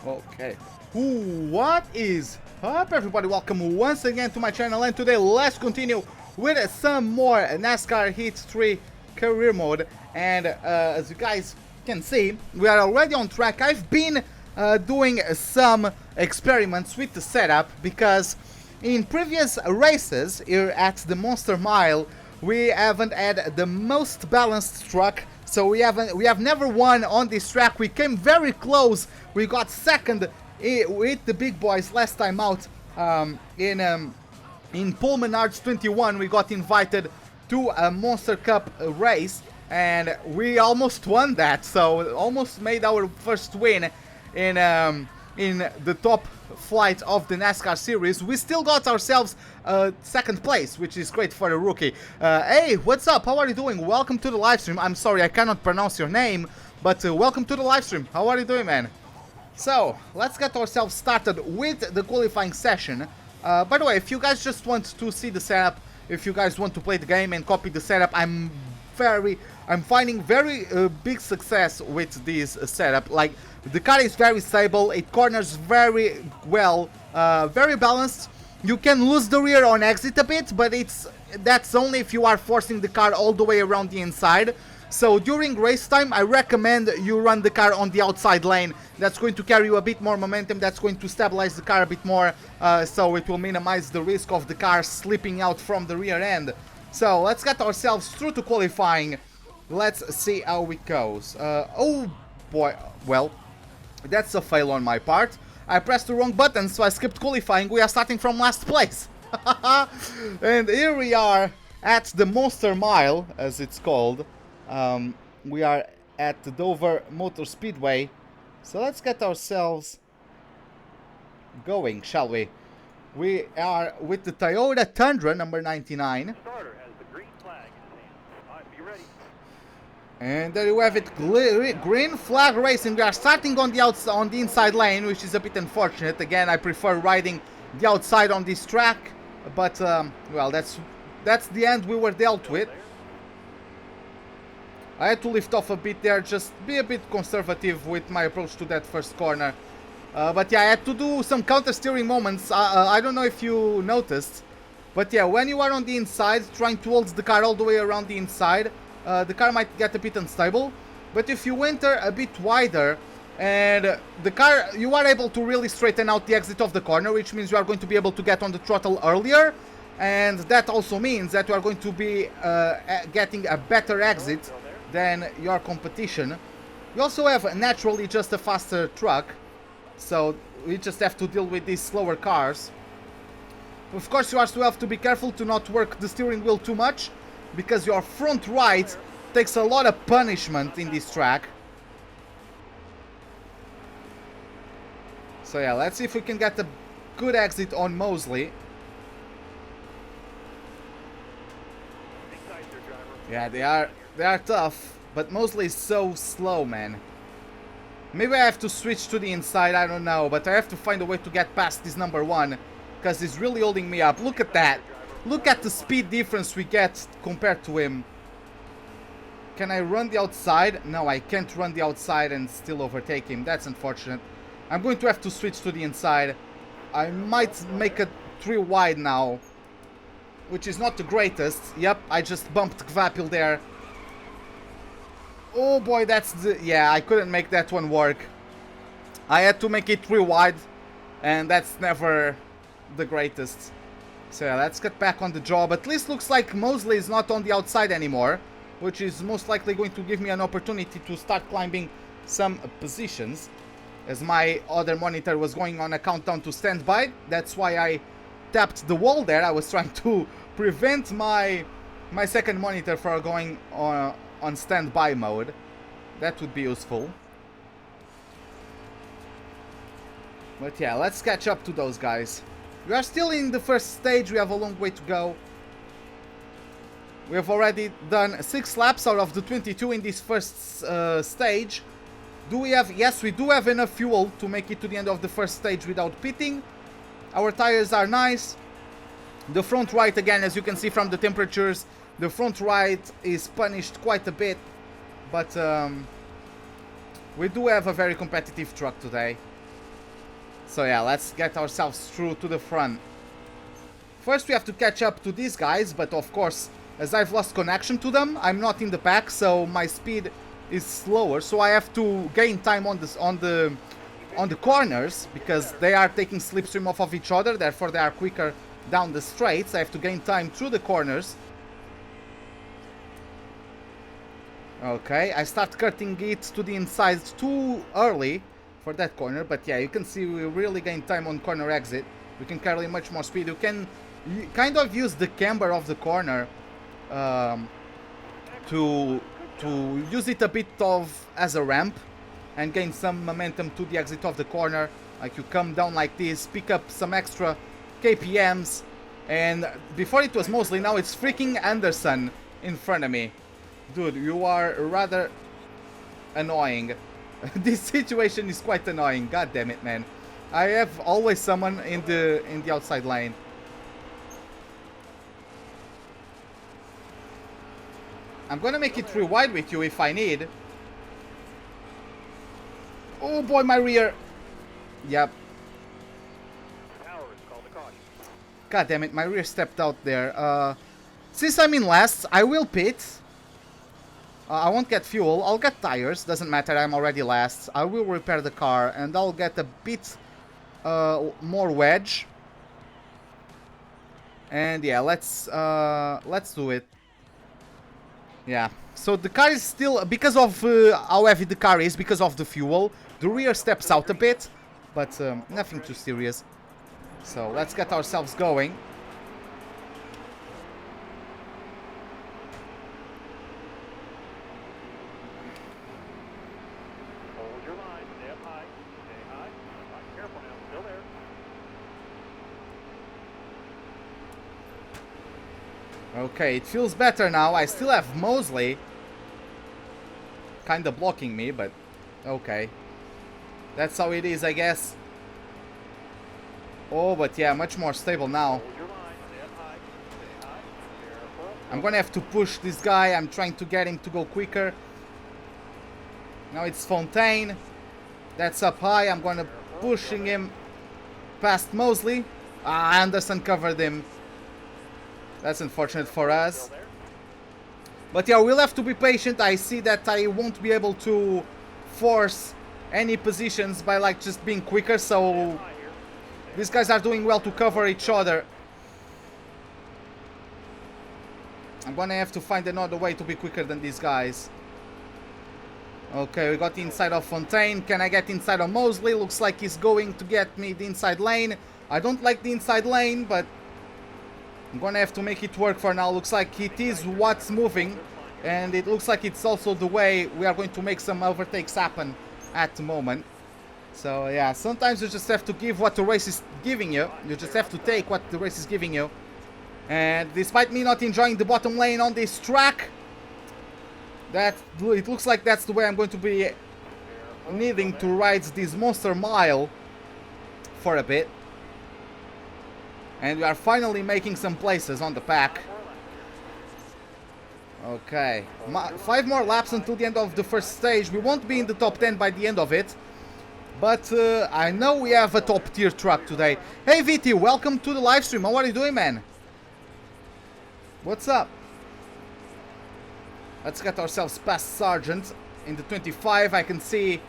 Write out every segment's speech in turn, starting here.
Okay. Ooh, what is up, everybody? Welcome once again to my channel, and today let's continue with some more NASCAR Heat 3 career mode. And as you guys can see, we are already on track. I've been doing some experiments with the setup because in previous races here at the Monster Mile, we haven't had the most balanced truck. So we have never won on this track. We came very close. We got second with the big boys last time out in Paul Menard's 21. We got invited to a Monster Cup race, and we almost won that. So almost made our first win in the top flight of the NASCAR series. We still got ourselves second place, which is great for a rookie. Hey, what's up? How are you doing? Welcome to the live stream. I'm sorry, I cannot pronounce your name, but welcome to the live stream. How are you doing, man? So, let's get ourselves started with the qualifying session. By the way, if you guys just want to see the setup, if you guys want to play the game and copy the setup, I'm finding very big success with this setup. Like, the car is very stable, it corners very well, very balanced. You can lose the rear on exit a bit, but that's only if you are forcing the car all the way around the inside. So during race time, I recommend you run the car on the outside lane. That's going to carry you a bit more momentum, that's going to stabilize the car a bit more, so it will minimize the risk of the car slipping out from the rear end. So let's get ourselves through to qualifying. Let's see how it goes. Oh boy, well, that's a fail on my part. I pressed the wrong button, so I skipped qualifying. We are starting from last place. And here we are at the Monster Mile, as it's called. We are at the Dover Motor Speedway. So let's get ourselves going, shall we? We are with the Toyota Tundra, number 99. And there you have it, green flag racing. We are starting on the inside lane, which is a bit unfortunate. Again, I prefer riding the outside on this track, but well, that's the end we were dealt with. I had to lift off a bit there, just be a bit conservative with my approach to that first corner. But yeah, I had to do some counter steering moments. I don't know if you noticed, but yeah, when you are on the inside, trying to hold the car all the way around the inside, the car might get a bit unstable. But if you enter a bit wider and the car, you are able to really straighten out the exit of the corner, which means you are going to be able to get on the throttle earlier, and that also means that you are going to be getting a better exit than your competition. You also have naturally just a faster truck, so we just have to deal with these slower cars. Of course, you also have to be careful to not work the steering wheel too much, because your front right takes a lot of punishment in this track. So yeah, let's see if we can get a good exit on Mosley. Yeah, they are tough, but Mosley is so slow, man. Maybe I have to switch to the inside, I don't know, but I have to find a way to get past this number one, because he's really holding me up. Look at that. Look at the speed difference we get compared to him. Can I run the outside? No, I can't run the outside and still overtake him. That's unfortunate. I'm going to have to switch to the inside. I might make a 3 wide now, which is not the greatest. Yep, I just bumped Gvapil there. Oh boy, that's the... yeah, I couldn't make that one work. I had to make it 3 wide, and that's never the greatest. So yeah, let's get back on the job. At least looks like Mosley is not on the outside anymore, which is most likely going to give me an opportunity to start climbing some positions, as my other monitor was going on a countdown to standby. That's why I tapped the wall there. I was trying to prevent my second monitor from going on standby mode. That would be useful. But yeah, let's catch up to those guys. We are still in the first stage, we have a long way to go. We have already done 6 laps out of the 22 in this first stage. Do we have... yes, we do have enough fuel to make it to the end of the first stage without pitting. Our tires are nice. The front right, again, as you can see from the temperatures, the front right is punished quite a bit. But we do have a very competitive truck today. So yeah, let's get ourselves through to the front. First we have to catch up to these guys, but of course, as I've lost connection to them, I'm not in the pack, so my speed is slower. So I have to gain time on this on the corners, because they are taking slipstream off of each other, therefore they are quicker down the straights. I have to gain time through the corners. Okay, I start cutting it to the inside too early for that corner, but yeah, you can see we really gain time on corner exit. We can carry much more speed. You can kind of use the camber of the corner to use it a bit of as a ramp and gain some momentum to the exit of the corner. Like you come down like this, pick up some extra KPMs, and before it was Mosley, now it's freaking Anderson in front of me. Dude, you are rather annoying. This situation is quite annoying. God damn it, man. I have always someone in the outside lane. I'm gonna make it 3 wide with you if I need. Oh boy, my rear. Yep. God damn it, my rear stepped out there. Since I'm in last, I will pit. I won't get fuel. I'll get tires. Doesn't matter, I'm already last. I will repair the car and I'll get a bit more wedge. And yeah, let's do it. Yeah, so the car is still, because of how heavy the car is, because of the fuel, the rear steps out a bit, but nothing too serious. So let's get ourselves going. Hold your line, stay up high, stay high. Careful now, still there. Okay, it feels better now. I still have Mosley kind of blocking me, but okay. That's how it is, I guess. Oh, but yeah, much more stable now. I'm gonna have to push this guy. I'm trying to get him to go quicker. Now it's Fontaine. That's up high. I'm gonna pushing him past Mosley. Ah, Anderson covered him. That's unfortunate for us. But yeah, we'll have to be patient. I see that I won't be able to force any positions by like just being quicker, so these guys are doing well to cover each other. I'm gonna have to find another way to be quicker than these guys. Okay, we got the inside of Fontaine. Can I get inside of Mosley? Looks like he's going to get me the inside lane. I don't like the inside lane, but I'm gonna have to make it work for now. Looks like it is what's moving, and it looks like it's also the way we are going to make some overtakes happen at the moment. So yeah, sometimes you just have to give what the race is giving you. You just have to take what the race is giving you. And despite me not enjoying the bottom lane on this track, it looks like that's the way I'm going to be needing to ride this monster mile for a bit. And we are finally making some places on the pack. Okay, 5 more laps until the end of the first stage. We won't be in the top 10 by the end of it, but I know we have a top tier truck today. Hey VT, welcome to the live stream. How are you doing, man? What's up? Let's get ourselves past Sargent in the 25. I can see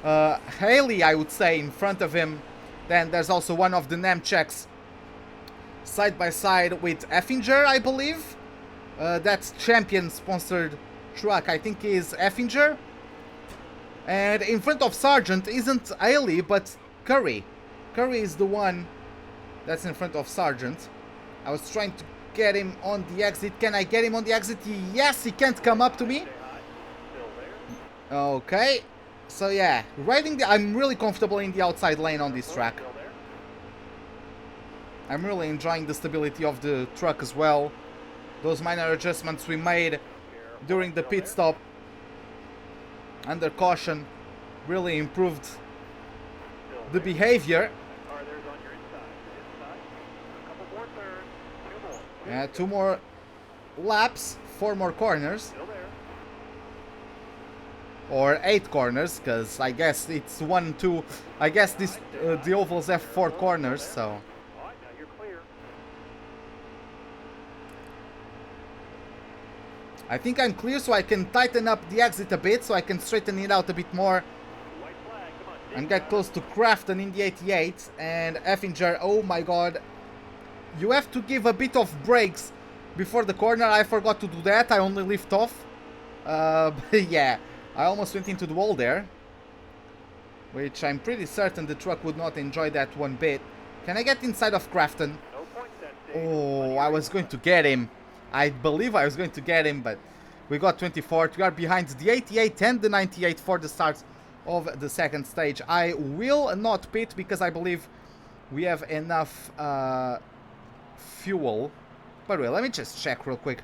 Haley, I would say, in front of him. Then there's also one of the Nemcheks side by side with Effinger, I believe. That's champion sponsored truck, I think is Effinger. And in front of Sargent isn't Haley, but Curry. Curry is the one that's in front of Sargent. I was trying to get him on the exit. Can I get him on the exit? Yes, he can't come up to me. Okay. So yeah, I'm really comfortable in the outside lane on this track. I'm really enjoying the stability of the truck as well. Those minor adjustments we made during the pit stop under caution really improved the behavior. Yeah, 2 more laps, 4 more corners. or 8 corners, because I guess it's 1, 2. I guess this the ovals have 4 corners, so. All right, now you're clear. I think I'm clear, so I can tighten up the exit a bit, so I can straighten it out a bit more White flag, come on. and get close to Crafton in the 88. And Effinger, oh my god. You have to give a bit of brakes before the corner. I forgot to do that. I only lift off. But yeah, I almost went into the wall there, which I'm pretty certain the truck would not enjoy that one bit. Can I get inside of Crafton? No points that stage. Oh, I was going to get him. I believe I was going to get him, but we got 24th. We are behind the 88 and the 98 for the start of the second stage. I will not pit because I believe we have enough fuel. By the way, let me just check real quick.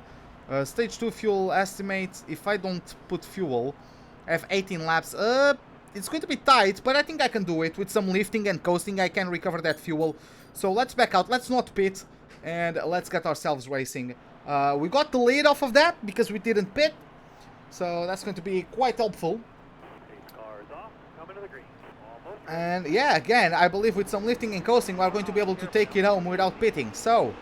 Stage 2 fuel estimate. If I don't put fuel, I have 18 laps. It's going to be tight, but I think I can do it. With some lifting and coasting, I can recover that fuel. So let's back out. Let's not pit. And let's get ourselves racing. We got the lead off of that because we didn't pit. So that's going to be quite helpful. Car is off, coming to the green. Almost ready. And yeah, again, I believe with some lifting and coasting, we're going to be able to take it home without pitting. So,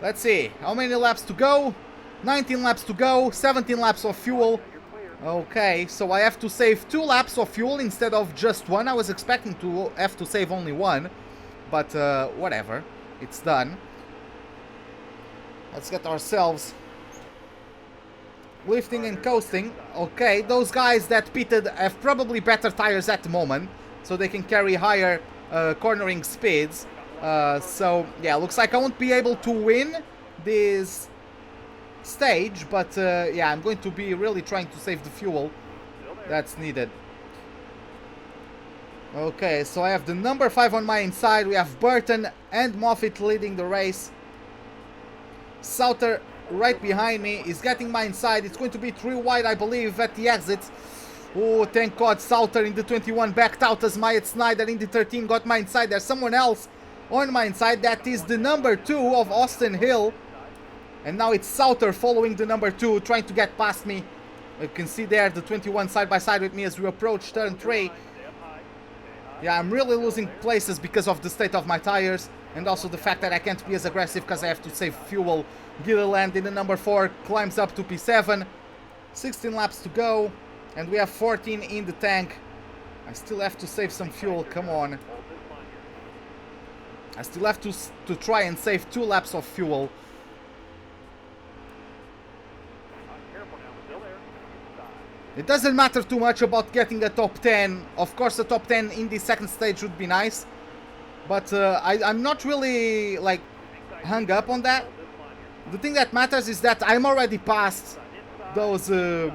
let's see. How many laps to go? 19 laps to go. 17 laps of fuel. You're clear. Okay, so I have to save 2 laps of fuel instead of just 1. I was expecting to have to save only 1. But whatever. It's done. Let's get ourselves lifting and coasting. Okay, those guys that pitted have probably better tires at the moment, so they can carry higher cornering speeds. So yeah, looks like I won't be able to win this stage, but yeah, I'm going to be really trying to save the fuel that's needed. Okay, so I have the number 5 on my inside. We have Burton and Moffitt leading the race. Sauter right behind me is getting my inside. It's going to be 3 wide, I believe, at the exit. Oh, thank God, Sauter in the 21 backed out as Myatt Snyder in the 13 got my inside. There's someone else on my inside. That is the number 2 of Austin Hill. And now it's Sauter following the number 2, trying to get past me. You can see there the 21 side by side with me as we approach turn 3. Yeah, I'm really losing places because of the state of my tires. And also the fact that I can't be as aggressive because I have to save fuel. Gilliland in the number 4 climbs up to P7. 16 laps to go. And we have 14 in the tank. I still have to save some fuel, come on. I still have to try and save 2 laps of fuel. Careful now, still there. It doesn't matter too much about getting a top 10. Of course, a top 10 in the second stage would be nice. But I'm not really, like, hung up on that. The thing that matters is that I'm already past those low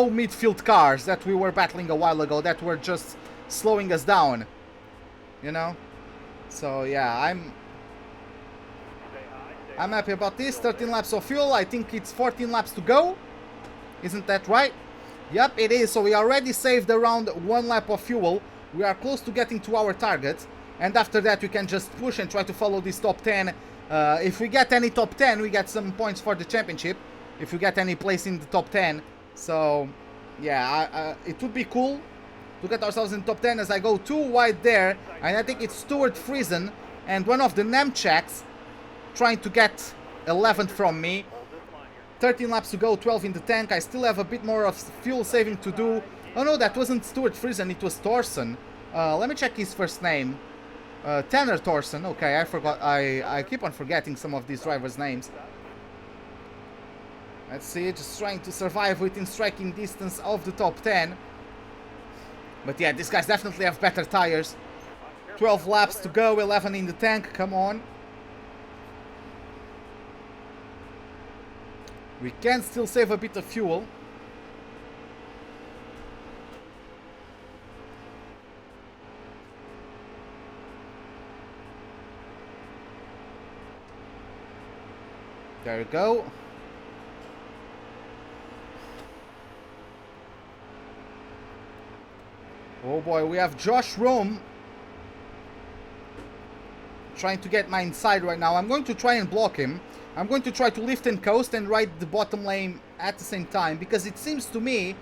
midfield cars that we were battling a while ago that were just slowing us down. You know? So, yeah, I'm happy about this. 13 laps of fuel. I think it's 14 laps to go. Isn't that right? Yep, it is. So we already saved around 1 lap of fuel. We are close to getting to our target. And after that, we can just push and try to follow this top 10. If we get any top 10, we get some points for the championship. If we get any place in the top 10. So, yeah, it would be cool to get ourselves in top 10 as I go 2 wide there. And I think it's Stuart Friesen and one of the Nemchaks trying to get 11th from me. 13 laps to go, 12 in the tank. I still have a bit more of fuel saving to do. Oh no, that wasn't Stuart Friesen, it was Thorson. Let me check his first name. Tanner Thorson. Okay, I forgot. I keep on forgetting some of these drivers' names. Let's see, just trying to survive within striking distance of the top 10. But yeah, these guys definitely have better tires. 12 laps to go, 11 in the tank, come on. We can still save a bit of fuel. There we go. Oh boy, we have Josh Rome trying to get my inside right now. I'm going to try and block him. I'm going to try to lift and coast and ride the bottom lane at the same time, because it seems to me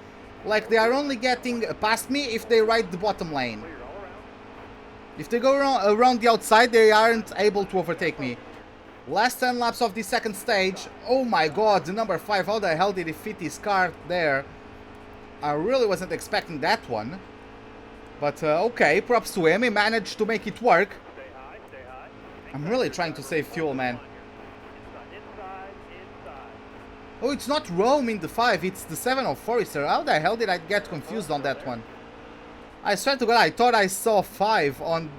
like they are only getting past me if they ride the bottom lane. Cleared all around. If they go around the outside, they aren't able to overtake me. Last 10 laps of the second stage. Oh my god, the number 5, how the hell did he fit his car there? I really wasn't expecting that one. But okay, props to him, he managed to make it work. Stay high, stay high. I'm really trying to save fuel, man. Inside. Oh, it's not Rome in the 5, it's the 7 of Forester. How the hell did I get confused on that one? I swear to God, I thought I saw 5 on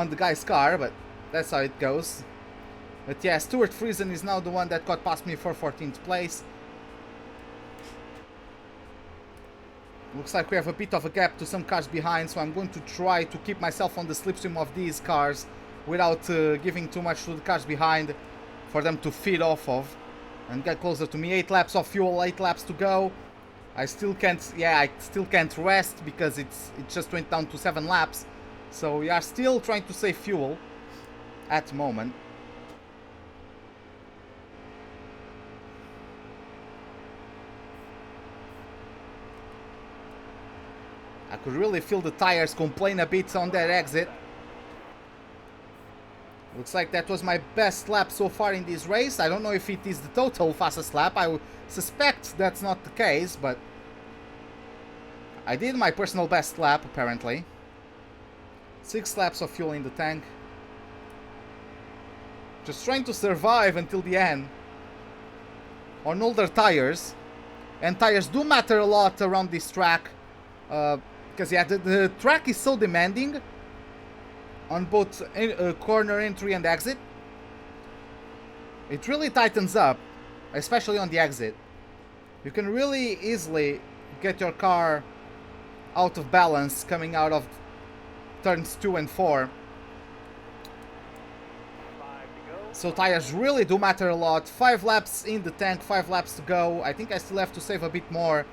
the guy's car, but that's how it goes. But yeah, Stuart Friesen is now the one that got past me for 14th place. Looks like we have a bit of a gap to some cars behind, so I'm going to try to keep myself on the slipstream of these cars without giving too much to the cars behind for them to feed off of and get closer to me. 8 laps of fuel, 8 laps to go. I still can't rest because it just went down to 7 laps. So we are still trying to save fuel at the moment. I could really feel the tires complain a bit on that exit. Looks like that was my best lap so far in this race. I don't know if it is the total fastest lap. I would suspect that's not the case, but I did my personal best lap apparently. 6 laps of fuel in the tank. Just trying to survive until the end. On older tires. And tires do matter a lot around this track. Because yeah, the track is so demanding on both corner entry and exit. It really tightens up, especially on the exit. You can really easily get your car out of balance coming out of turns 2 and 4. So tires really do matter a lot. 5 laps in the tank, 5 laps to go. I think I still have to save a bit more.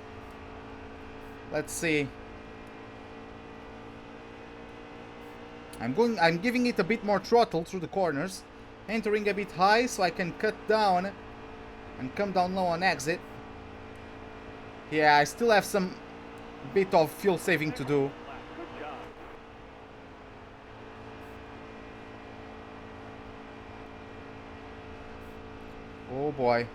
Let's see. I'm giving it a bit more throttle through the corners, entering a bit high so I can cut down and come down low on exit. Yeah, I still have some bit of fuel saving to do. Oh boy.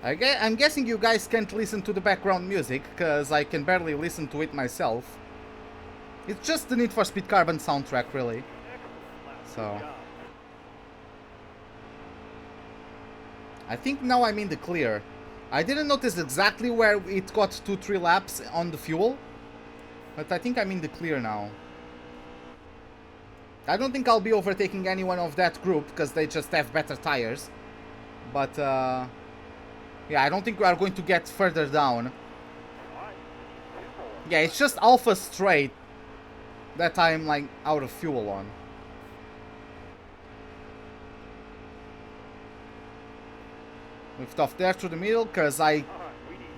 I'm guessing you guys can't listen to the background music, because I can barely listen to it myself. It's just the Need for Speed Carbon soundtrack, really. So I think now I'm in the clear. I didn't notice exactly where it got 2-3 laps on the fuel, but I think I'm in the clear now. I don't think I'll be overtaking anyone of that group, because they just have better tires. But yeah, I don't think we are going to get further down. Yeah, it's just Alpha Straight that I'm like out of fuel on. Lift off there through the middle because I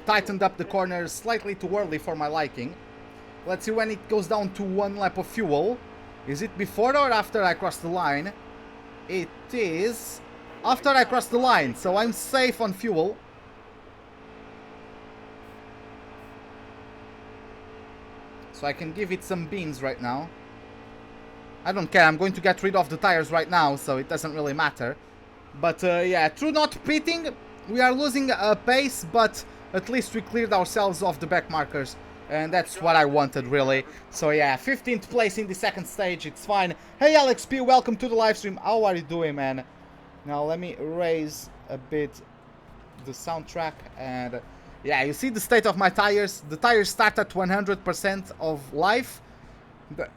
tightened up the corners slightly too early for my liking. Let's see when it goes down to 1 lap of fuel. Is it before or after I cross the line? It is after I cross the line, so I'm safe on fuel. So I can give it some beans right now. I don't care, I'm going to get rid of the tires right now, so it doesn't really matter. But yeah, through not pitting, we are losing a pace, but at least we cleared ourselves of the back markers. And that's what I wanted, really. So yeah, 15th place in the second stage, it's fine. Hey Alex P, welcome to the live stream. How are you doing, man? Now let me raise a bit the soundtrack and... yeah, you see the state of my tires. The tires start at 100% of life.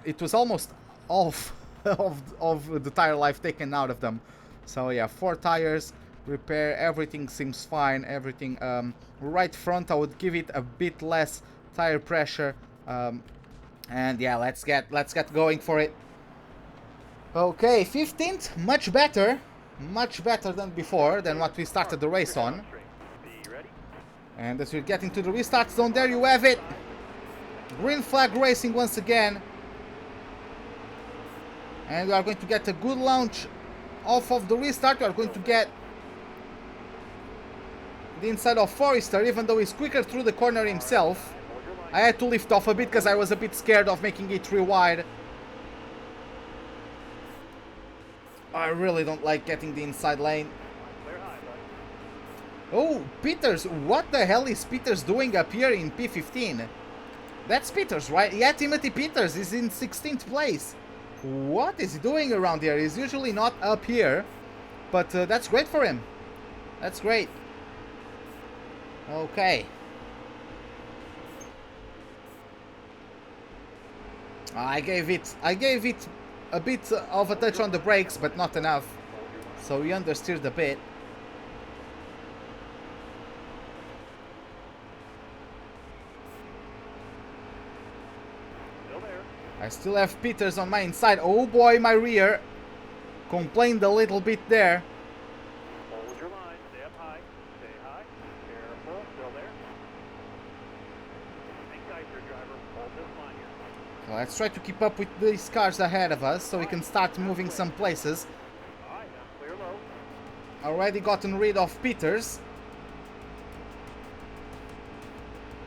It was almost off of the tire life taken out of them. So yeah, 4 tires, repair, everything seems fine. Everything, right front, I would give it a bit less tire pressure. And yeah, let's get going for it. Okay, 15th, much better than before, than what we started the race on. And as we're getting to the restart zone, there you have it. Green flag racing once again. And we are going to get a good launch off of the restart, we are going to get the inside of Forrester, even though he's quicker through the corner himself. I had to lift off a bit because I was a bit scared of making it 3 wide. I really don't like getting the inside lane. Oh, Peters, what the hell is Peters doing up here in P15? That's Peters, right? Yeah, Timothy Peters is in 16th place. What is he doing around here? He's usually not up here, but that's great for him. That's great. Okay. I gave it a bit of a touch on the brakes, but not enough. So he understeered a bit. I still have Peters on my inside. Oh boy, my rear complained a little bit there. Hold your line, stay up high, stay high, careful, still there. Hang tight here, driver, hold this line here. So let's try to keep up with these cars ahead of us so we can start moving some places. Alright, now clear low. Already gotten rid of Peters.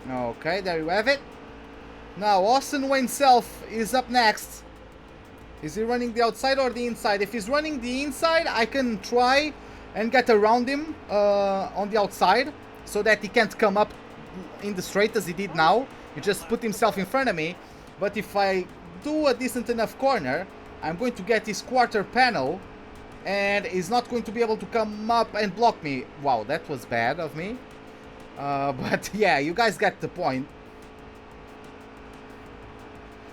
Okay, there you have it. Now, Austin Wayne Self is up next. Is he running the outside or the inside? If he's running the inside, I can try and get around him on the outside so that he can't come up in the straight as he did now. He just put himself in front of me. But if I do a decent enough corner, I'm going to get his quarter panel and he's not going to be able to come up and block me. Wow, that was bad of me. But yeah, you guys get the point.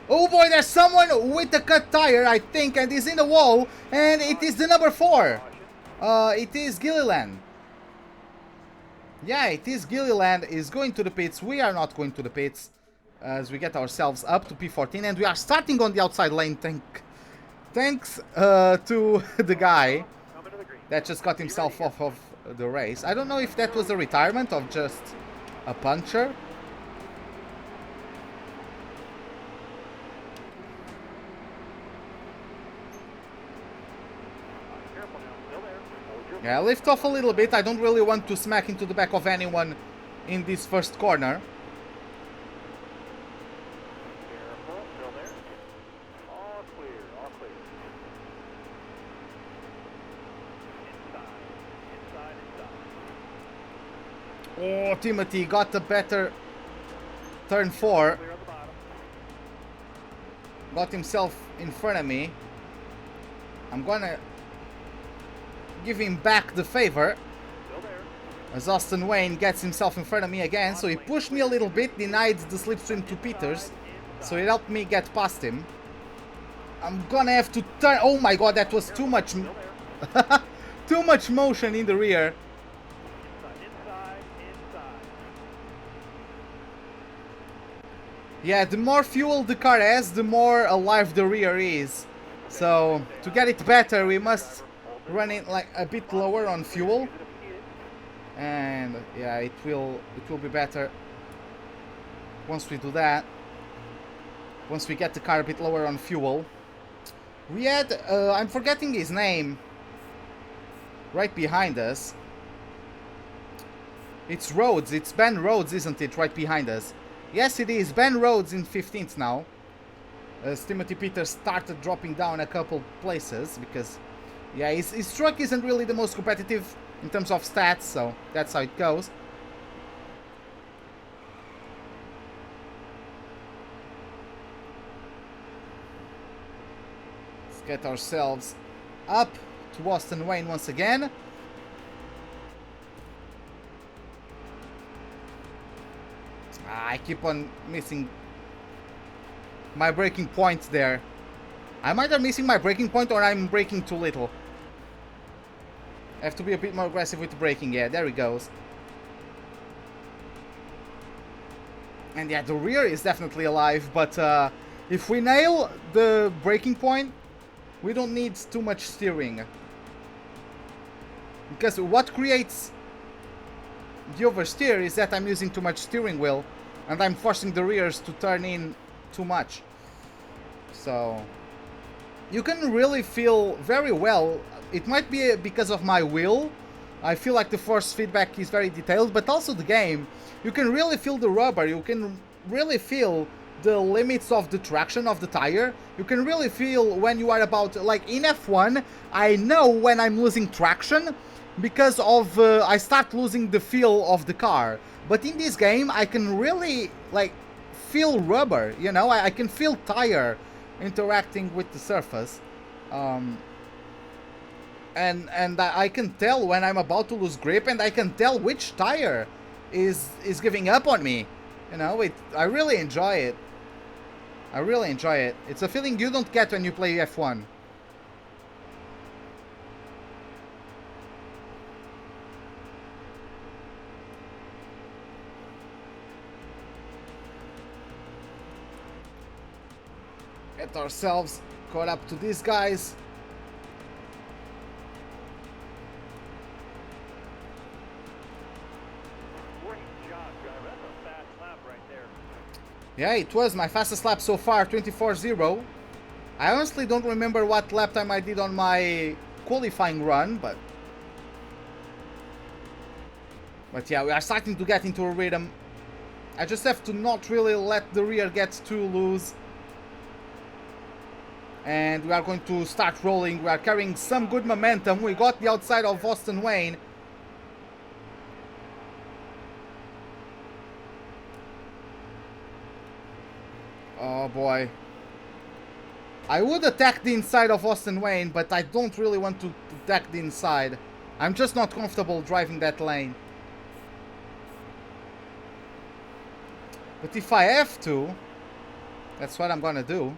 Oh boy, there's someone with a cut tire, I think, and he's in the wall, and it is the number 4. It is Gilliland. Yeah, it is Gilliland. Is going to the pits. We are not going to the pits as we get ourselves up to P14, and we are starting on the outside lane. Thanks to the guy that just got himself off of the race. I don't know if that was a retirement or just a puncture. Yeah, lift off a little bit. I don't really want to smack into the back of anyone in this first corner. Careful, still there. All clear, all clear. Inside, inside, inside. Oh, Timothy got a better turn 4. Clear on the bottom. Got himself in front of me. I'm gonna give him back the favor Still there. as Austin Wayne gets himself in front of me again. So he pushed me a little bit, denied the slipstream to Peters, so it helped me get past him. I'm gonna have to turn. Oh my god, that was too much too much motion in the rear. Inside, inside. Yeah, the more fuel the car has, the more alive the rear is. So to get it better, we must run it like a bit lower on fuel, and yeah, it will be better once we do that. Once we get the car a bit lower on fuel. We had I'm forgetting his name right behind us. It's Rhodes. It's Ben Rhodes, isn't it? Right behind us. Yes, it is Ben Rhodes in 15th now, as Timothy Peters started dropping down a couple places because yeah, his truck isn't really the most competitive in terms of stats, so that's how it goes. Let's get ourselves up to Austin Wayne once again. I keep on missing my braking point there. I'm either missing my braking point or I'm braking too little. I have to be a bit more aggressive with the braking. Yeah, there he goes. And yeah, the rear is definitely alive, but if we nail the braking point, we don't need too much steering. Because what creates the oversteer is that I'm using too much steering wheel and I'm forcing the rears to turn in too much. So you can really feel very well it might be because of my wheel. I feel like the force feedback is very detailed, but also the game. You can really feel the rubber. You can really feel the limits of the traction of the tire. You can really feel when you are about, like in F1, I know when I'm losing traction because of I start losing the feel of the car. But in this game, I can really like feel rubber. You know, I can feel tire interacting with the surface. And I can tell when I'm about to lose grip, and I can tell which tire is giving up on me. You know, I really enjoy it. I really enjoy it. It's a feeling you don't get when you play F1. Get ourselves caught up to these guys. Yeah, it was my fastest lap so far, 24.0. I honestly don't remember what lap time I did on my qualifying run, but yeah, we are starting to get into a rhythm. I just have to not really let the rear get too loose. And we are going to start rolling. We are carrying some good momentum. We got the outside of Austin Wayne. Oh boy. I would attack the inside of Austin Wayne, but I don't really want to attack the inside. I'm just not comfortable driving that lane. But if I have to, that's what I'm gonna do.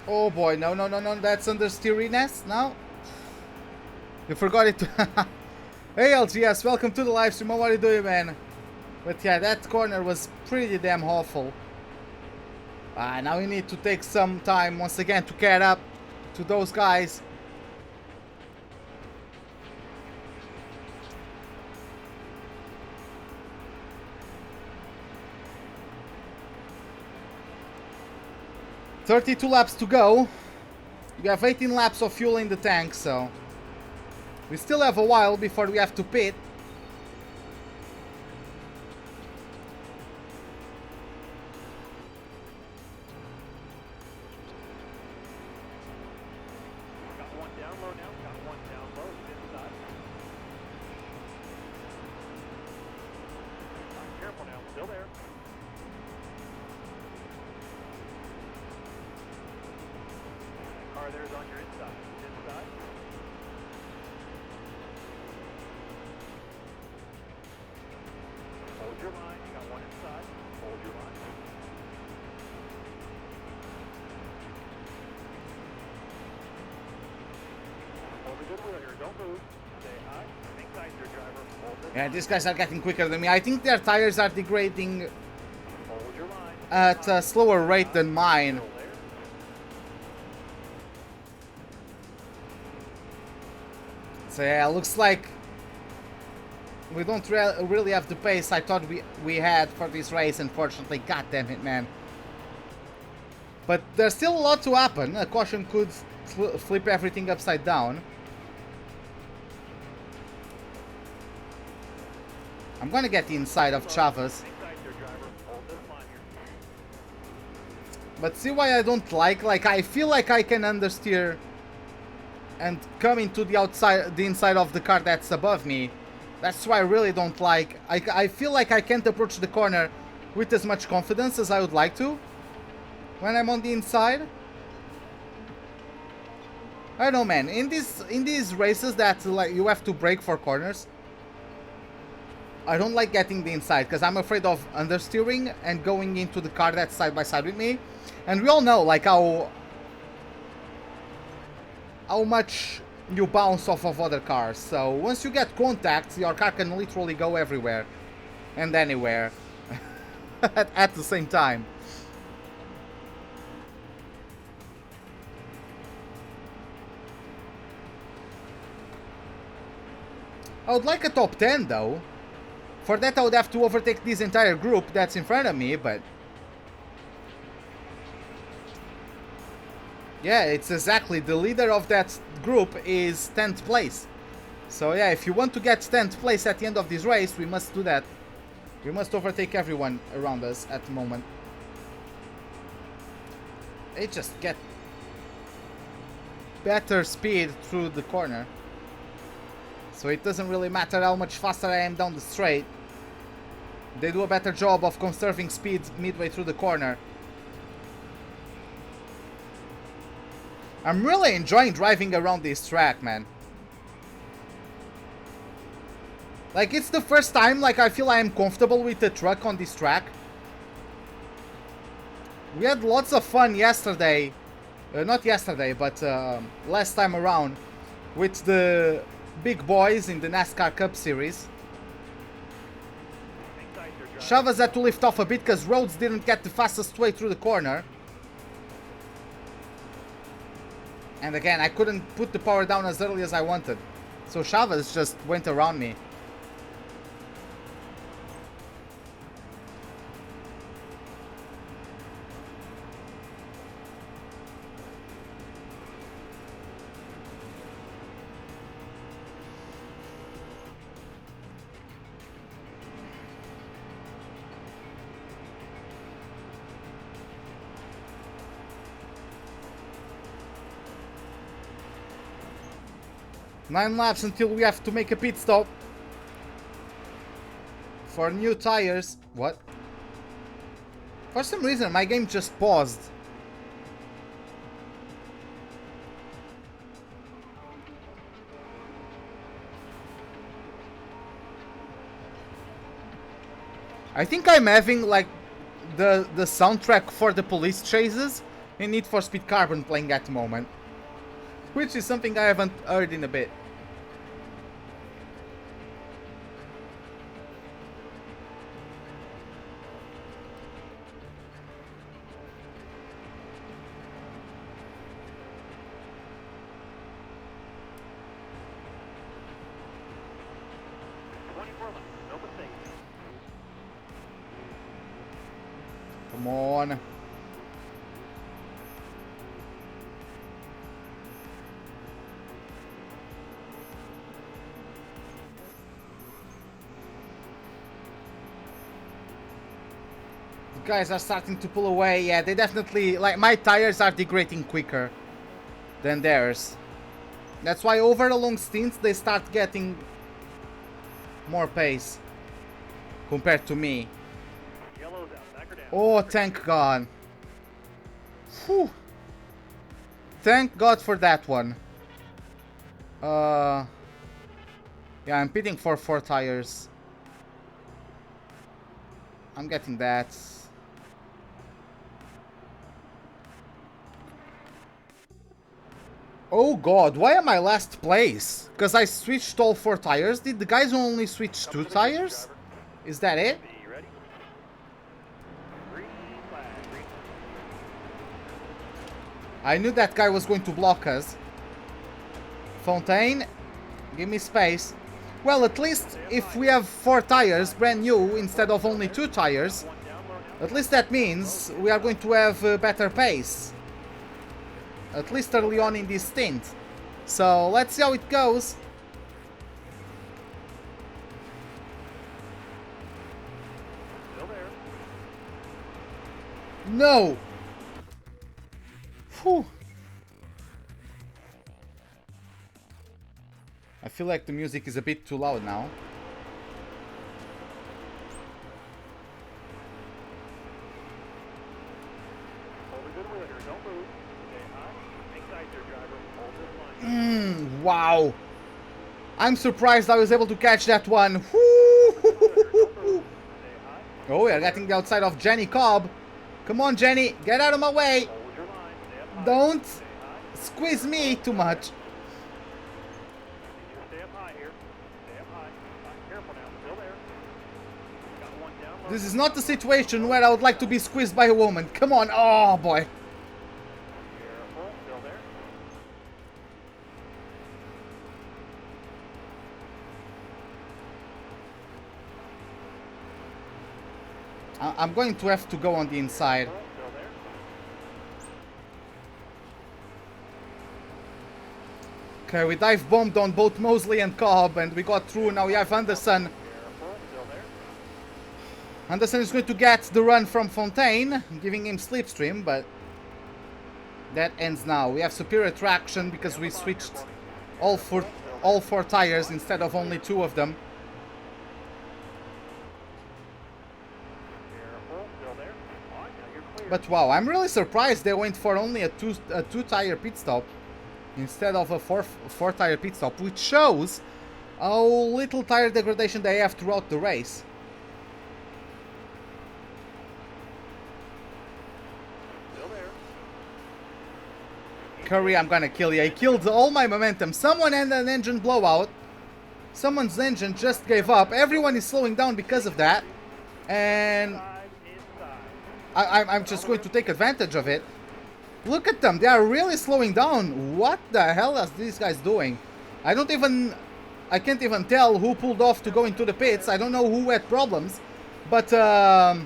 Oh boy, no, that's understeeriness, no? You forgot it. Hey LGS, welcome to the live stream. How are you doing, man? But yeah, that corner was pretty damn awful. Now we need to take some time once again to catch up to those guys. "32 laps to go. We have 18 laps of fuel in the tank, so we still have a while before we have to pit. Got one down low now. Got one down low. Inside. Careful now. Still there. Car there's on your inside. Inside. Hold your line. You got one inside. Hold your line. Hold a good wheel here. Don't move. Stay high. Think tight, your driver. Hold this Yeah, line. these guys are getting quicker than me. I think their tires are degrading Hold your line. at a slower rate than mine. Still there. So yeah, looks like we don't really have the pace I thought we had for this race, unfortunately. God damn it, man. But there's still a lot to happen. A caution could flip everything upside down. I'm gonna get the inside of Chavez. Think tight, your driver. Hold this line here. But see why I don't like I feel like I can understeer and come into the inside of the car that's above me. That's why I really don't like. I feel like I can't approach the corner with as much confidence as I would like to when I'm on the inside. I don't know, man. In these races that like you have to brake for corners, I don't like getting the inside because I'm afraid of understeering and going into the car that's side by side with me. And we all know like how much you bounce off of other cars. So once you get contact, your car can literally go everywhere and anywhere at the same time. I would like a top 10 though. For that I would have to overtake this entire group that's in front of me, but... yeah, it's exactly, the leader of that group is 10th place. So yeah, if you want to get 10th place at the end of this race, we must do that. We must overtake everyone around us at the moment. They just get better speed through the corner. So it doesn't really matter how much faster I am down the straight. They do a better job of conserving speed midway through the corner. I'm really enjoying driving around this track, man. Like, it's the first time, like, I feel I am comfortable with the truck on this track. We had lots of fun yesterday. Not yesterday, but last time around. With the big boys in the NASCAR Cup Series. Chavez had to lift off a bit because Rhodes didn't get the fastest way through the corner. And again, I couldn't put the power down as early as I wanted. So Chavez just went around me. Nine laps until we have to make a pit stop. For new tires. What? For some reason my game just paused. I think I'm having like the soundtrack for the police chases in Need for Speed Carbon playing at the moment. Which is something I haven't heard in a bit. Come on. Guys are starting to pull away. Yeah, they definitely, like, my tires are degrading quicker than theirs. That's why over the long stints they start getting more pace compared to me. Oh, thank God. Whew. Thank God for that one. Yeah, I'm pitting for 4 tires. I'm getting that. Oh God, why am I last place? Because I switched all 4 tires? Did the guys only switch 2 tires? Is that it? I knew that guy was going to block us. Fontaine, give me space. Well, at least if we have 4 tires brand new instead of only 2 tires, at least that means we are going to have better pace. At least early on in this stint. So let's see how it goes. No! Whew. I feel like the music is a bit too loud now. Wow. I'm surprised I was able to catch that one. Oh, we are getting the outside of Jenny Cobb. Come on, Jenny. Get out of my way. Don't squeeze me too much. This is not the situation where I would like to be squeezed by a woman. Come on. Oh, boy. I'm going to have to go on the inside. Still there. Okay, we dive bombed on both Mosley and Cobb, and we got through. Now we have Anderson. Careful. Still there. Anderson is going to get the run from Fontaine, giving him slipstream, but that ends now. We have superior traction because we switched all four tires instead of only 2 of them. Careful. Still there. All right, now you're clear. But wow, I'm really surprised they went for only a two tire pit stop instead of a four tire pit stop, which shows how little tire degradation they have throughout the race. Still there. Curry, I'm gonna kill you. I killed all my momentum. Someone had an engine blowout. Someone's engine just gave up. Everyone is slowing down because of that. And Inside. I'm just going to take advantage of it. Look at them. They are really slowing down. What the hell are these guys doing? I can't even tell who pulled off to go into the pits. I don't know who had problems. But, well,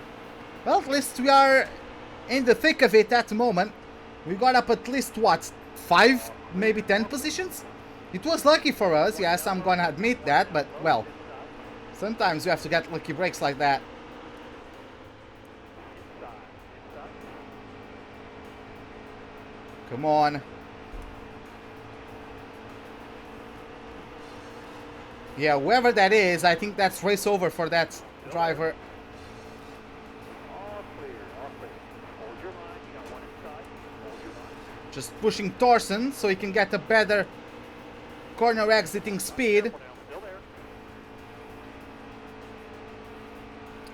at least we are in the thick of it at the moment. We got up at least, what, 5, maybe 10 positions? It was lucky for us, yes, I'm gonna admit that, but, well, sometimes you have to get lucky breaks like that. Inside. Inside. Come on. Yeah, whoever that is, I think that's race over for that driver. All clear. All clear. Hold your line. You got one inside. Hold your line. Just pushing Thorson so he can get a better corner exiting speed. Careful now. Still there.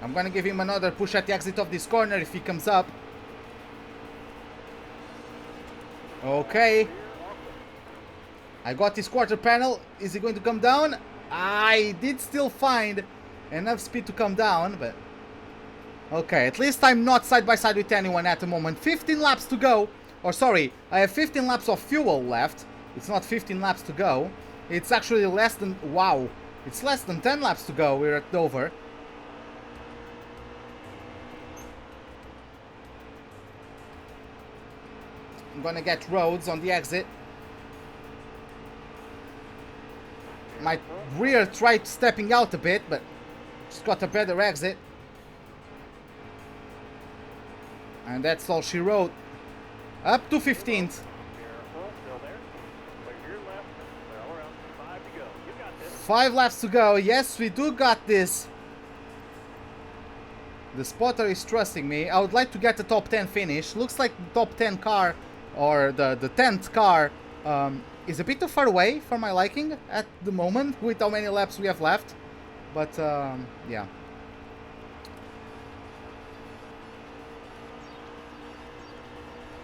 I'm gonna give him another push at the exit of this corner if he comes up. Okay. I got his quarter panel. Is he going to come down? I did still find enough speed to come down, but... Okay, at least I'm not side by side with anyone at the moment. 15 laps to go. Or sorry, I have 15 laps of fuel left. It's not 15 laps to go. It's actually less than... Wow. It's less than 10 laps to go. We're at Dover. I'm gonna get Rhodes on the exit. My rear tried stepping out a bit, but just got a better exit. And that's all she wrote. Up to 15th. Careful. Still there. Clear your left. They're all around. 5 to go. You got this. 5 laps to go. Yes, we do got this. The spotter is trusting me. I would like to get the top 10 finish. Looks like the top 10 car, or the 10th car, is a bit too far away for my liking at the moment with how many laps we have left. But, yeah.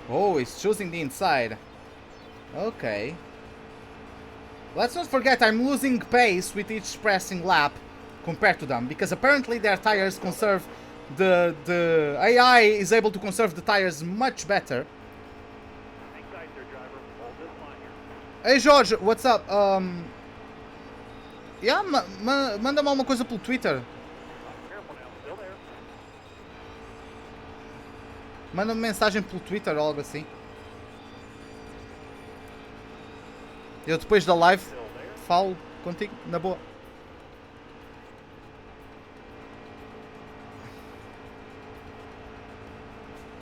Oh, he's choosing the inside. Okay. Let's not forget I'm losing pace with each passing lap compared to them, because apparently their tires conserve the AI is able to conserve the tires much better. Hang tight there, driver. Hold this line here. Hey Jorge, what's up? Yeah, manda-me alguma coisa pelo Twitter. Careful now. Still there. Manda-me mensagem pelo Twitter ou algo assim. Eu depois da live Still there. falo contigo, na boa.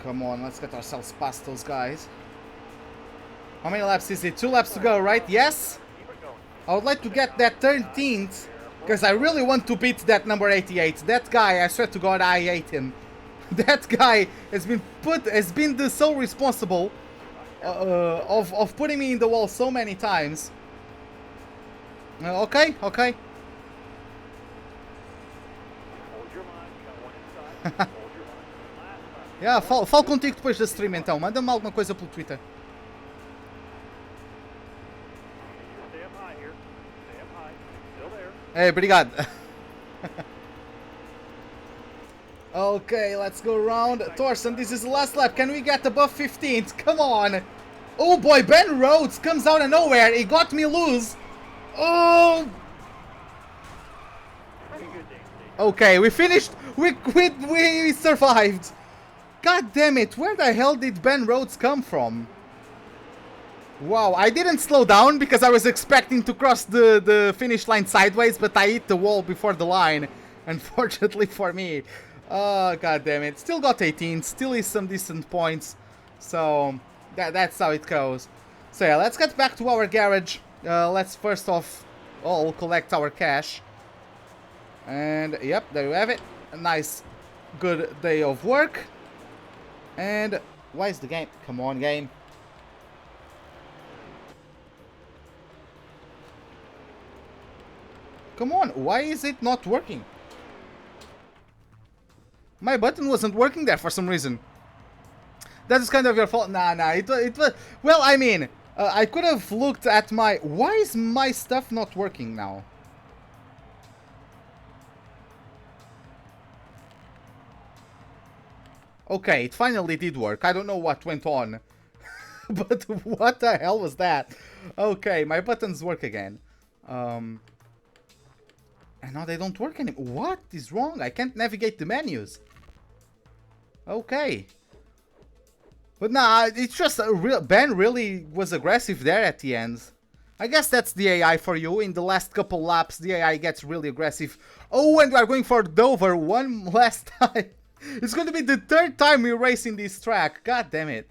Come on, let's get ourselves past those guys. How many laps is it? 2 laps to go, right? Yes? Keep it going. I would like to get that 13th, because I really want to beat that number 88. That guy, I swear to God, I hate him. That guy has been the sole responsible of putting me in the wall so many times. Okay. Hold your line. You got one inside. Hold your line. Last time. Yeah, falo contigo depois da stream então. Manda-me alguma coisa pelo Twitter. Stay up high here. Stay up high. Still there. Hey, obrigado. Okay, let's go around. Thorson, this is the last lap. Can we get above 15th? Come on. Oh boy, Ben Rhodes comes out of nowhere. He got me loose. Oh. Pretty good day today, Okay, we finished. We survived. God damn it! Where the hell did Ben Rhodes come from? Wow, I didn't slow down because I was expecting to cross the finish line sideways, but I hit the wall before the line, unfortunately for me. Oh, god damn it. Still got 18, still is some decent points. So, that's how it goes. So yeah, let's get back to our garage. Let's first off all collect our cash. And yep, there you have it. A nice, good day of work. And why is the game? Come on, game. Come on, why is it not working? My button wasn't working there for some reason. That is kind of your fault. Nah, it was... Well, I mean, I could have looked at my... Why is my stuff not working now? Okay, it finally did work. I don't know what went on. But what the hell was that? Okay, my buttons work again. And now they don't work anymore. What is wrong? I can't navigate the menus. Okay. But nah, it's just a real... Ben really was aggressive there at the end. I guess that's the AI for you. In the last couple laps, the AI gets really aggressive. Oh, and we are going for Dover one last time. It's going to be the third time we're racing this track. God damn it.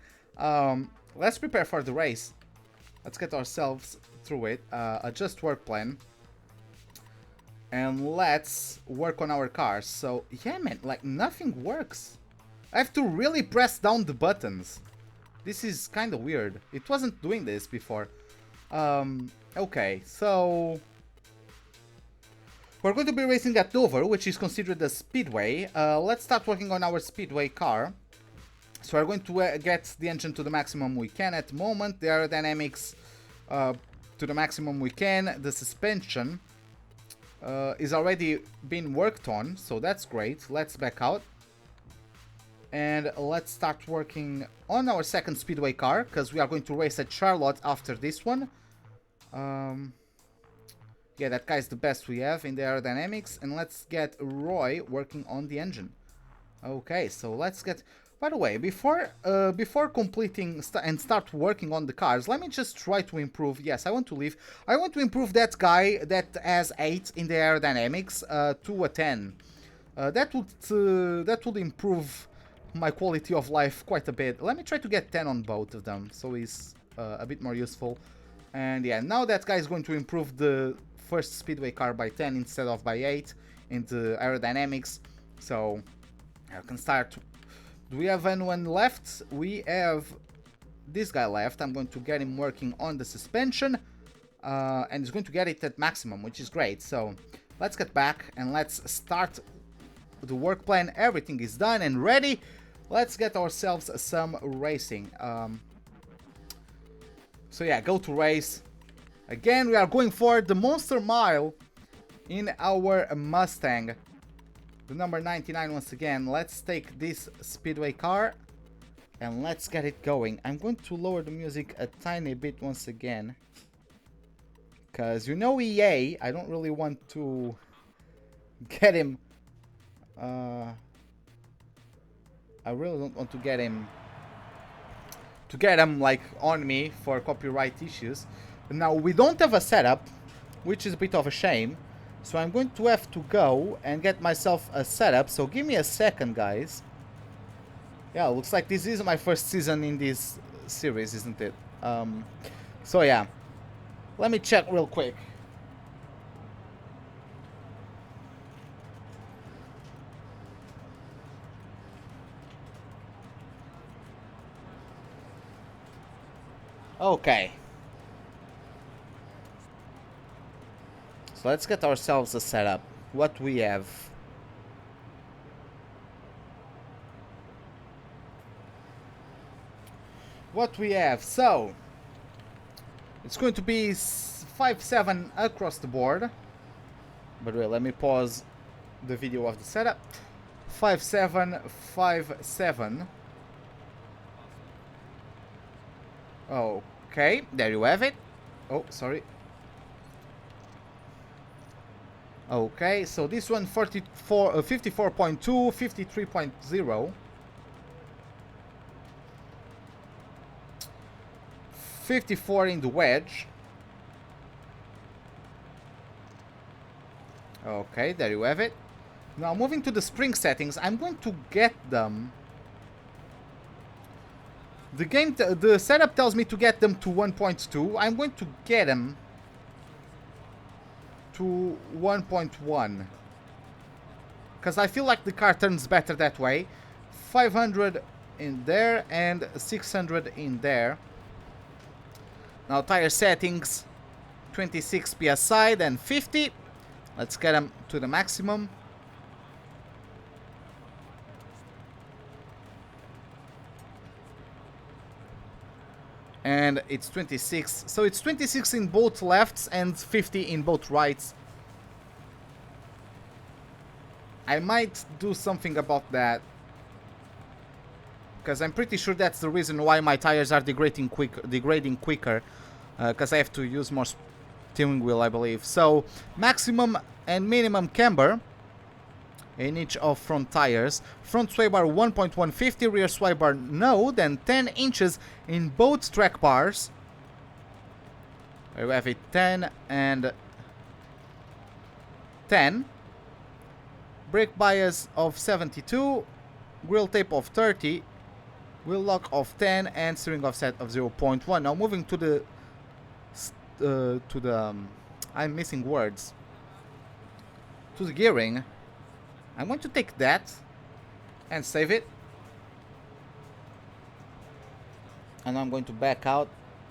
Let's prepare for the race. Let's get ourselves through it. Adjust work plan. And let's work on our cars. So, yeah, man, like, nothing works. I have to really press down the buttons. This is kind of weird. It wasn't doing this before. Okay, so... We're going to be racing at Dover, which is considered a speedway. Let's start working on our speedway car. So we're going to get the engine to the maximum we can at the moment. The aerodynamics to the maximum we can. The suspension is already been worked on, so that's great. Let's back out. And let's start working on our second speedway car, because we are going to race at Charlotte after this one. Yeah, that guy's the best we have in the aerodynamics. And let's get Roy working on the engine. Okay, so let's get... By the way, before completing and start working on the cars, let me just try to improve. Yes, I want to leave. I want to improve that guy that has 8 in the aerodynamics to a 10. That would improve my quality of life quite a bit. Let me try to get 10 on both of them, so he's a bit more useful. And yeah, now that guy is going to improve the first speedway car by 10 instead of by 8 in the aerodynamics. So I can start. Do we have anyone left? We have this guy left. I'm going to get him working on the suspension. And he's going to get it at maximum, which is great. So let's get back and let's start the work plan. Everything is done and ready. Let's get ourselves some racing. So yeah, go to race. Again, we are going for the Monster Mile in our Mustang. The number 99 once again. Let's take this speedway car and let's get it going. I'm going to lower the music a tiny bit once again, because you know EA, I don't really want to get him. I really don't want to get him like on me for copyright issues. Now we don't have a setup, which is a bit of a shame. So I'm going to have to go and get myself a setup. So give me a second, guys. Yeah, looks like this is my first season in this series, isn't it? So yeah, let me check real quick. Okay. So let's get ourselves a setup. What we have. So it's going to be 5-7 across the board. But wait, let me pause the video of the setup. 5-7, 5-7. Okay, there you have it. Oh, sorry. Okay, so this one 44, 54.2, 53.0. 54 in the wedge. Okay, there you have it. Now moving to the spring settings, I'm going to get them. The setup tells me to get them to 1.2. I'm going to get them to 1.1. Because I feel like the car turns better that way. 500 in there and 600 in there. Now tire settings, 26 psi, then 50. Let's get them to the maximum. And it's 26. So it's 26 in both lefts and 50 in both rights. I might do something about that. Because I'm pretty sure that's the reason why my tires are degrading quicker. Because I have to use more steering wheel, I believe. So maximum and minimum camber in each of front tires. Front sway bar 1.150, rear sway bar no, then 10 inches in both track bars. There we have it, 10 and 10. Brake bias of 72, wheel tape of 30, wheel lock of 10, and steering offset of 0.1. Now moving to the I'm missing words. To the gearing. I'm going to take that and save it. And I'm going to back out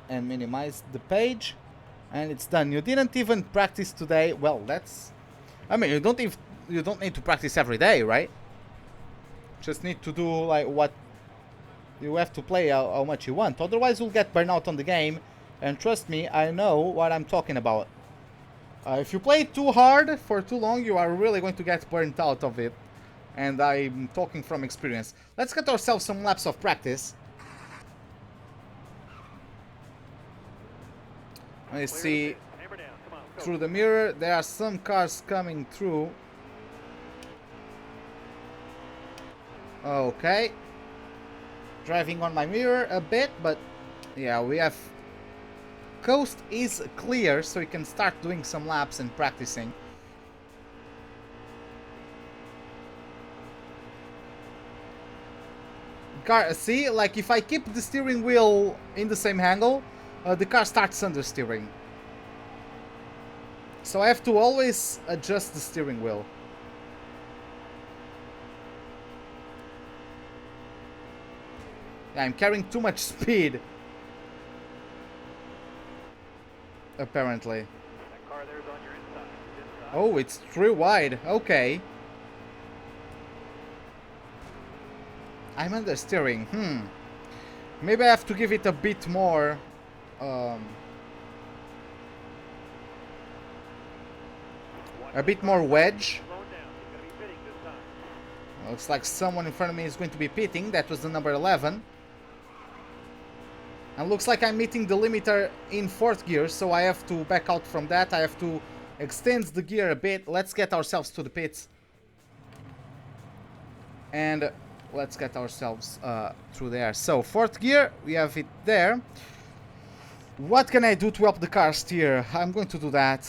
and minimize the page. And it's done. You didn't even practice today. Well, that's... I mean, you don't need to practice every day, right? Just need to do like what you have to play how much you want. Otherwise, you'll get burnout on the game. And trust me, I know what I'm talking about. If you play too hard for too long, you are really going to get burnt out of it. And I'm talking from experience. Let's get ourselves some laps of practice. Let's see. Through the mirror, there are some cars coming through. Okay. Driving on my mirror a bit, but yeah, we have... Coast is clear, so we can start doing some laps and practicing. Car, see, like if I keep the steering wheel in the same angle, the car starts understeering. So I have to always adjust the steering wheel. Yeah, I'm carrying too much speed. Apparently. That car there's on your inside. Oh, it's 3 wide. Okay. I'm understeering. Maybe I have to give it a bit more. A bit more wedge. Looks like someone in front of me is going to be pitting. That was the number 11. And looks like I'm meeting the limiter in 4th gear, so I have to back out from that. I have to extend the gear a bit. Let's get ourselves to the pits. And let's get ourselves through there. So, 4th gear, we have it there. What can I do to help the car steer? I'm going to do that.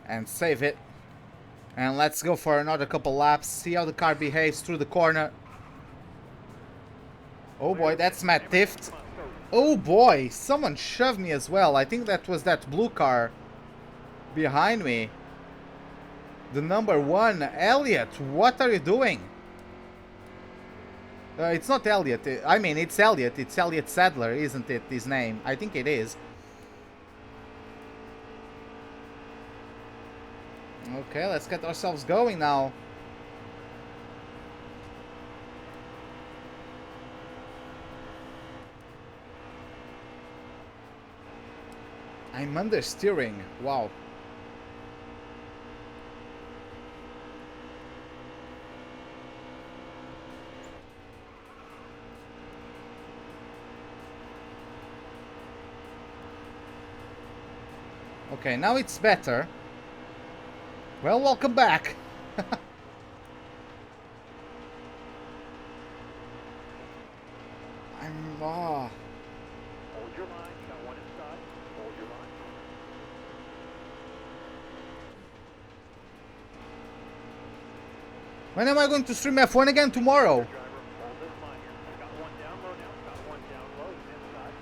And save it. And let's go for another couple laps. See how the car behaves through the corner. Oh boy, that's Matt Tift. Oh boy, someone shoved me as well. I think that was that blue car behind me. The number 1, Elliot. What are you doing? It's not Elliot. I mean, it's Elliot. It's Elliot Sadler, isn't it? His name. I think it is. Okay, let's get ourselves going now. I'm understeering. Wow. Okay, now it's better. Well, welcome back. Hold your line. You got one inside. Hold your line. When am I going to stream F1 again? Tomorrow. Driver, hold this line here. Got one down low now. Got one down low. He's inside.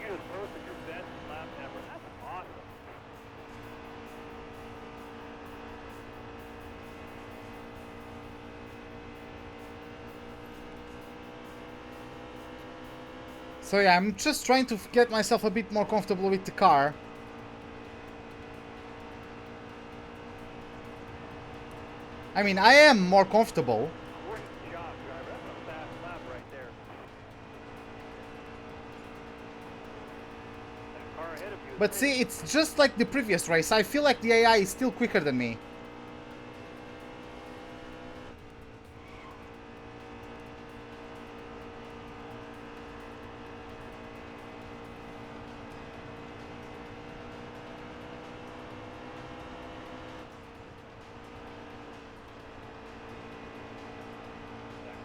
You just posted your best lap ever. That's awesome. So yeah, I'm just trying to get myself a bit more comfortable with the car. I mean, I am more comfortable. Great job, driver. That's a fast lap right there. That car ahead of you. But see, it's just like the previous race. I feel like the AI is still quicker than me.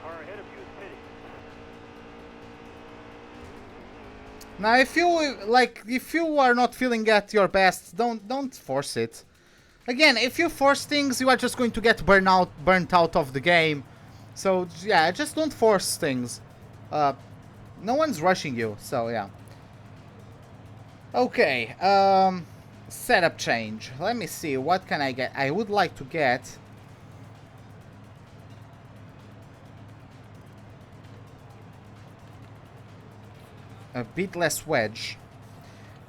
Car ahead of you is pitting. Now, if you are not feeling at your best, don't force it. Again, if you force things, you are just going to get burnt out of the game. So yeah, just don't force things. No one's rushing you, so yeah. Okay, setup change. Let me see, what can I get? I would like to get a bit less wedge,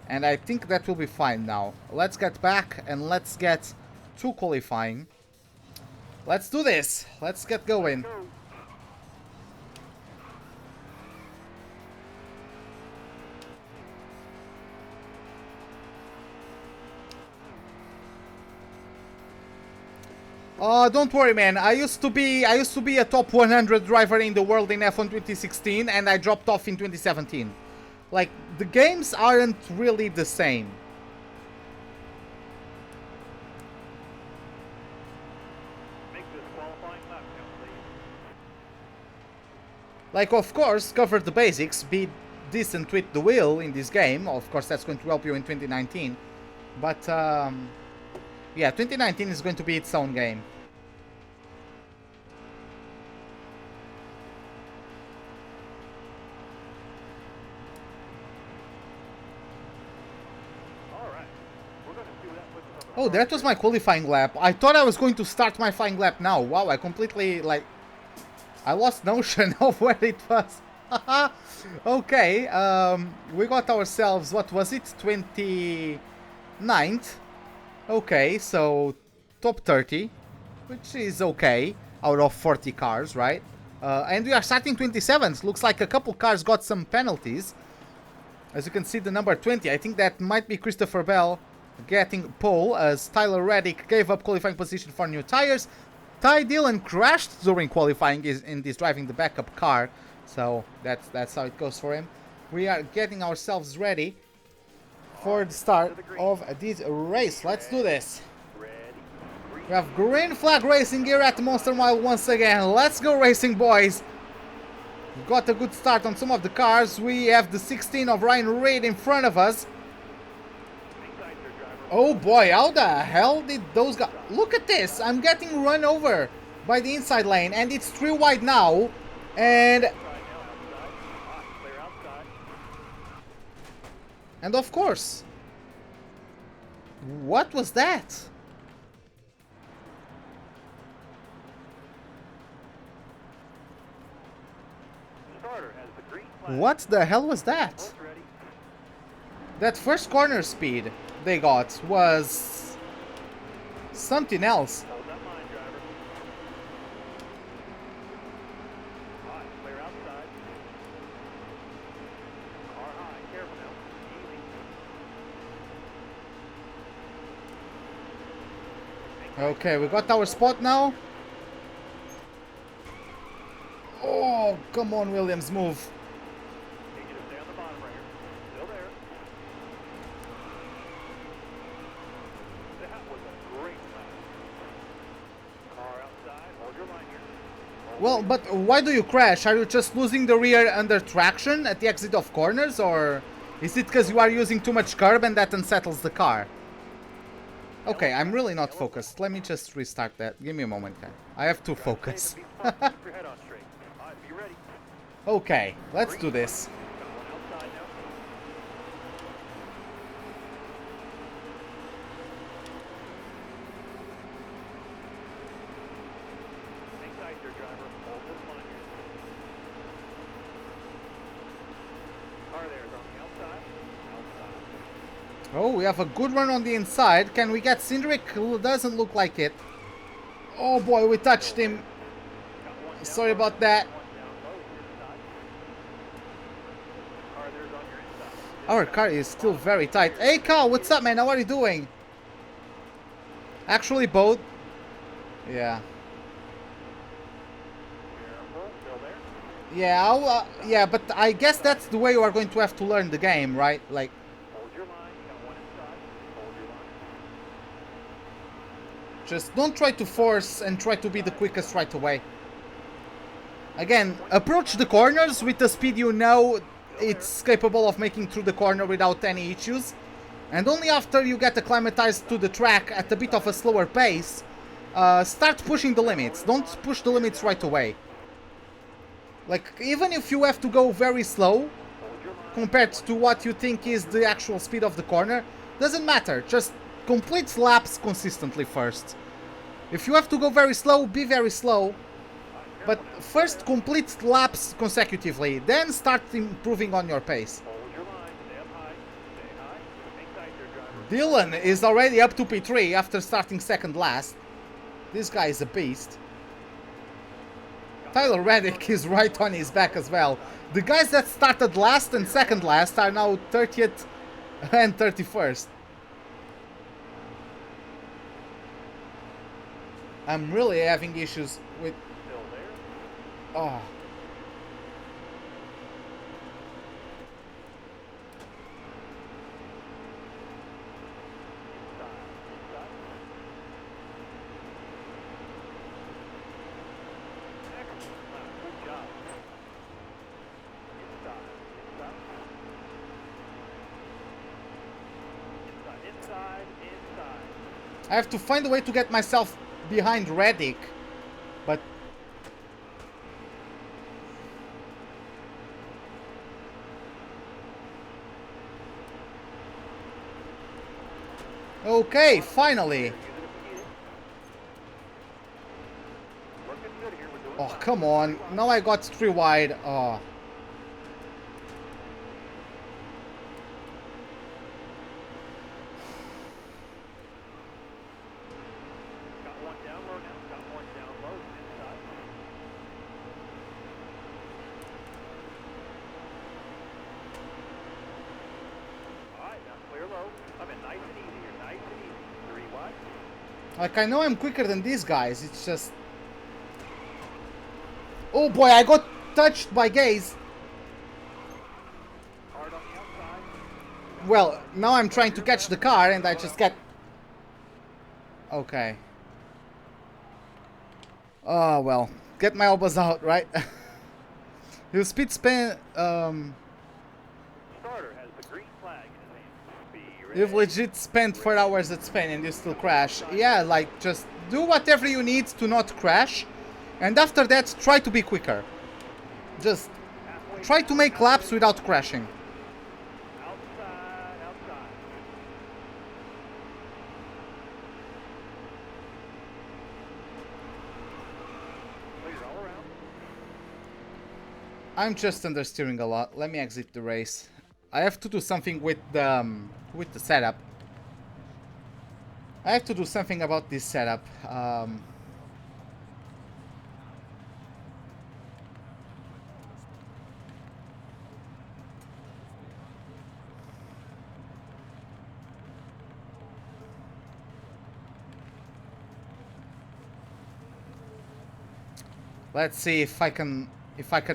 and I think that will be fine now. Let's get back and let's get to qualifying. Let's do this. Let's get going. Oh, don't worry, man. I used to be a top 100 driver in the world in F1 2016, and I dropped off in 2017. Like, the games aren't really the same. Make this qualifying lap count, please. Like, of course, cover the basics, be decent with the wheel in this game. Of course, that's going to help you in 2019. But, yeah, 2019 is going to be its own game. Oh, that was my qualifying lap. I thought I was going to start my flying lap now. Wow, I completely, like... I lost notion of where it was. Okay, we got ourselves, what was it? 29th. Okay, so top 30, which is okay, out of 40 cars, right? And we are starting 27th. Looks like a couple cars got some penalties. As you can see, the number 20, I think that might be Christopher Bell getting pole, as Tyler Reddick gave up qualifying position for new tires. Ty Dillon crashed during qualifying and is driving the backup car, so that's how it goes for him. We are getting ourselves ready for the start of this race. Let's do this. We have green flag racing here at the Monster Mile once again. Let's go racing, boys. We got a good start on some of the cars. We have the 16 of Ryan Reed in front of us. Oh boy, how the hell did those guys... Look at this, I'm getting run over by the inside lane, and it's 3 wide now, and... And of course... What was that? Starter has the green flag. What the hell was that? Both ready. That first corner speed they got was... something else. Hold that line, driver. All right, clear outside. Car high, careful now. Easy. Okay, we got our spot now. Oh, come on, Williams, move. Need you to stay on the bottom right here. Still there. That was a great lap. Car outside. Hold your line here. Well, but why do you crash? Are you just losing the rear under traction at the exit of corners, or is it because you are using too much curb and that unsettles the car? Okay, I'm really not focused. Let me just restart that. Give me a moment, guys. I have to focus. Keep your head on straight. All right, be ready. Okay, let's do this. Got one outside now. Hang tight there, driver. Hold this line here. Car there is on the outside. Outside. Oh, we have a good run on the inside. Can we get Cindric? Doesn't look like it. Oh boy, we touched him. Got one down Sorry low, about that. one down low, inside. Car there's on your inside. Our car is still very tight. Hey, Carl, what's up, man? How are you doing? Actually, both. Yeah. Careful, still there. Yeah, yeah, but I guess that's the way you are going to have to learn the game, right? Like, Hold your line. You got one inside. Hold your line. just don't try to force and try to be the quickest right away. Again, approach the corners with the speed you know it's capable of making through the corner without any issues. And only after you get acclimatized to the track at a bit of a slower pace, start pushing the limits. Don't push the limits right away. Like, even if you have to go very slow, compared to what you think is the actual speed of the corner, doesn't matter. Just complete laps consistently first. If you have to go very slow, be very slow. But first complete laps consecutively, then start improving on your pace. Hold your line. Stay up high. Stay high. Hang tight there, driver. Dylan is already up to P3 after starting second last. This guy is a beast. Tyler Reddick is right on his back as well. The guys that started last and second last are now 30th and 31st. I'm really having issues with... Still there. Oh. Inside. Inside. Excellent lap. Good job. Inside. Inside. Inside. Inside. Inside. I have to find a way to get myself behind Reddick, but okay, finally. Use it if you need it. Working good here. We're doing Oh, fine. come on. Now I got 3 wide. Oh. Got one down low now. Got one down low. Inside. All right, now clear low. Come in nice and easy here. Nice and easy. 3 wide. Like, I know I'm quicker than these guys. It's just... Oh boy, I got touched by Gaze. Hard on the outside. Well, now I'm trying to catch the car and I just get... Okay. Oh, well. Get my elbows out, right? You speed spin... Starter has the green flag in his hand. Be ready. You've legit spent 4 hours at Spain and you still crash. Yeah, like, just do whatever you need to not crash. And after that, try to be quicker. Just Halfway try to make laps without crashing. outside. I'm just understeering a lot. Let me exit the race. I have to do something with the setup. I have to do something about this setup. Let's see if I can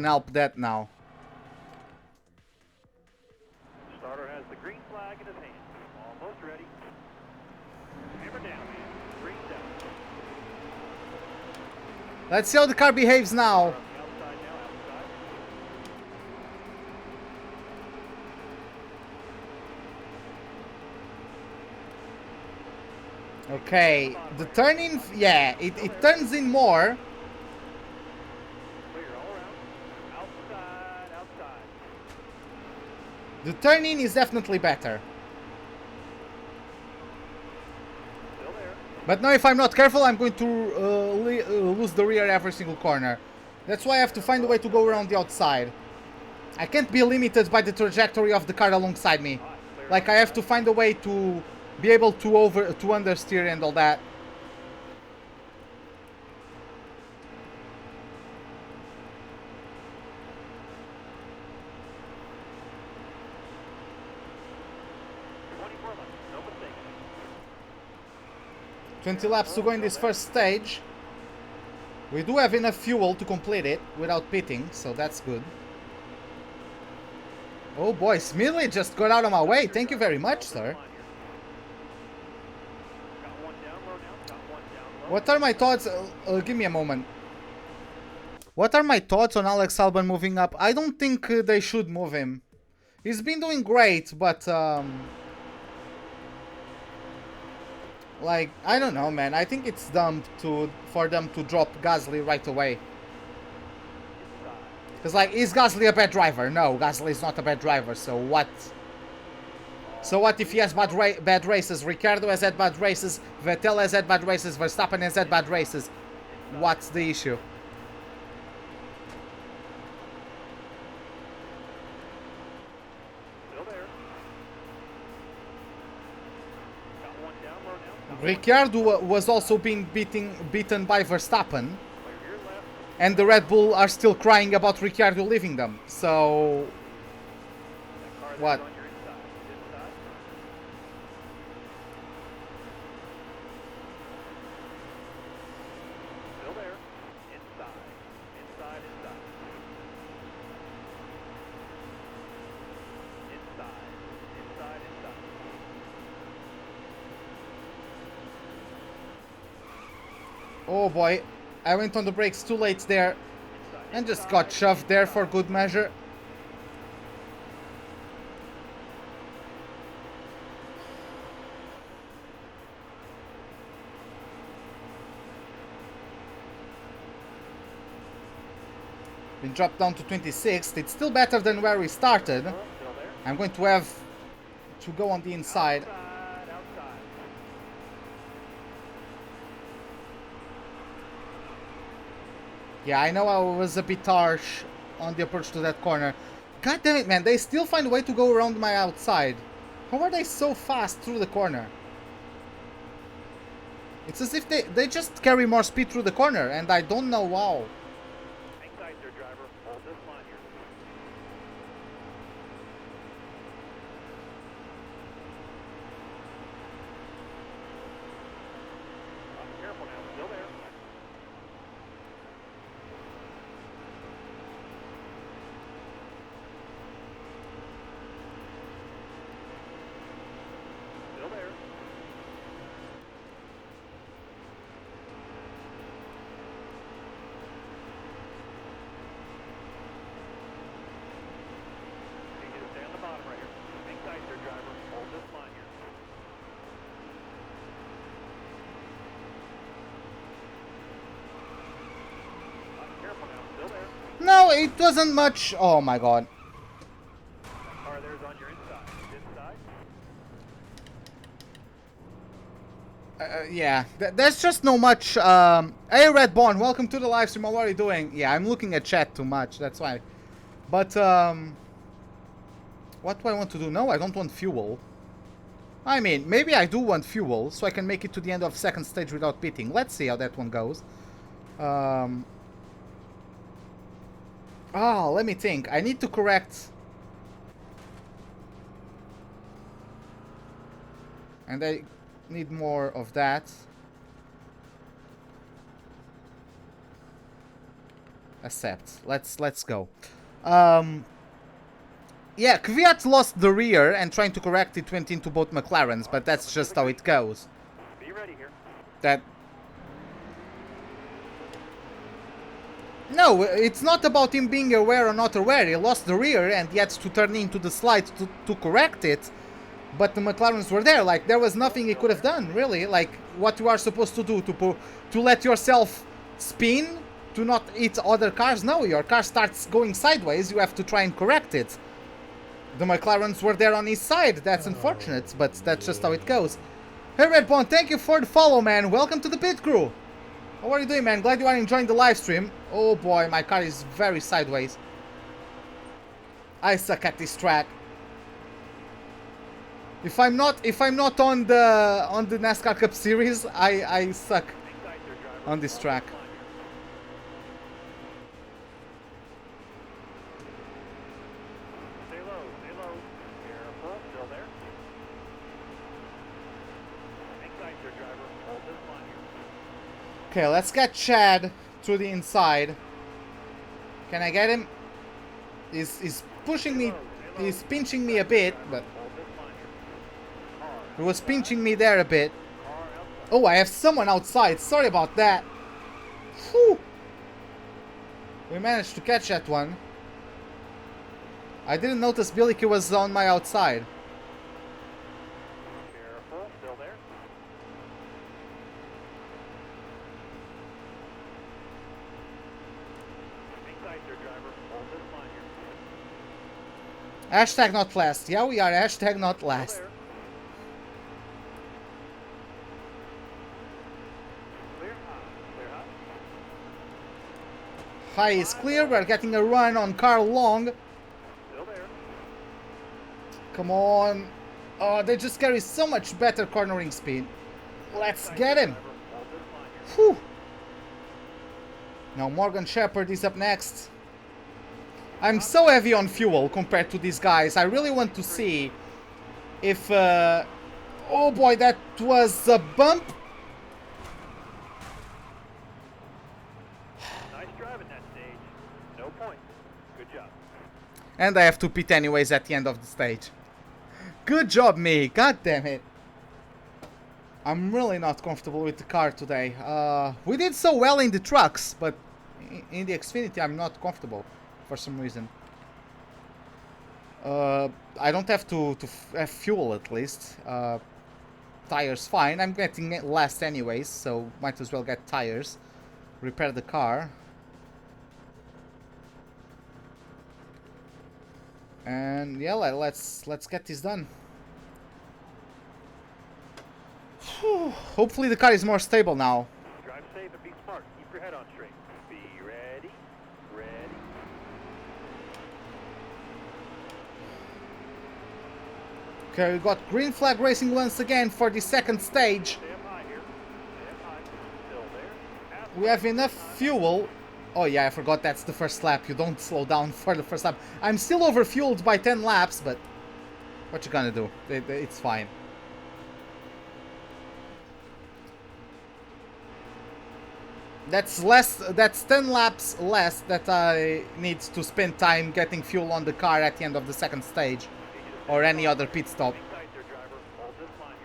help that now. Starter has the green flag in his hand. Almost ready. Hammer down, man. Green down. Let's see how the car behaves now. On the outside now, outside. Okay, the turning, yeah, it turns in more. Clear all around. Outside, outside. The turning is definitely better. Still there. But now if I'm not careful, I'm going to lose the rear every single corner. That's why I have to find a way to go around the outside. I can't be limited by the trajectory of the car alongside me. Like, I have to find a way to be able to understeer and all that. No mistake. 20 laps to go in this first stage. We do have enough fuel to complete it without pitting, so that's good. Oh boy, Smidley just got out of my way. Thank you very much, sir. Got one down low now. Got one down low. What are my thoughts? Give me a moment. What are my thoughts on Alex Albon moving up? I don't think they should move him. He's been doing great, but like, I don't know, man. I think it's dumb for them to drop Gasly right away. Because, like, is Gasly a bad driver? No, Gasly is not a bad driver. So what? So what if he has bad races? Ricciardo has had bad races. Vettel has had bad races. Verstappen has had bad races. What's the issue? Still there. Got one down low now. Ricciardo was also being beaten by Verstappen. Clear your left. And the Red Bull are still crying about Ricciardo leaving them. So That car what? there's on your inside. Inside. Still there. Inside. Inside, inside. Inside. Inside, inside. Oh boy, I went on the brakes too late there and just got shoved there for good measure. Been dropped down to 26th. It's still better than where we started. Still there. I'm going to have to go on the inside. Outside, outside. Yeah, I know I was a bit harsh on the approach to that corner. God damn it, man. They still find a way to go around my outside. How are they so fast through the corner? It's as if they just carry more speed through the corner, and I don't know how. Hang tight there, driver. Hold this line here. Careful now. Still there. Still there. Need you to stay on the bottom right here. Hang tight there, driver. Hold this line here. Careful now. Still there. No, it wasn't much. Oh my god. That car there's on your inside. Inside. Yeah, there's just no much. Hey, Redborn, welcome to the live stream. What are you doing? Yeah, I'm looking at chat too much. That's why But, what do I want to do? No, I don't want fuel. I mean, maybe I do want fuel, so I can make it to the end of second stage without pitting. Let's see how that one goes. Let me think. I need to correct... And I need more of that. Accept. Let's go. Yeah, Kvyat lost the rear and trying to correct it went into both McLarens, but that's just how it goes. Be ready here. That... No, it's not about him being aware or not aware. He lost the rear and he had to turn into the slide to correct it. But the McLarens were there. Like, there was nothing he could have done, really. Like, what you are supposed to do, to let yourself spin, to not hit other cars. No, your car starts going sideways. You have to try and correct it. The McLarens were there on his side. That's unfortunate, but that's just how it goes. Hey, Redbone, thank you for the follow, man. Welcome to the pit crew. How are you doing, man? Glad you are enjoying the live stream. Oh boy, my car is very sideways. I suck at this track. If I'm not on the NASCAR Cup Series, I suck on this track. Stay low, stay low. Careful, still there. Hang tight there, driver. Hold this line here. Okay, let's get Chad to the inside. Can I get him? He's pushing me. He's pinching me a bit, but he was pinching me there a bit. Oh, I have someone outside. Sorry about that. Whew. We managed to catch that one. I didn't notice Billy was on my outside. Careful, still there. Hang tight there, driver. Hold this line here. Hashtag not last. Yeah, we are hashtag not last. Still there. Clear high. High is clear. We're getting a run on Carl Long. Still there. Come on. Oh, they just carry so much better cornering speed. Let's get him. Hold this line here. Whew. Now Morgan Shepherd is up next. I'm so heavy on fuel compared to these guys. I really want to see if... oh boy, that was a bump. Nice driving that stage. No points. Good job. And I have to pit anyways at the end of the stage. Good job, me. God damn it. I'm really not comfortable with the car today. We did so well in the trucks, but in the Xfinity I'm not comfortable for some reason. I don't have to have fuel at least. Tires fine. I'm getting it last anyways, so might as well get tires. Repair the car. And yeah, let's get this done. Whew. Hopefully the car is more stable now. Drive safe and be smart. Keep your head on straight. Be ready. Ready. Okay, we got green flag racing once again for the second stage. Stay up high here. Stay up high. Still there. Half We have enough fuel. Oh yeah, I forgot that's the first lap. You don't slow down for the first lap. I'm still overfueled by 10 laps, but what you gonna do? It's fine. That's 10 laps less that I need to spend time getting fuel on the car at the end of the second stage or any other pit stop. Hang tight there, driver. Hold this line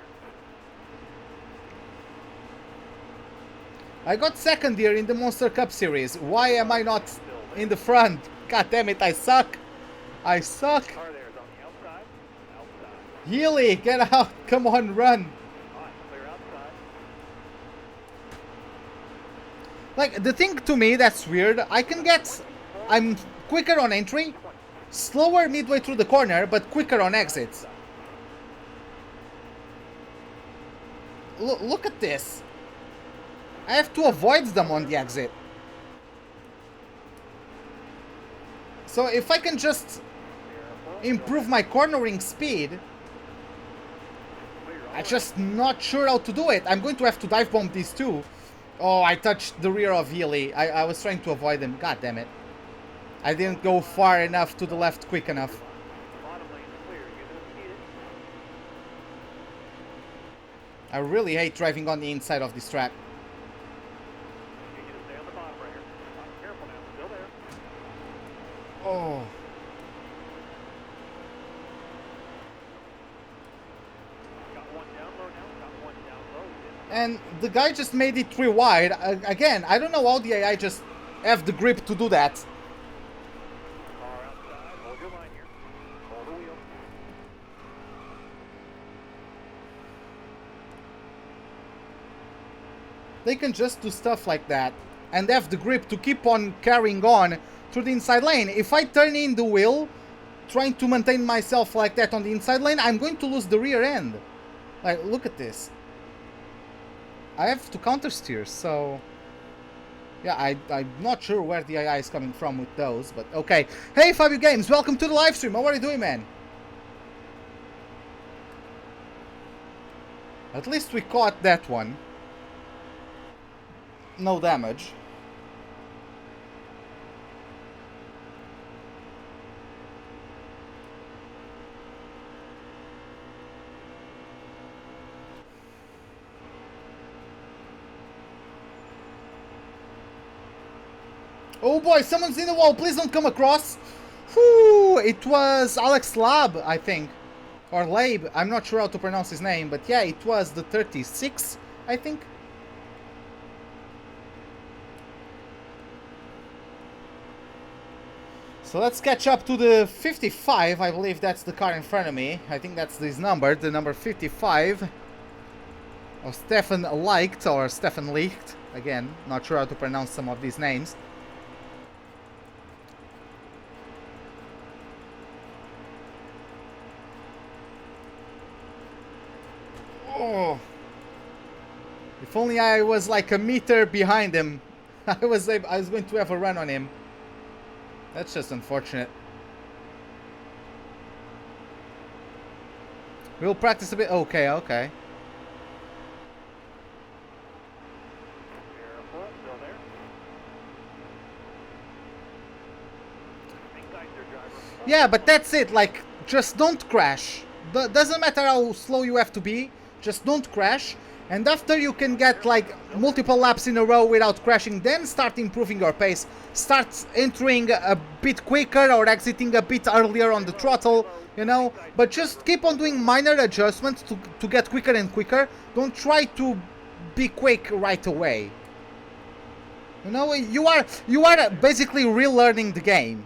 here. I got second here in the Monster Cup Series. Why am I not in the front? God damn it, I suck. I suck. Car there is on the outside. Outside. Healy, get out. Come on, run. All right, clear outside. Like, the thing to me that's weird, I'm quicker on entry, slower midway through the corner, but quicker on exit. Look at this. I have to avoid them on the exit. So if I can just improve my cornering speed, I'm just not sure how to do it. I'm going to have to dive bomb these two. Oh, I touched the rear of Healy. I was trying to avoid him. God damn it. I didn't go far enough to the left quick enough. I really hate driving on the inside of this track. Oh. And the guy just made it 3 wide. Again, I don't know how the AI just have the grip to do that. They can just do stuff like that and have the grip to keep on carrying on through the inside lane. If I turn in the wheel, trying to maintain myself like that on the inside lane, I'm going to lose the rear end. Like, look at this. I have to counter steer, so yeah, I'm not sure where the AI is coming from with those, but okay. Hey Fabio Games, welcome to the live stream. How are you doing, man? At least we caught that one. No damage. Oh boy, someone's in the wall. Please don't come across. Whew, it was Alex Lab, I think. Or Labe. I'm not sure how to pronounce his name. But yeah, it was the 36, I think. So let's catch up to the 55. I believe that's the car in front of me. I think that's this number, the number 55. Or Stefan Leicht, or Stefan Licht. Again, not sure how to pronounce some of these names. Oh. If only I was like a meter behind him, I was going to have a run on him. That's just unfortunate. We'll practice a bit. Okay, okay. Yeah, but that's it. Like, just don't crash. Doesn't matter how slow you have to be. Just don't crash. And after you can get like multiple laps in a row without crashing, then start improving your pace. Start entering a bit quicker or exiting a bit earlier on the throttle, you know. But just keep on doing minor adjustments to get quicker and quicker. Don't try to be quick right away. You know, you are basically relearning the game.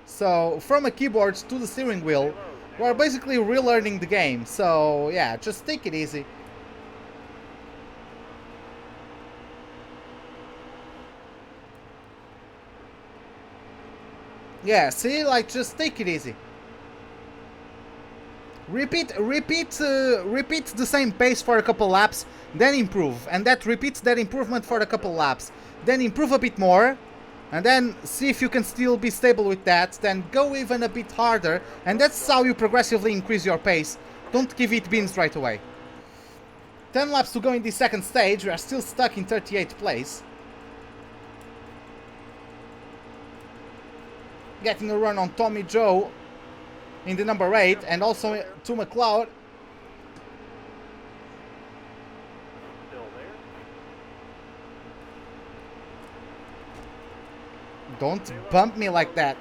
So from a keyboard to the steering wheel, you are basically relearning the game. So yeah, just take it easy. Yeah, see, like, just take it easy. Repeat the same pace for a couple laps, then improve, and that repeats that improvement for a couple laps. Then improve a bit more, and then see if you can still be stable with that. Then go even a bit harder, and that's how you progressively increase your pace. Don't give it beans right away. 10 laps to go in the second stage. We are still stuck in 38th place. Getting a run on Tommy Joe in the number 8, and also to McLeod. Don't bump me like that.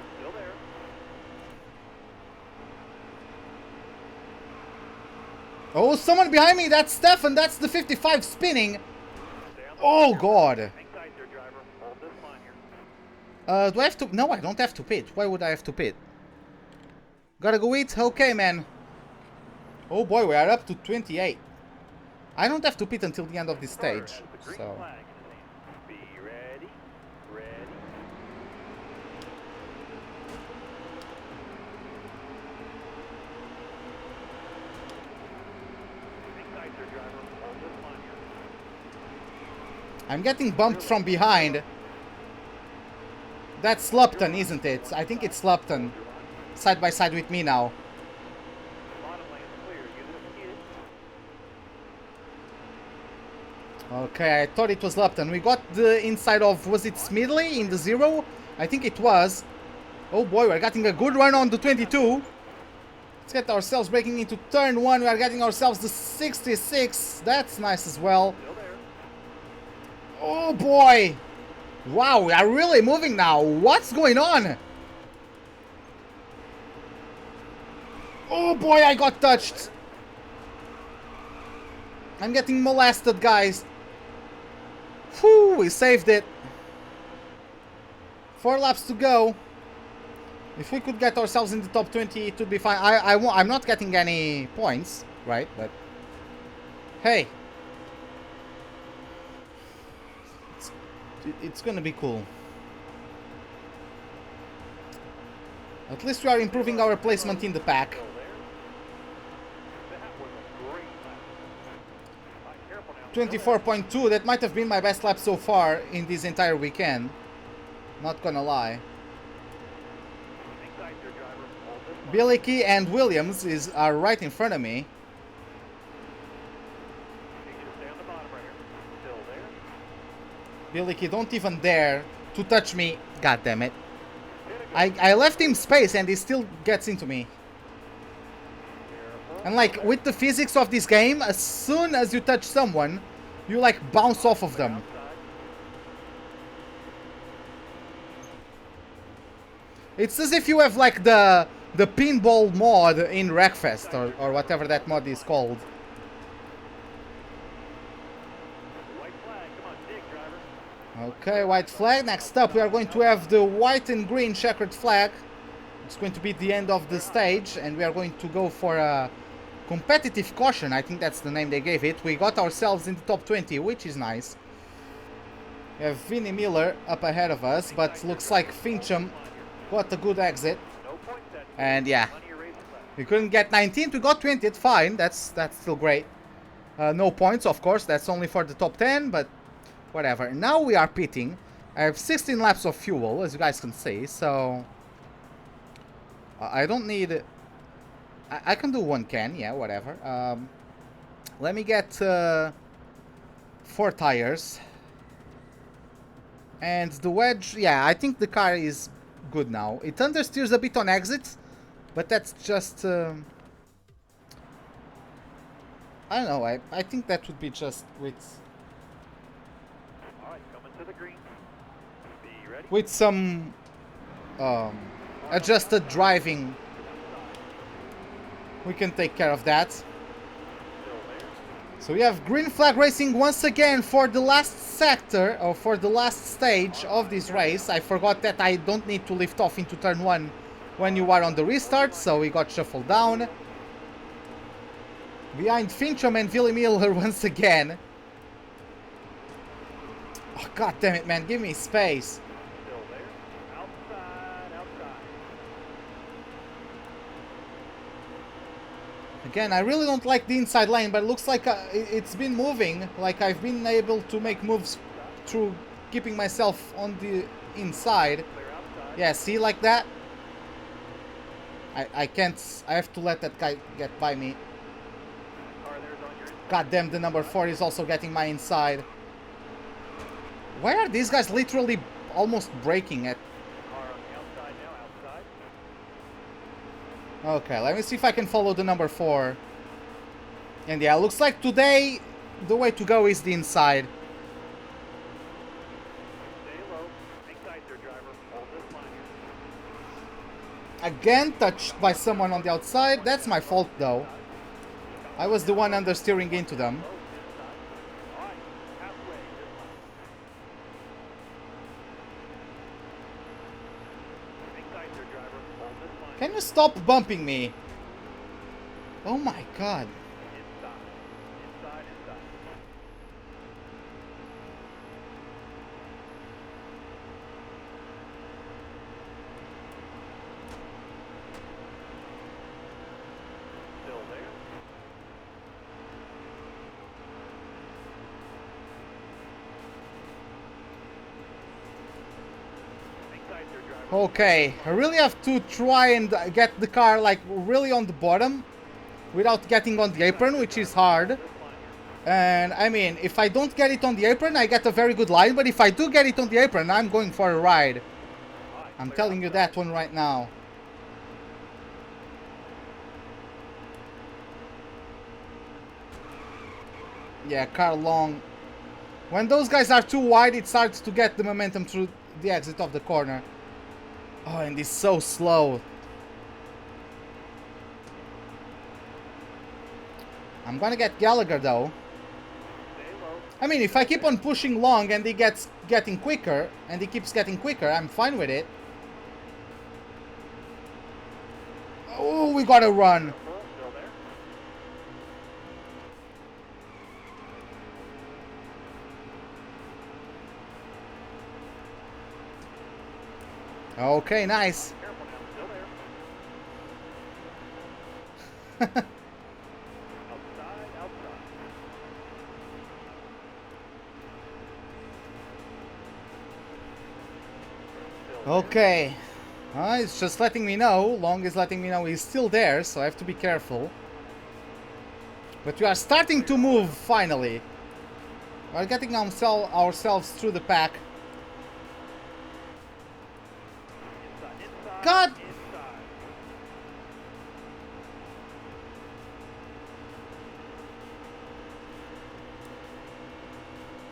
Oh, someone behind me! That's Stefan! That's the 55 spinning! Oh, God! Do I have to... No, I don't have to pit. Why would I have to pit? Gotta go eat? Okay, man. Oh boy, we are up to 28. I don't have to pit until the end of this stage, so... Be ready, ready. I'm getting bumped from behind. That's Lupton, isn't it? I think it's Lupton. Side by side with me now. Bottom lane's clear. Give it a skid. Okay, I thought it was Lupton. We got the inside of, was it Smidley in the 0? I think it was. Oh boy, we're getting a good run on the 22. Let's get ourselves breaking into turn 1. We are getting ourselves the 66. That's nice as well. Still there. Oh boy. Wow, we are really moving now. What's going on? Oh boy, I got touched. I'm getting molested, guys. Whew, we saved it. 4 laps to go. If we could get ourselves in the top 20, it would be fine. I'm not getting any points, right? But hey, it's gonna be cool. At least we are improving our placement in the pack. Still there. That was a great lap. Careful now. 24.2, that might have been my best lap so far in this entire weekend. Not gonna lie. Inside your driver. Hold this line. Billy Key and Williams are right in front of me. Just down the bottom right here. Still there. Billy Key, don't even dare to touch me. God damn it. I left him space and he still gets into me. And like, with the physics of this game, as soon as you touch someone, you like bounce off of them. It's as if you have like the pinball mod in Wreckfest or whatever that mod is called. White flag. Come on, dig, driver. Okay, white flag. Next up, we are going to have the white and green checkered flag. It's going to be the end of the stage, and we are going to go for a competitive caution. I think that's the name they gave it. We got ourselves in the top 20, which is nice. We have Vinnie Miller up ahead of us, but looks like Fincham got a good exit. No points set. And yeah, Plenty of racing left. we couldn't get 19th. We got 20th. Fine, that's still great. No points, of course. That's only for the top 10, but whatever. Now we are pitting. I have 16 laps of fuel, as you guys can see, so I don't need... I can do 1 can, yeah, whatever. Let me get 4 tires. And the wedge, yeah, I think the car is good now. It understeers a bit on exits, but that's just... I don't know, I think that would be just with... All right, coming to the green. Be ready. With some adjusted driving, we can take care of that. Still there. So we have green flag racing once again for the last sector, or for the last stage of this race. I forgot that I don't need to lift off into turn 1 when you are on the restart, so we got shuffled down. Behind Fincham and Billy Miller once again. Oh, god damn it, man, give me space. Still there. Outside, outside. Again, I really don't like the inside lane, but it looks like it's been moving. Like I've been able to make moves through keeping myself on the inside. Clear outside. Yeah, see, like that? I can't... I have to let that guy get by me. Car there's on your inside. God damn, the number 4 is also getting my inside. Why are these guys literally almost braking at... Car on the outside now, outside. Okay, let me see if I can follow the number 4. And yeah, looks like today the way to go is the inside. Stay low. Inside your driver. Hold this line here. Again, touched by someone on the outside. That's my fault, though. I was the one understeering into them. Low inside. All right, halfway this line. Inside your driver. Hold this line. Can you stop bumping me? Oh my god. Inside. Inside, inside. Still there. Inside your Okay, I really have to try and get the car like really on the bottom without getting on the apron, which is hard. And I mean, if I don't get it on the apron, I get a very good line, but if I do get it on the apron, I'm going for a ride. I'm telling you that one right now. Yeah, car long. When those guys are too wide, it starts to get the momentum through the exit of the corner. Oh, and it's so slow. I'm gonna get Gallagher though. I mean, if I keep on pushing long and he gets getting quicker, and he keeps getting quicker, I'm fine with it. Oh, we gotta run. Okay, nice. Okay. It's just letting me know. Long is letting me know he's still there, so I have to be careful. But we are starting to move, finally. We are getting ourselves through the pack. God!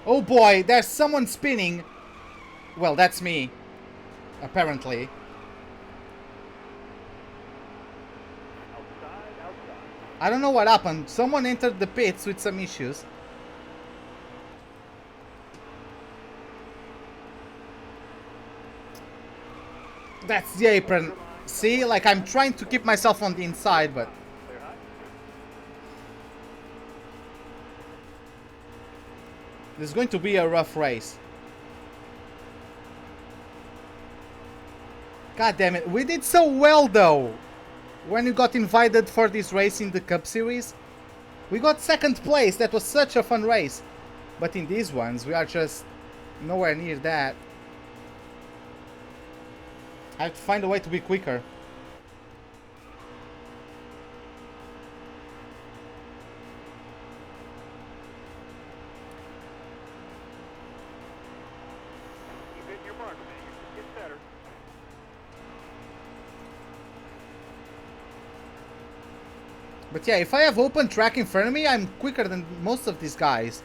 Oh boy, there's someone spinning. Well, that's me. Apparently. I don't know what happened. Someone entered the pits with some issues. That's the apron. See, like I'm trying to keep myself on the inside, but... This is going to be a rough race. God damn it. We did so well though. When we got invited for this race in the Cup Series. We got second place. That was such a fun race. But in these ones, we are just nowhere near that. I have to find a way to be quicker. Keep hitting your mark, man. You get better. But yeah, if I have open track in front of me, I'm quicker than most of these guys.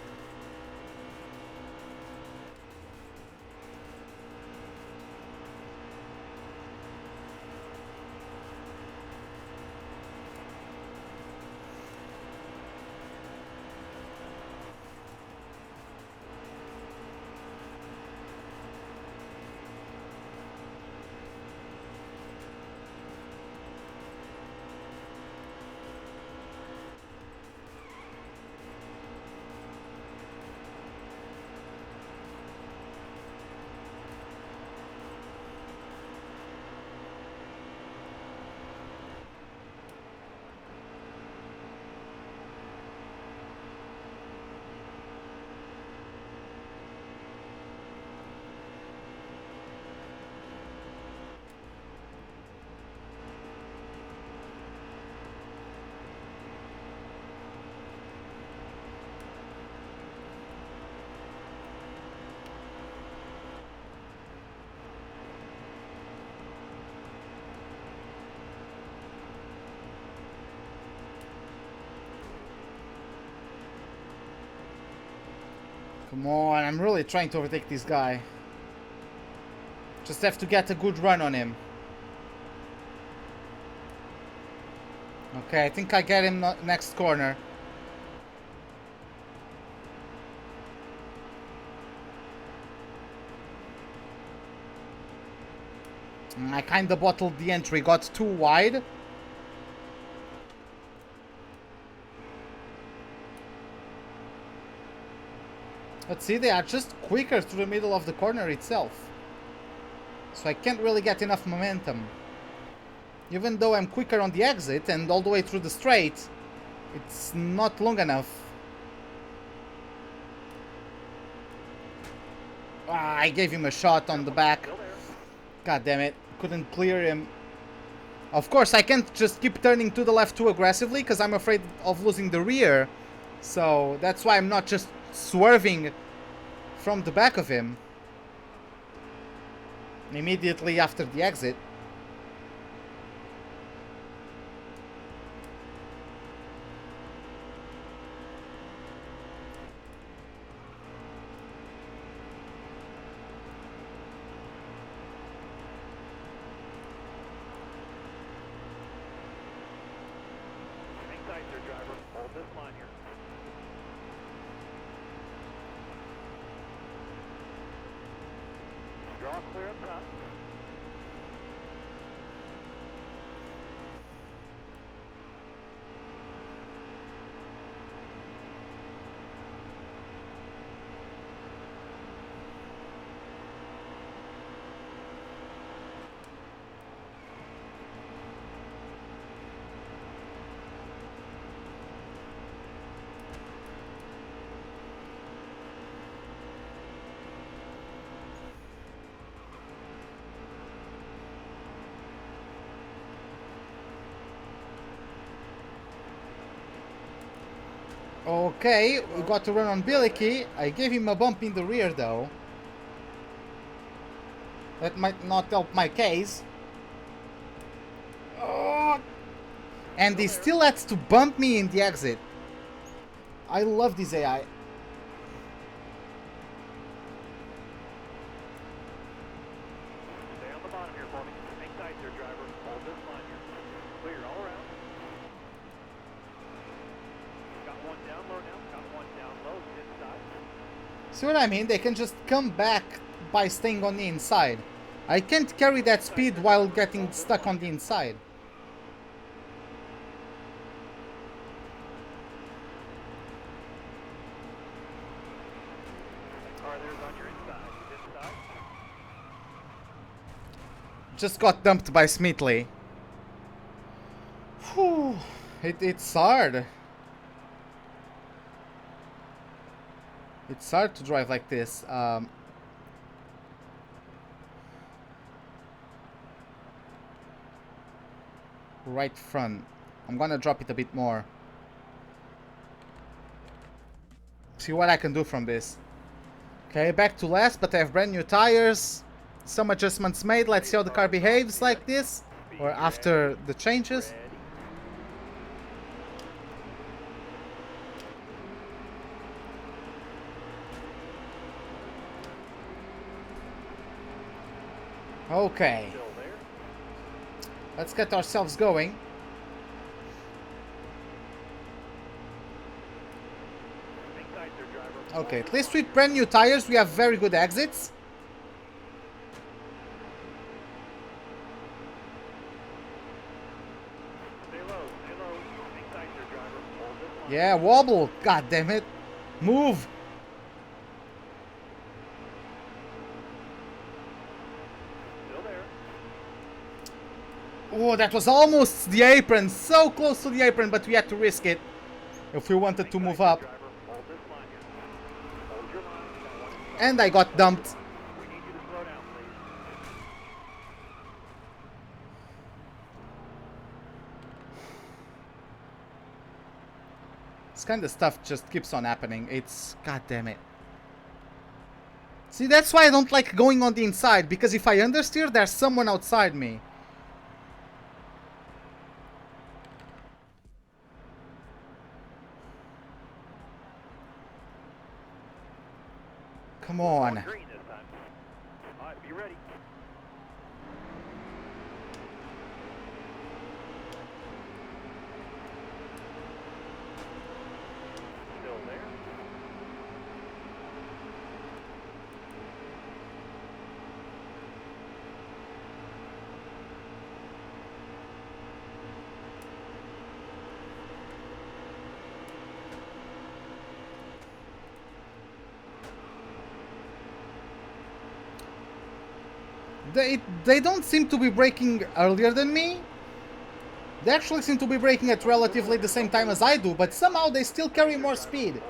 Come on, I'm really trying to overtake this guy. Just have to get a good run on him. Okay, I think I get him next corner. I kinda bottled the entry, got too wide. But see, they are just quicker through the middle of the corner itself. So I can't really get enough momentum. Even though I'm quicker on the exit and all the way through the straight, it's not long enough. Ah, I gave him a shot on the back. God damn it. Couldn't clear him. Of course, I can't just keep turning to the left too aggressively because I'm afraid of losing the rear. So that's why I'm not just swerving from the back of him immediately after the exit. Draw clear up top. Okay, we got to run on Billicky. I gave him a bump in the rear though. That might not help my case. Oh. And he still has to bump me in the exit. I love this AI. Stay on the bottom here for me. Hang tight there, driver. Hold this line here. Clear all around. Got one down low now. Got one down low. Inside. See what I mean? They can just come back by staying on the inside. I can't carry that speed while getting stuck on the inside. Car there's on your inside. Inside. Just got dumped by Smithley. Whew. It's hard. It's hard to drive like this. Right front. I'm gonna drop it a bit more. See what I can do from this. Okay, back to last, but I have brand new tires. Some adjustments made. Let's see how the car behaves like this. Or after the changes. Okay. Let's get ourselves going. Okay, at least with brand new tires we have very good exits. Yeah, wobble. God damn it. Move. Oh, that was almost the apron. So close to the apron, but we had to risk it if we wanted to move up. And I got dumped. This kind of stuff just keeps on happening. It's... God damn it. See, that's why I don't like going on the inside, because if I understeer, there's someone outside me. Come on. Green this time. All right, be ready. Still there. They don't seem to be braking earlier than me. They actually seem to be braking at relatively the same time as I do, but somehow they still carry more speed.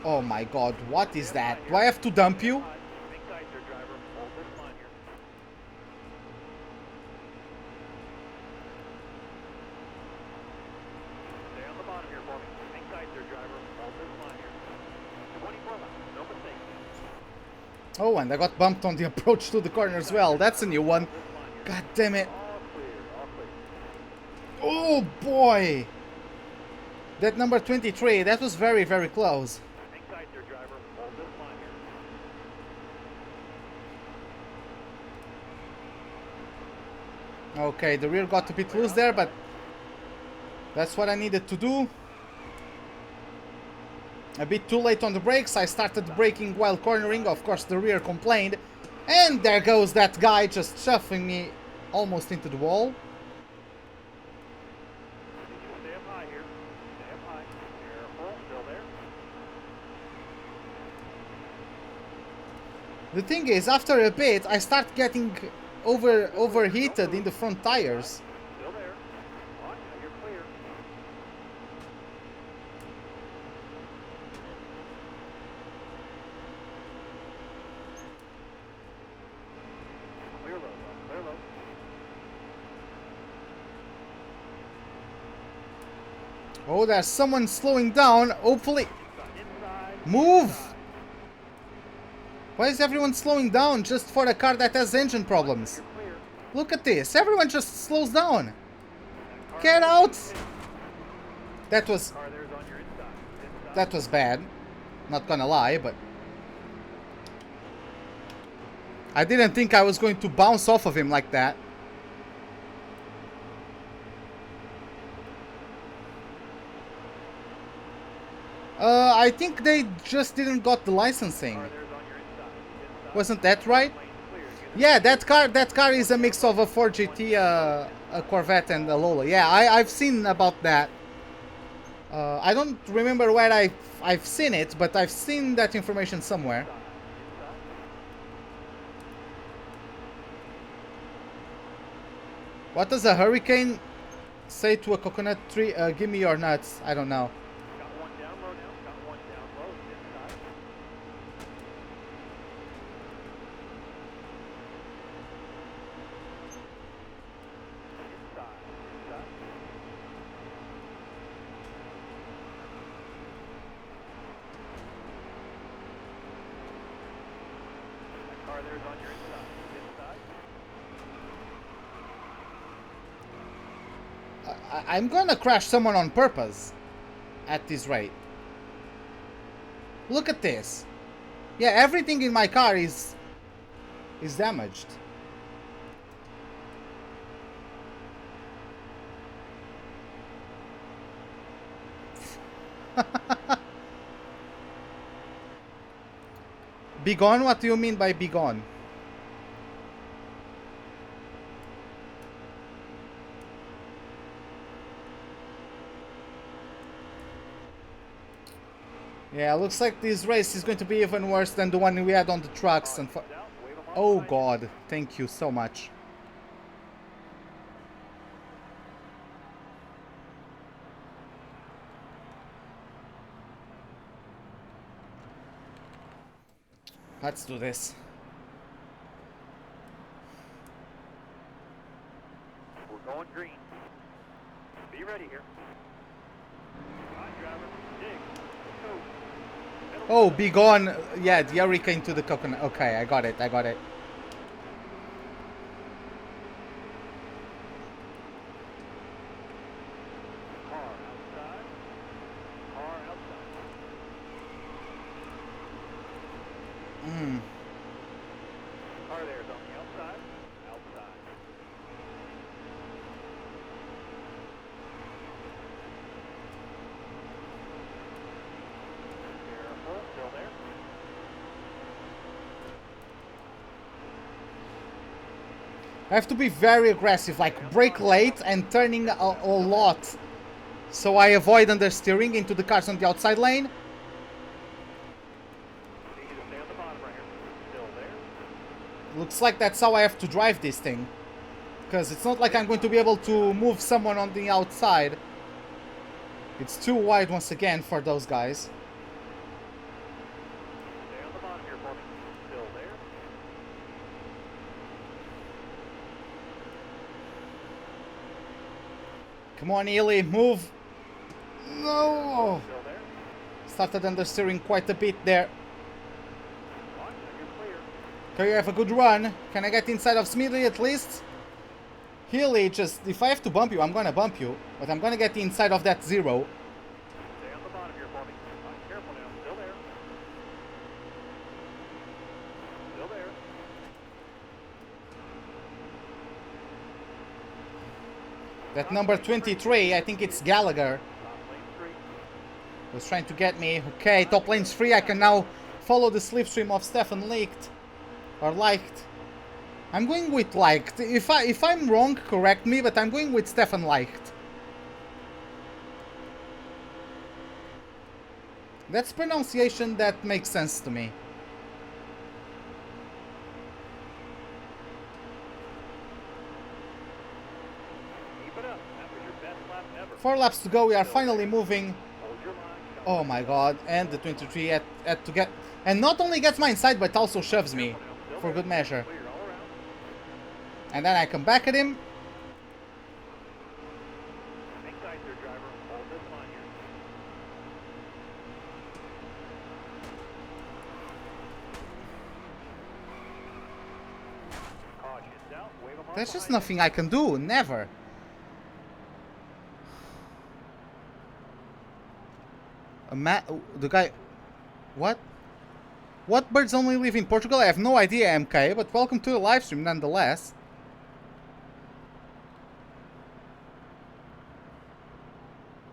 Oh my god, what is that? Do I have to dump you? Hang tight there, driver. Hold this line here. Stay on the bottom here for me. Hang tight there, driver. Hold this line here. 24 left. No mistake. Oh, and I got bumped on the approach to the corner as well. That's a new one. God damn it. All clear. All clear. Oh boy. That number 23, that was very, very close. Hang tight there, driver. Hold this line here. Okay, the rear got a bit loose there, but that's what I needed to do. A bit too late on the brakes. I started braking while cornering. Of course, the rear complained. And there goes that guy just shoving me almost into the wall. Stay up high here. Stay up high. Careful. Still there. The thing is, after a bit, I start getting overheated in the front tires. Still there. On, you're clear. Clear low, clear low. Oh, there's someone slowing down. Hopefully. Inside. Move! Why is everyone slowing down just for a car that has engine problems? You're clear. Look at this. Everyone just slows down. Get out! That was Car there's on your inside. Inside. that was bad. Not gonna lie, but I didn't think I was going to bounce off of him like that. I think they just didn't got the licensing. Car there's on your inside. Inside. Wasn't that right? Lane's clear. Yeah, that car is a mix of a Ford GT, a Corvette, and a Lola. Yeah, I've seen about that. I don't remember where I've seen it, but I've seen that information somewhere. What does a hurricane say to a coconut tree? Give me your nuts. I don't know. Got one down low now. Got one down low. Inside. Inside. Inside. That car there's on your inside. Inside. I'm gonna crash someone on purpose at this rate. Look at this. Yeah, everything in my car is damaged. Be gone? What do you mean by be gone? Yeah, looks like this race is going to be even worse than the one we had on the trucks. And oh god, thank you so much. Let's do this. We're going green. Be ready here. On, driver. Dig. Go. Oh, be gone. Yeah, the hurricane to the coconut. Okay, I got it. I got it. Car outside. Car outside. Car there's on the outside. Outside. Careful. Still there. I have to be very aggressive, like brake late and turning a lot. So I avoid understeering into the cars on the outside lane. You need to stay on the bottom right here. Still there. Looks like that's how I have to drive this thing. Because it's not like I'm going to be able to move someone on the outside. It's too wide once again for those guys. Come on, Ely, move. No. Still there. Started understeering quite a bit there. Come on, you're clear. Can you have a good run? Can I get inside of Smithy at least? Healy, just if I have to bump you, I'm gonna bump you, but I'm gonna get inside of that zero. Stay on the bottom here for me. Careful now. Still there. Still there. That number 23, I think it's Gallagher, Top lane straight. was trying to get me. Okay, top lane's free. I can now follow the slipstream of Stefan Licht. Or Leicht. I'm going with Leicht. If I'm wrong, correct me, but I'm going with Stefan Leicht. That's pronunciation that makes sense to me. Keep it up. That was your best lap ever. 4 laps to go. We are finally moving. Hold your line. Oh my god. And the 23 had to get... And not only gets my inside, but also shoves me. For good measure. Clear all around. And then I come back at him. Hang tight there, driver. Hold this line here. Caution out. Wave them on There's just behind nothing I can do. Never. The guy... What? What birds only live in Portugal? I have no idea, MK, but welcome to the live stream nonetheless.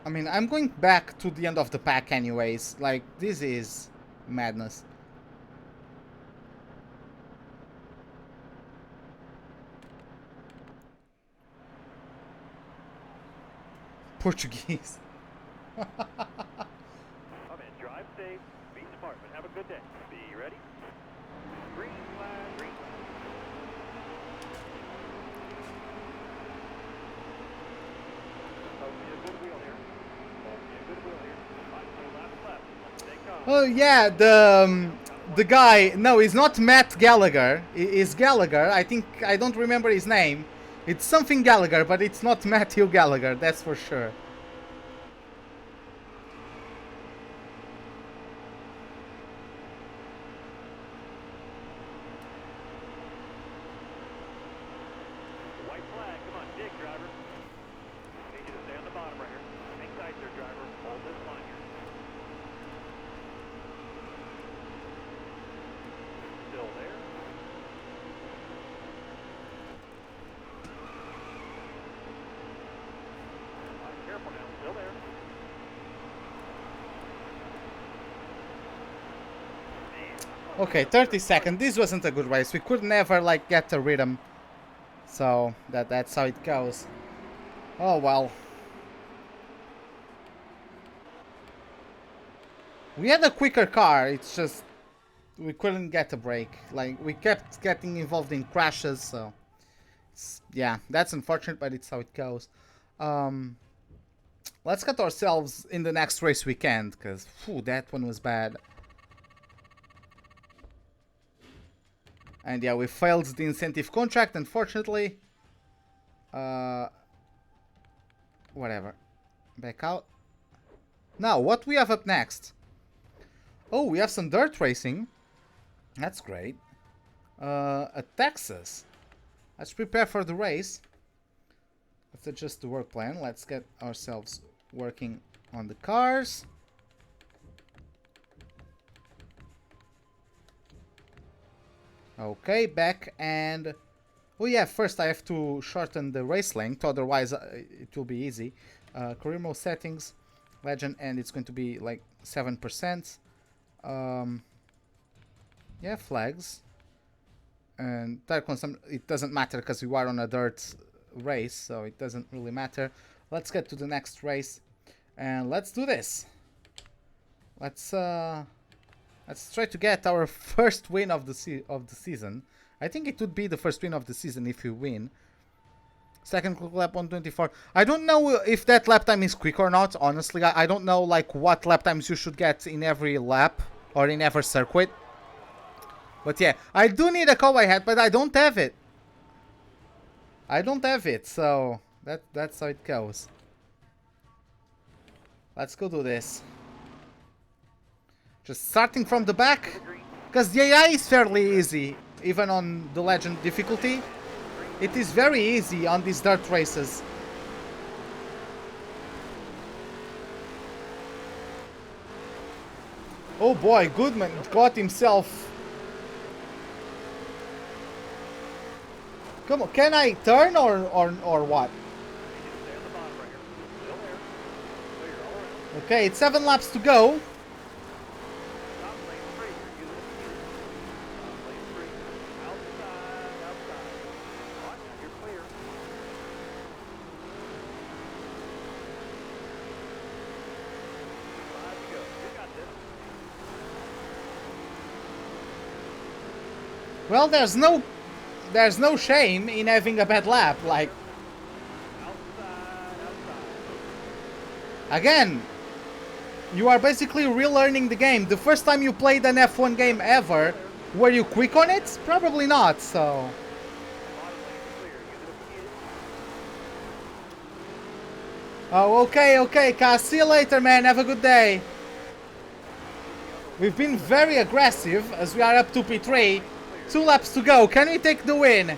I mean, I'm going back to the end of the pack anyways. Like, this is madness. Portuguese. you. Come in. Drive safe. Be smart, but have a good day. Be ready. Green flag. Green flag. Oh, be a good wheel here. Oh, be a good wheel here. 5 laps left. Stay calm. Oh yeah, the guy. No, he's not Matt Gallagher. He's Gallagher. I don't remember his name. It's something Gallagher, but it's not Matthew Gallagher. That's for sure. White flag. Come on, dig, driver. Need you to stay on the bottom right here. Hang tight there, driver. Hold this line here. Still there. Careful now. Still there. Man. Okay, 30 seconds. This wasn't a good race. We could never like get a rhythm. So that's how it goes. Oh well. We had a quicker car. It's just we couldn't get a break. Like we kept getting involved in crashes. So yeah, that's unfortunate, but it's how it goes. Let's get ourselves in the next race we can, because that one was bad. And yeah, we failed the incentive contract, unfortunately. Whatever. Back out. Now, what we have up next? Oh, we have some dirt racing. That's great. A Texas. Let's prepare for the race. Let's adjust the work plan. Let's get ourselves working on the cars. Okay, back and... Oh yeah, first I have to shorten the race length, otherwise it will be easy. Career mode settings, legend, and it's going to be like 7%. Yeah, flags. And tire consumption, it doesn't matter because we are on a dirt race, so it doesn't really matter. Let's get to the next race and let's do this. Let's try to get our first win of the season. I think it would be the first win of the season if we win. Second lap on 24. I don't know if that lap time is quick or not. Honestly, I don't know like what lap times you should get in every lap or in every circuit. But yeah, I do need a cowboy hat, but I don't have it. I don't have it, so that's how it goes. Let's go do this. Just starting from the back, because the AI is fairly easy, even on the Legend difficulty. It is very easy on these dirt races. Oh boy, Goodman got himself. Come on, can I turn or what? Okay, it's 7 laps to go. Well, there's no shame in having a bad lap, like. Again, you are basically relearning the game. The first time you played an F1 game ever, were you quick on it? Probably not, so. Oh, okay, Cass. See you later, man. Have a good day. We've been very aggressive as we are up to P3. 2 laps to go. Can we take the win?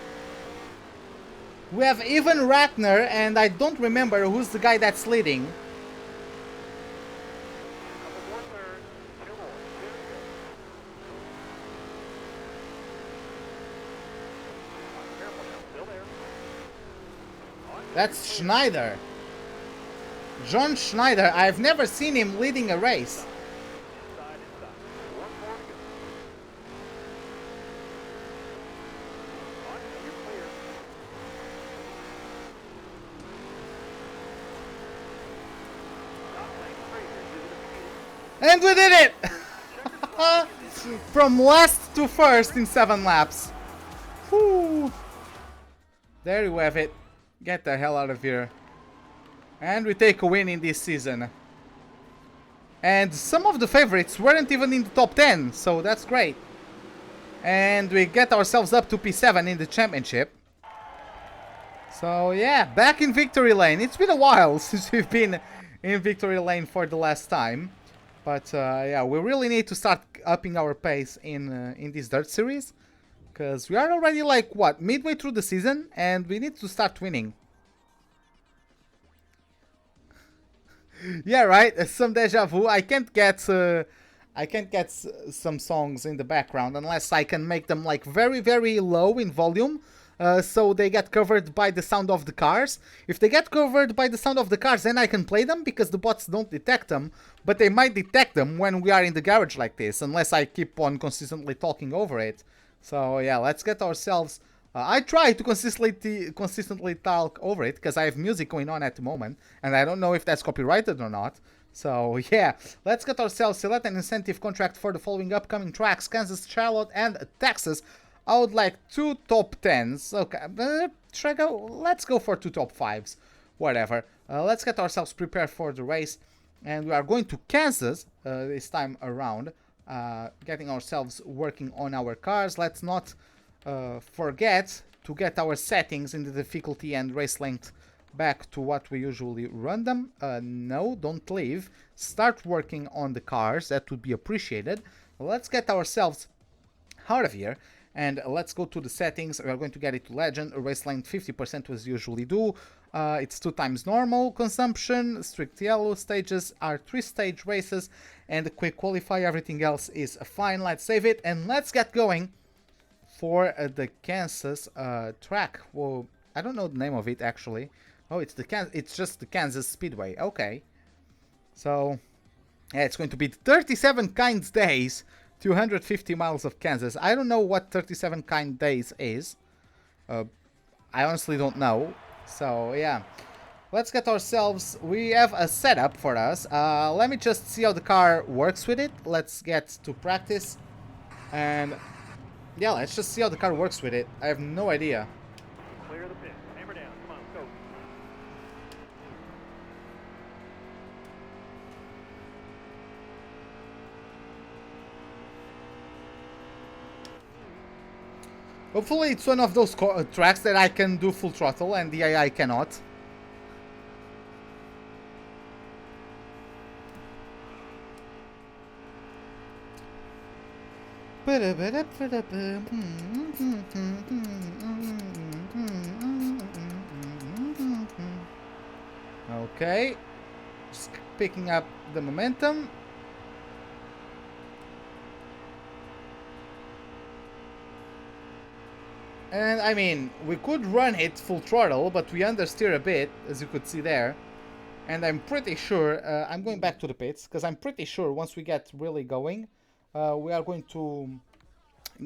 We have even Ratner, and I don't remember who's the guy that's leading. That's Schneider. John Schneider. I've never seen him leading a race. And we did it! From last to first in 7 laps. Whew. There you have it. Get the hell out of here. And we take a win in this season. And some of the favorites weren't even in the top 10, so that's great. And we get ourselves up to P7 in the championship. So yeah, back in victory lane. It's been a while since we've been in victory lane for the last time. But yeah, we really need to start upping our pace in this dirt series. Because we are already like, what, midway through the season, and we need to start winning. Yeah, right, some deja vu. I can't get some songs in the background unless I can make them like very, very low in volume. So they get covered by the sound of the cars. If they get covered by the sound of the cars, then I can play them because the bots don't detect them. But they might detect them when we are in the garage like this, unless I keep on consistently talking over it. So yeah, let's get ourselves... I try to consistently talk over it because I have music going on at the moment. And I don't know if that's copyrighted or not. So yeah, let's get ourselves select an incentive contract for the following upcoming tracks: Kansas, Charlotte, and Texas. I would like 2 top 10s. Okay, should I go? Let's go for 2 top 5s. Whatever. Let's get ourselves prepared for the race. And we are going to Kansas this time around. Getting ourselves working on our cars. Let's not forget to get our settings in the difficulty and race length back to what we usually run them. No, don't leave. Start working on the cars. That would be appreciated. Let's get ourselves out of here. And let's go to the settings. We are going to get it to Legend. Race length 50% as usually do. It's 2 times normal consumption. Strict yellow stages are 3-stage races. And quick qualify. Everything else is fine. Let's save it. And let's get going for the Kansas track. Well, I don't know the name of it actually. Oh, it's just the Kansas Speedway. Okay. So, yeah, it's going to be 37 kind days. 250 miles of Kansas. I don't know what 37 kind days is. I honestly don't know. So, yeah. Let's get ourselves... We have a setup for us. Let me just see how the car works with it. Let's get to practice. And... yeah, let's just see how the car works with it. I have no idea. Clear the pit. Hammer down. Come on, go. Hopefully it's one of those tracks that I can do full throttle and the AI cannot. Okay, just picking up the momentum. And I mean, we could run it full throttle, but we understeer a bit, as you could see there. And I'm pretty sure, I'm going back to the pits, because I'm pretty sure once we get really going, we are going to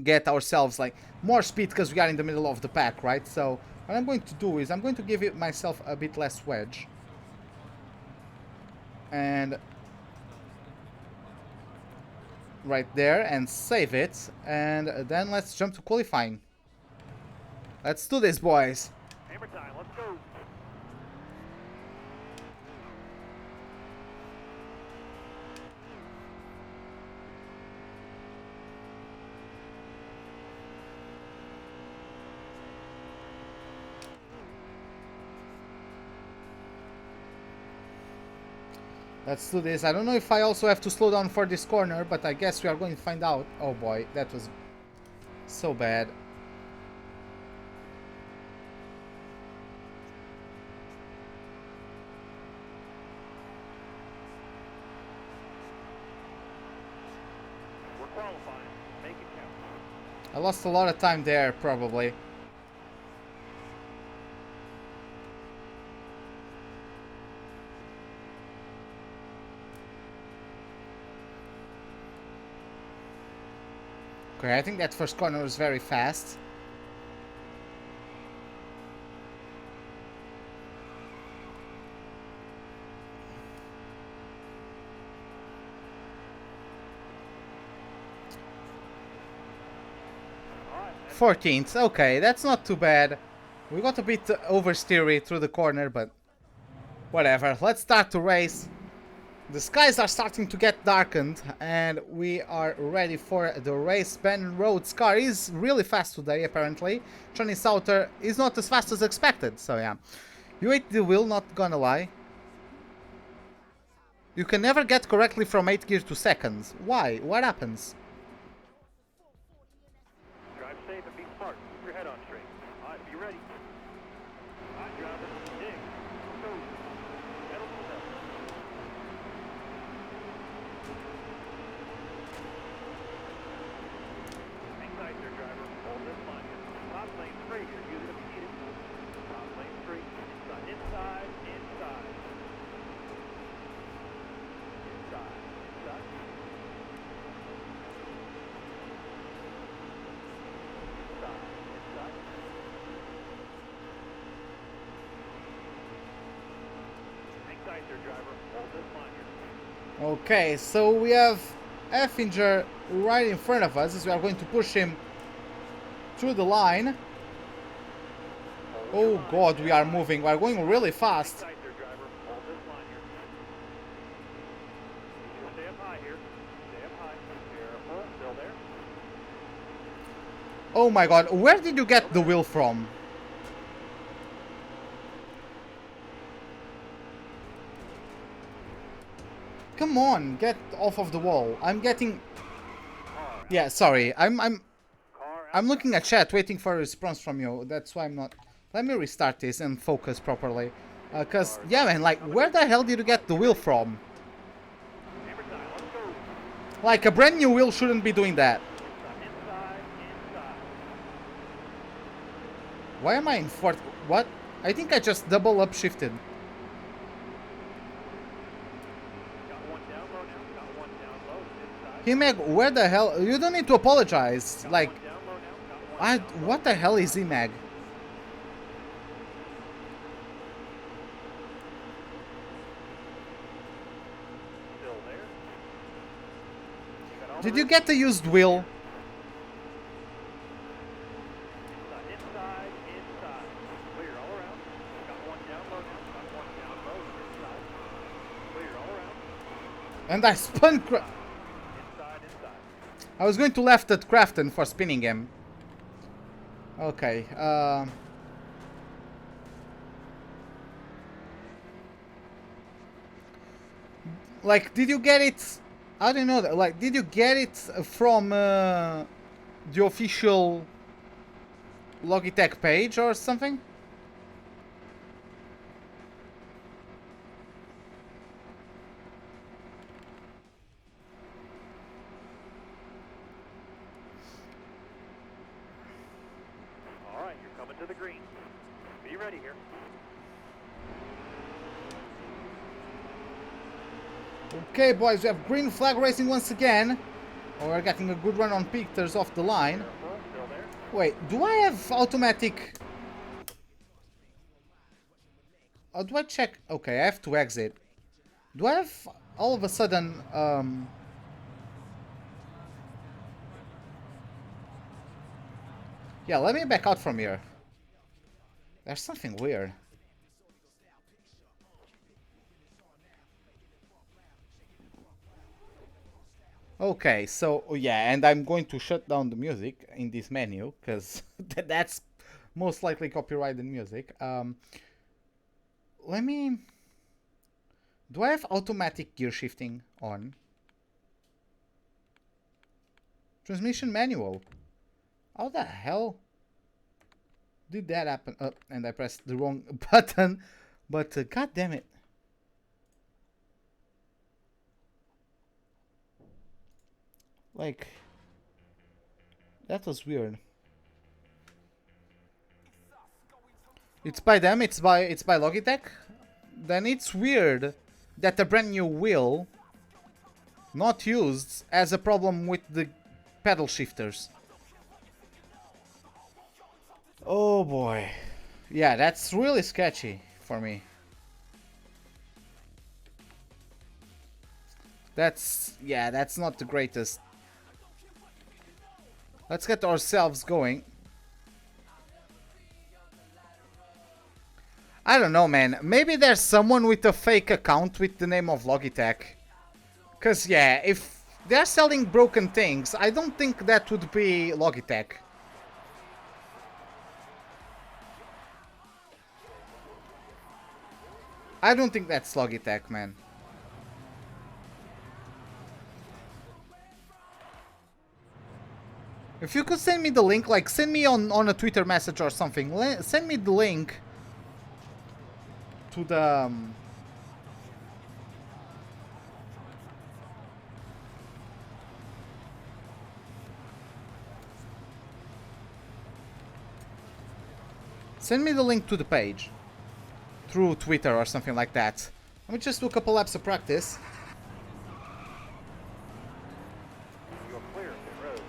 get ourselves like more speed because we are in the middle of the pack, right? So what I'm going to do is I'm going to give it myself a bit less wedge. And right there, and save it. And then let's jump to qualifying. Let's do this, boys. Hammer time, let's go. Let's do this. I don't know if I also have to slow down for this corner, but I guess we are going to find out. Oh boy, that was so bad. We're qualifying. Make it count. I lost a lot of time there, probably. Okay, I think that first corner was very fast. All right, 14th, okay, that's not too bad. We got a bit oversteery through the corner, but whatever. Let's start the race. The skies are starting to get darkened, and we are ready for the race. Ben Rhodes' car is really fast today, apparently. Johnny Sauter is not as fast as expected, so yeah. You ate the wheel, not gonna lie. You can never get correctly from 8th gear to 2nd. Why? What happens? drive safe and be smart. Keep your head on straight. All right, be ready. All right, driver. Dig. Go. Pedal to the metal. Hang tight there, driver. Hold this line. Top lane straight. You're using it if you need it. Top lane straight. Inside, inside, inside. Inside, inside. Inside, inside. Hang tight there, driver. Hold this line here. Okay, so we have Effinger right in front of us as we are going to push him through the line. Oh god, we are moving. We are going really fast. Tight there, driver. Hold this line here. You stay up high here. Stay up high. Careful. Still there. Oh my god, where did you get the wheel from? Come on, get off of the wall. I'm getting... Car. Yeah, sorry. I'm Car out. looking at chat, waiting for a response from you. That's why I'm not... Let me restart this and focus properly. Cause, yeah man, like, where the hell did you get the wheel from? Hammer time. Let's go. Like, a brand new wheel shouldn't be doing that. Inside, inside. Why am I in fourth? What? I think I just double upshifted. Got one down low now. Got one down low. Inside. Hey Meg, where the hell? You don't need to apologize. Got Like, one down low now. Got one down low. what the hell is Emag? Still there. You got all Did the you room. get the used wheel? Inside, inside, inside. Clear all around. Got one down low now. Got one down low. Inside. Clear all around. And I spun. Inside, inside. I was going to left at Crafton for spinning him. Okay. Like, did you get it I don't know that. Like, did you get it from the official Logitech page or something? All right, you're coming to the green. Be ready here. Okay, boys, we have green flag racing once again. Oh, we're getting a good run on Peters off the line. Careful, still there. Wait, do I have automatic... Oh, do I check? Okay, I have to exit. Do I have all of a sudden... Yeah, let me back out from here. There's something weird. Okay, so yeah, and I'm going to shut down the music in this menu because that's most likely copyrighted music. Let me. Do I have automatic gear shifting on? Transmission manual. How the hell did that happen? And I pressed the wrong button. But god damn it. Like, that was weird. It's by them, it's by Logitech. Then it's weird that a brand new wheel not used has a problem with the pedal shifters. Oh boy. Yeah, that's really sketchy for me. Yeah, that's not the greatest. Let's get ourselves going. I don't know, man. Maybe there's someone with a fake account with the name of Logitech. Cause yeah, if they're selling broken things, I don't think that would be Logitech. I don't think that's Logitech, man. If you could send me the link, like send me on a Twitter message or something. Send me the link to the... Send me the link to the page. Through Twitter or something like that. Let me just do a couple laps of practice. You're clear, pit road.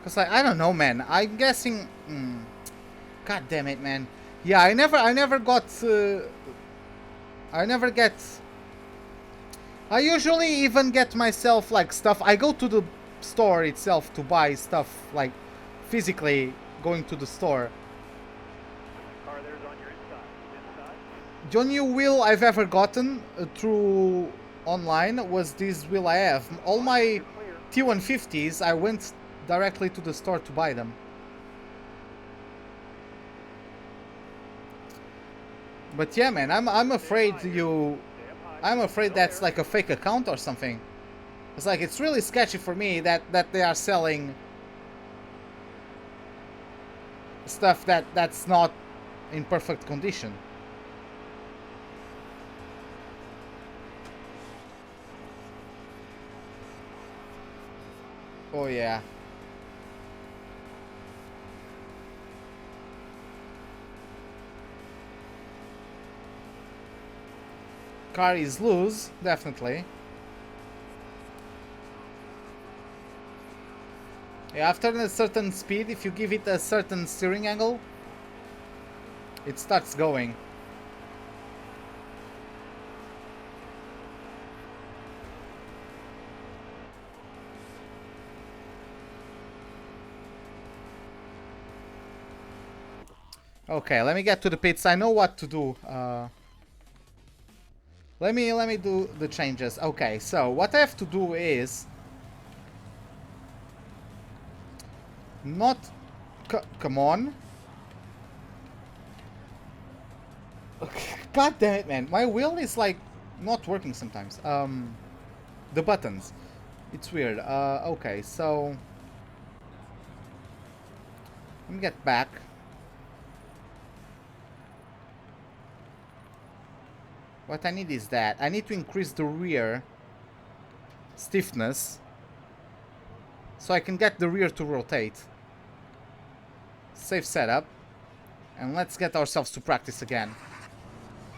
Cause I don't know, man. I'm guessing. God damn it, man. Yeah, I never got. I never get. I usually even get myself like stuff. I go to the store itself to buy stuff, like physically going to the store. Car there's on your inside. The only wheel I've ever gotten through online was this wheel I have. All my T150s, I went directly to the store to buy them. But yeah, man, I'm afraid I'm afraid that's like a fake account or something. It's like, it's really sketchy for me that they are selling stuff that's not in perfect condition. Oh yeah. Car is loose, definitely. Yeah, after a certain speed, if you give it a certain steering angle, it starts going. Okay, let me get to the pits. I know what to do. Let me do the changes. Okay, so what I have to do is not come on. God damn it, man. My wheel is like not working sometimes. The buttons. It's weird. Okay, so let me get back. What I need is that. I need to increase the rear stiffness so I can get the rear to rotate. Save setup. And let's get ourselves to practice again.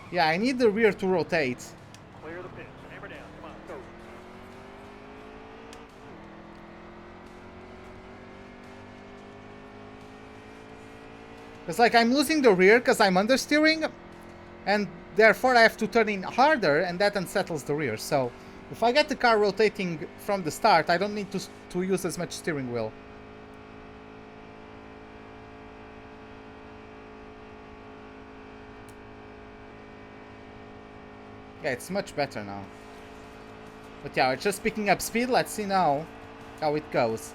Yeah, I need the rear to rotate. Clear the pits. Hammer down. Come on, go. It's like I'm losing the rear because I'm understeering, and therefore I have to turn in harder, and that unsettles the rear. So if I get the car rotating from the start, I don't need to use as much steering wheel. Yeah, it's much better now. But yeah, we're just picking up speed. Let's see now how it goes.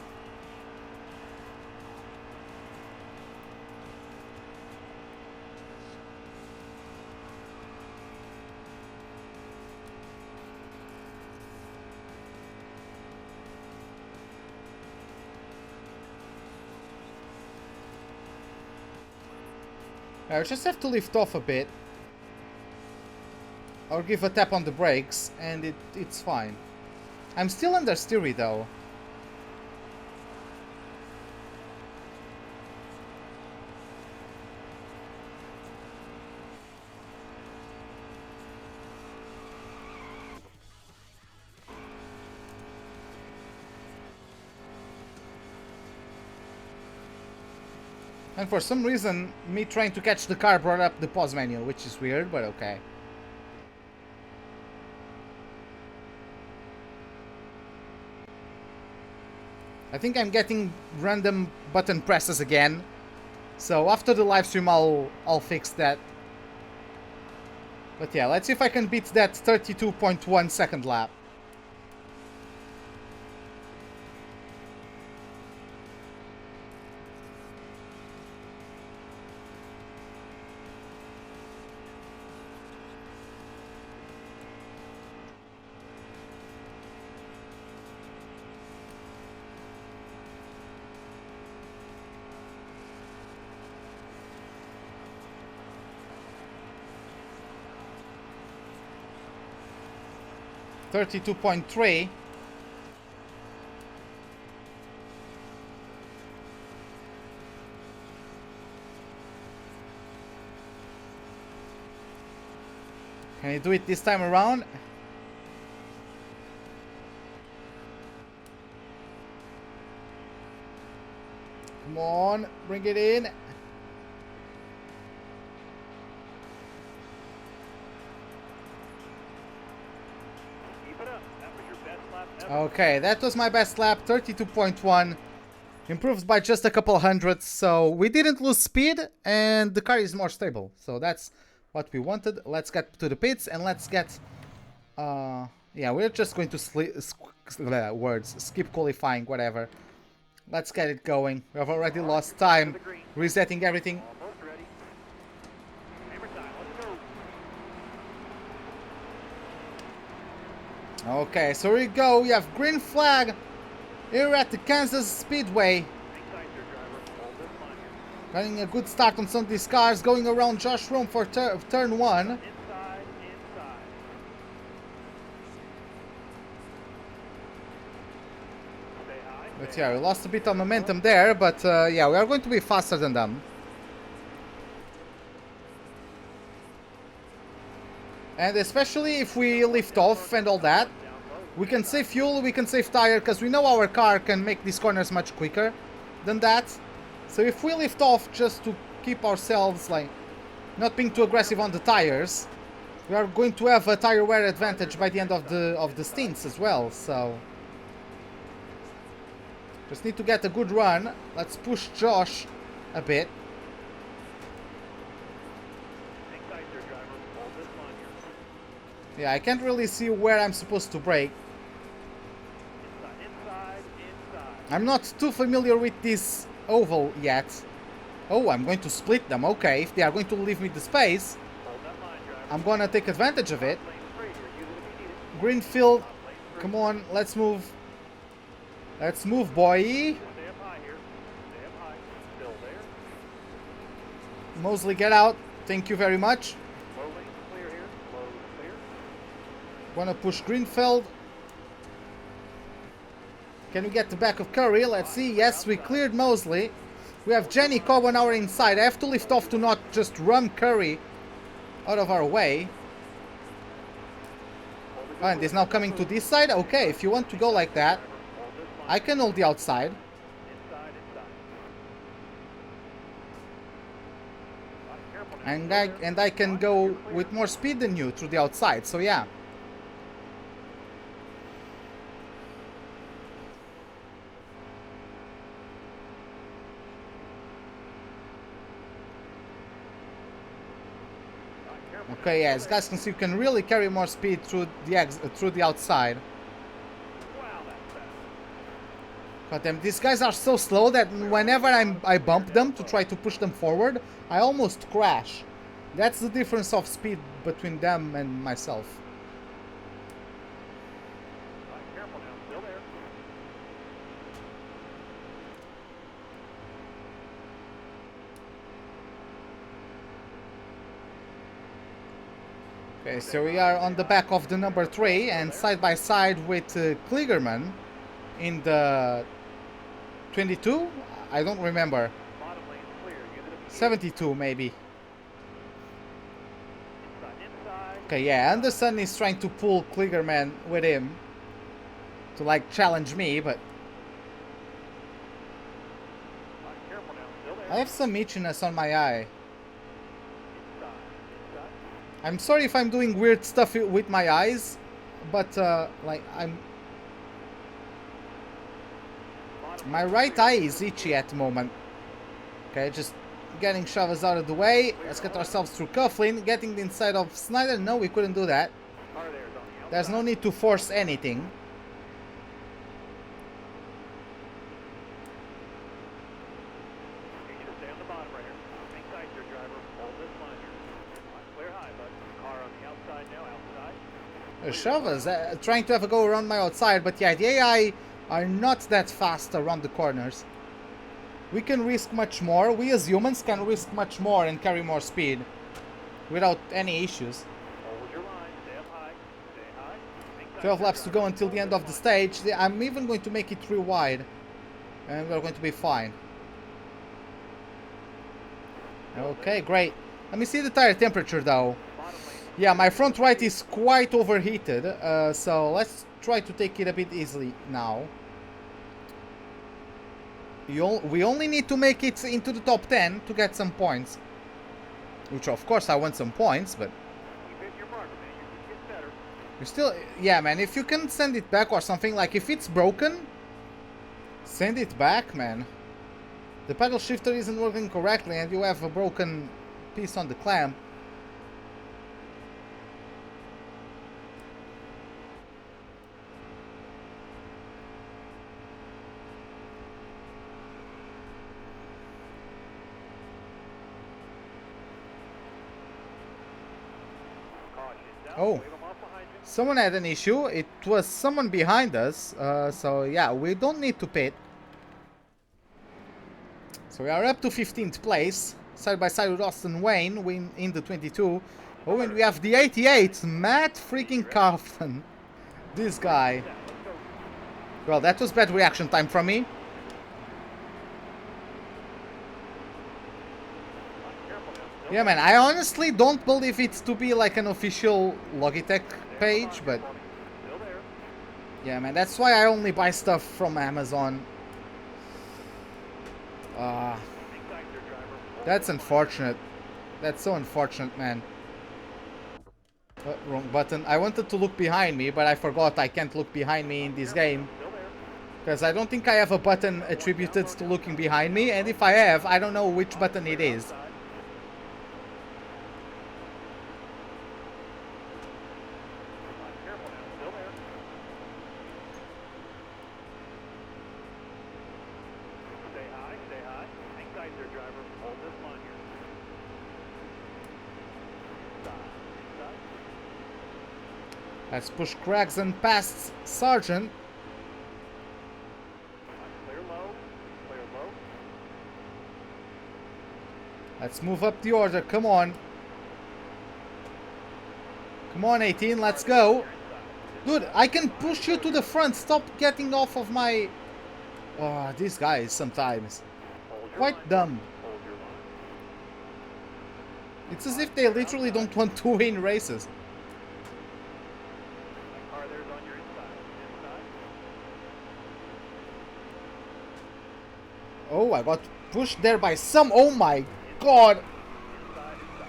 I just have to lift off a bit. Or give a tap on the brakes, and it's fine. I'm still understeery though. And for some reason, me trying to catch the car brought up the pause menu, which is weird, but okay. I think I'm getting random button presses again. So after the live stream, I'll fix that. But yeah, let's see if I can beat that 32.1 second lap. .3. Can you do it this time around? Come on, bring it in. Okay, that was my best lap, 32.1. Improved by just a couple hundredths, so we didn't lose speed, and the car is more stable. So that's what we wanted. Let's get to the pits, and let's get... yeah, we're just going to skip qualifying, whatever. Let's get it going. We have already lost time resetting everything. Okay, so here we go. We have green flag here at the Kansas Speedway. Getting a good start on some of these cars. Going around Josh Room for turn 1. But yeah, we lost a bit of momentum there. But yeah, we are going to be faster than them. And especially if we lift off and all that, we can save fuel, we can save tire, because we know our car can make these corners much quicker than that. So if we lift off just to keep ourselves like not being too aggressive on the tires, we are going to have a tire wear advantage by the end of the stints as well. So just need to get a good run. Let's push Josh a bit. Yeah, I can't really see where I'm supposed to brake. Inside. I'm not too familiar with this oval yet. Oh, I'm going to split them. Okay, if they are going to leave me the space, Hold that line, driver. I'm gonna take advantage of it. Lane 3 here. Use it if you need it. Greenfield, Lane 3. come on, let's move. Let's move, boy. Stay up high here. Stay up high. Still there. Mosley, get out. Thank you very much. Low lane clear here. Low clear. Wanna push Greenfield. Can we get the back of Curry? Let's see. Yes, we cleared Mosley. We have Jenny Cobb on our inside. I have to lift off to not just run Curry out of our way. Oh, and he's now coming to this side? Okay, if you want to go like that, Hold this line. I can hold the outside. Inside. Careful now. And I can go with more speed than you through the outside, so yeah. Okay, yeah, as guys can see, you can really carry more speed through the outside. Wow, that's fast. But these guys are so slow that whenever I bump them to try to push them forward, I almost crash. That's the difference of speed between them and myself. Careful now. Still there. Okay, so we are on the back of the number 3 and side by side with Kligerman in the 22? I don't remember. Bottom lane clear. Use it if you need it. 72 maybe. Inside. Okay, yeah, Anderson is trying to pull Kligerman with him to like challenge me, but Careful now. Still there. I have some itchiness on my eye. Inside. I'm sorry if I'm doing weird stuff with my eyes, but like my right eye is itchy at the moment. Okay, just getting Chavez out of the way. Let's get ourselves through Coughlin, getting the inside of Snyder. No, we couldn't do that. Car there is on the outside. There's no need to force anything. You need to stay on the bottom right here. Hang tight here, driver. Hold this line here. Clear high, bud. Car on the outside now. Outside. Chavez trying to have a go around my outside, but yeah, the AI are not that fast around the corners. We can risk much more. We as humans can risk much more and carry more speed without any issues. Hold your line. Stay up high. Stay high. Hang tight 12 here, laps to driver. go until the end of the stage. I'm even going to make it 3 wide. And we're going to be fine. Okay, great. Let me see the tire temperature though. Bottom lane. Yeah, my front right is quite overheated. So let's try to take it a bit easily now. We only need to make it into the top 10 to get some points. Which of course I want some points, but... Keep hitting your marker, man. You keep getting better. You still... Yeah, man, if you can send it back or something, like if it's broken, send it back, man. The pedal shifter isn't working correctly and you have a broken piece on the clamp. Caution down. Oh. Wave 'em off behind you. Someone had an issue. It was someone behind us. So yeah, we don't need to pit. So we are up to 15th place. Side by side with Austin Wayne in the 22. Oh, and we have the 88, Matt freaking Carlton. This guy. Yeah, let's go. Well, that was bad reaction time from me. Careful now. Still Yeah, man, I honestly don't believe it's to be like an official Logitech page, but Still there. yeah, man, that's why I only buy stuff from Amazon. Hang tight there, driver. Hold That's this line. unfortunate. That's so unfortunate, man. Wrong button. I wanted to look behind me, but I forgot I can't look behind me in this game. Still there. Because I don't think I have a button attributed to looking behind me, and if I have, I don't know which button it is. Outside. Let's push Craigs and past Sargent. Clear low. Clear low. Let's move up the order. Come on. Come on, 18. Let's go. Dude, I can push you to the front. Stop getting off of my... Oh, these guys sometimes. Hold your Quite line. dumb. Hold your line. It's as if they literally don't want to win races. That car there's on your inside. Inside. Oh, I got pushed there by some... Oh my god. Inside. Inside.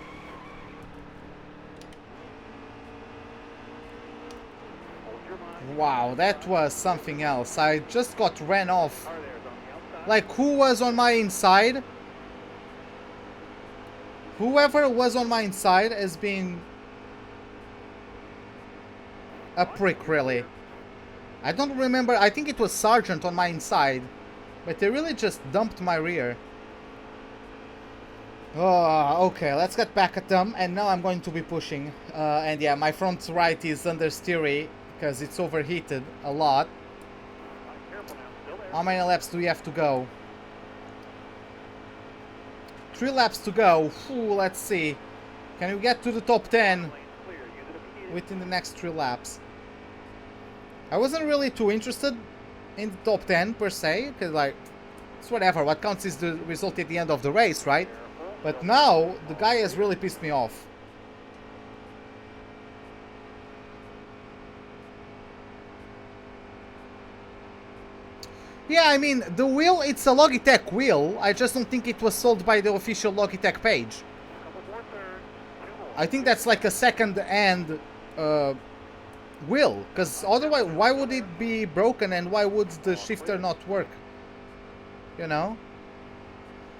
Hold your line. Wow, that was something else. I just got ran off. Car there's on the outside. Like, who was on my inside? Whoever was on my inside has been a prick, really. I don't remember. I think it was Sargent on my inside. But they really just dumped my rear. Oh, okay, let's get back at them. And now I'm going to be pushing. And yeah, my front right is understeery because it's overheated a lot. Careful now. Still there. How many laps do we have to go? 3 laps to go. Ooh, let's see. Can we get to the top 10 Lane's clear. Use it if you need it. within the next 3 laps? I wasn't really too interested in the top 10 per se, because like, it's whatever. What counts is the result at the end of the race, right? Careful. But now, the guy has really pissed me off. Yeah, I mean, the wheel, it's a Logitech wheel. I just don't think it was sold by the official Logitech page. Couple more thirds. 2 more. I think that's like a second-hand wheel. Because otherwise, why would it be broken and why would the shifter not work? You know?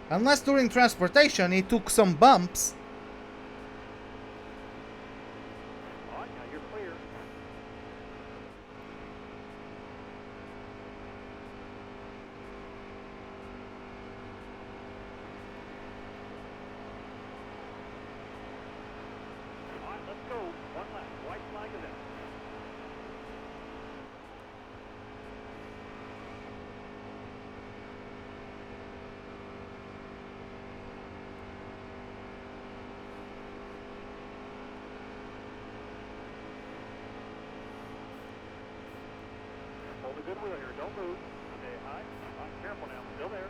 Unless during transportation it took some bumps. All right, now you're clear. All right, let's go. 1 lap. White flag is out. Hold a good wheel here. Don't move. Stay high. All right, careful now. Still there.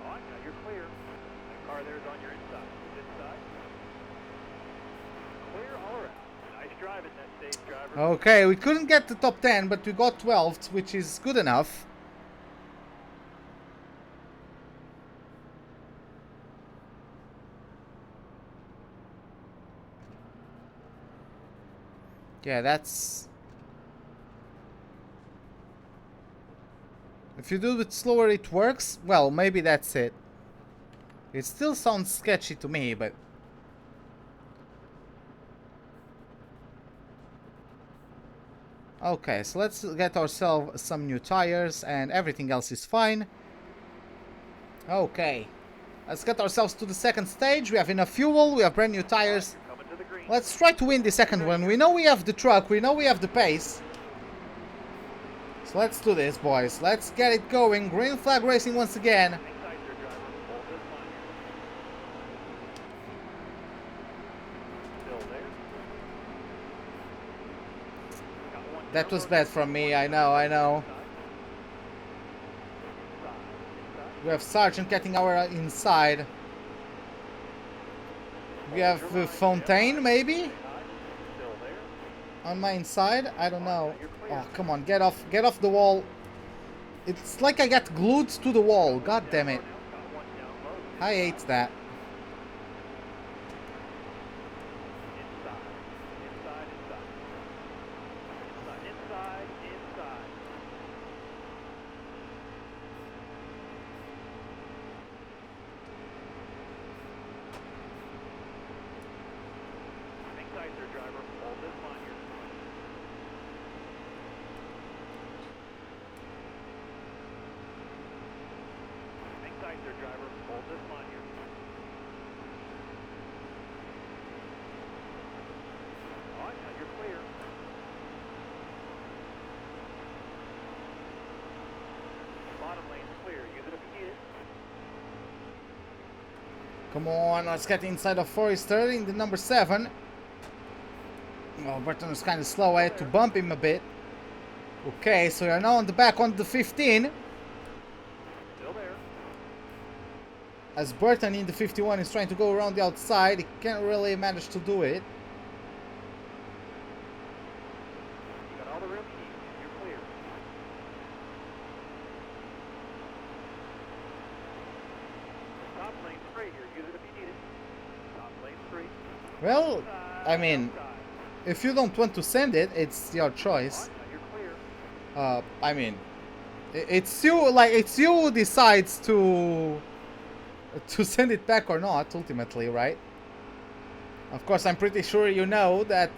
All right, now you're clear. That car there's on your inside. Inside. Clear all around. Nice driving that stage, driver. Okay, we couldn't get the top 10, but we got 12th, which is good enough. Yeah, that's... If you do it slower, it works? Well, maybe that's it. It still sounds sketchy to me, but... Okay, so let's get ourselves some new tires and everything else is fine. Okay. Let's get ourselves to the second stage. We have enough fuel, we have brand new tires. Coming to the green. Let's try to win the second one. We know we have the truck, we know we have the pace. So let's do this, boys. Let's get it going. Green flag racing once again. Hang tight there, driver. Hold this line here. Still there. Got one That down was low. bad from me, I know, I know. Inside. Inside. We have Sargent getting our inside. We have Fontaine, maybe? Still there. On my inside? I don't know. Oh, come on, get off the wall. It's like I got glued to the wall. God damn it. Got one down low. I hate that. Inside. Inside. Inside. Inside. Inside. Hang tight there, driver. Hold this line here. Hang tight there, driver. Hold this line here. All right, now you're clear. Come on, let's get inside of Forrester in the number 7. Well, Burton was kind of slow. I had to bump him a bit. Okay, so you're now on the back on the 15. Still there. As Burton in the 51 is trying to go around the outside, he can't really manage to do it. You got all the room you need. You're clear. Top lane free here. Use it if you need it. Top lane free. Well, I mean, if you don't want to send it, it's your choice. You're clear. I mean, it's you. Like, it's you who decides to send it back or not. Ultimately, right? Of course, I'm pretty sure you know that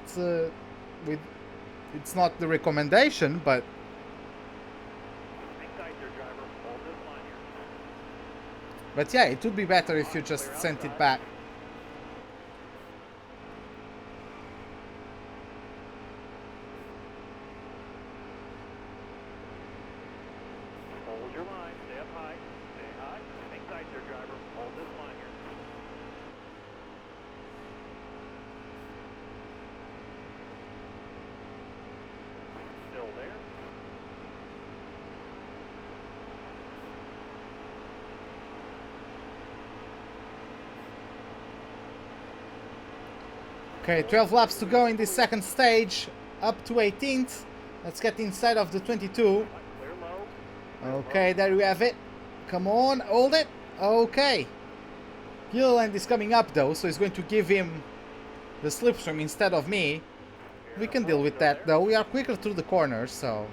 it's not the recommendation, but Hang tight there, driver. Hold this line here. but yeah, it would be better if you just sent it back. Hold your line. Stay up high. Stay high. Hang tight there, driver. Hold this line here. Still there. Okay, 12 laps to go in this second stage, up to 18th. Let's get inside of the 22. Clear low. Okay, there we have it. Come on, hold it. Okay. Gilliland is coming up though, so he's going to give him the slipstream instead of me. We can deal with that though. We are quicker through the corners, so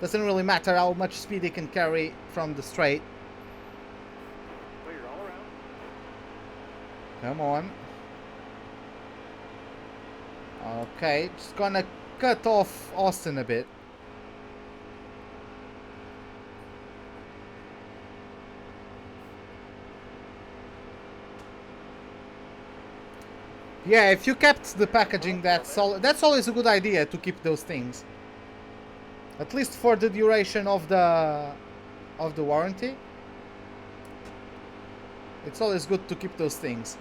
doesn't really matter how much speed he can carry from the straight. Clear all around. Come on. Okay, just gonna cut off Austin a bit. Yeah, if you kept the packaging, that's always a good idea to keep those things. At least for the duration of the warranty. It's always good to keep those things.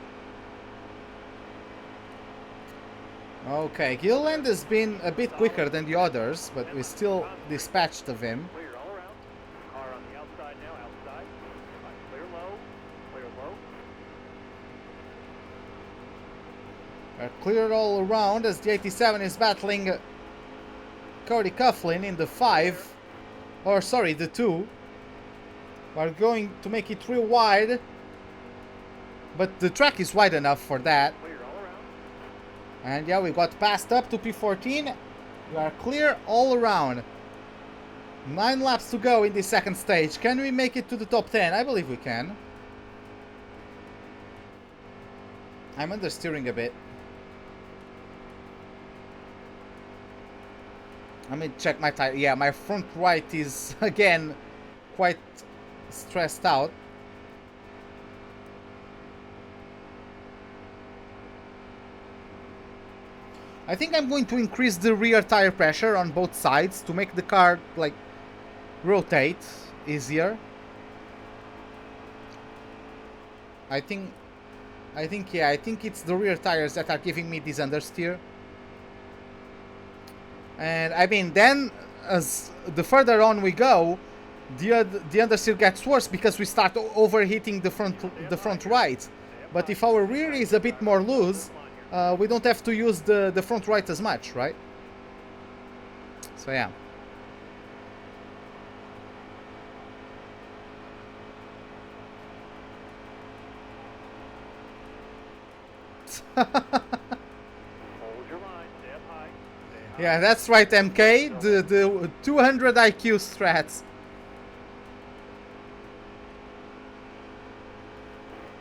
Okay, Gilliland has been a bit quicker than the others, but we still dispatched of him. Clear all around. Car on the outside now. Outside. Clear low. Clear low. We're cleared all around as the 87 is battling Cody Coughlin in the 5. Or sorry, the 2. We're going to make it real wide. But the track is wide enough for that. Clear all around. And yeah, we got passed up to P14. We are clear all around. 9 laps to go in this second stage. Can we make it to the top 10? I believe we can. I'm understeering a bit. Let me check my tire. Yeah, my front right is again quite stressed out. I think I'm going to increase the rear tire pressure on both sides to make the car like rotate easier. I think it's the rear tires that are giving me this understeer. And I mean, then as the further on we go, the understeer gets worse because we start overheating the front right. But if our rear is a bit more loose, we don't have to use the front right as much, right? So yeah. Yeah, that's right, MK. The 200 IQ strats.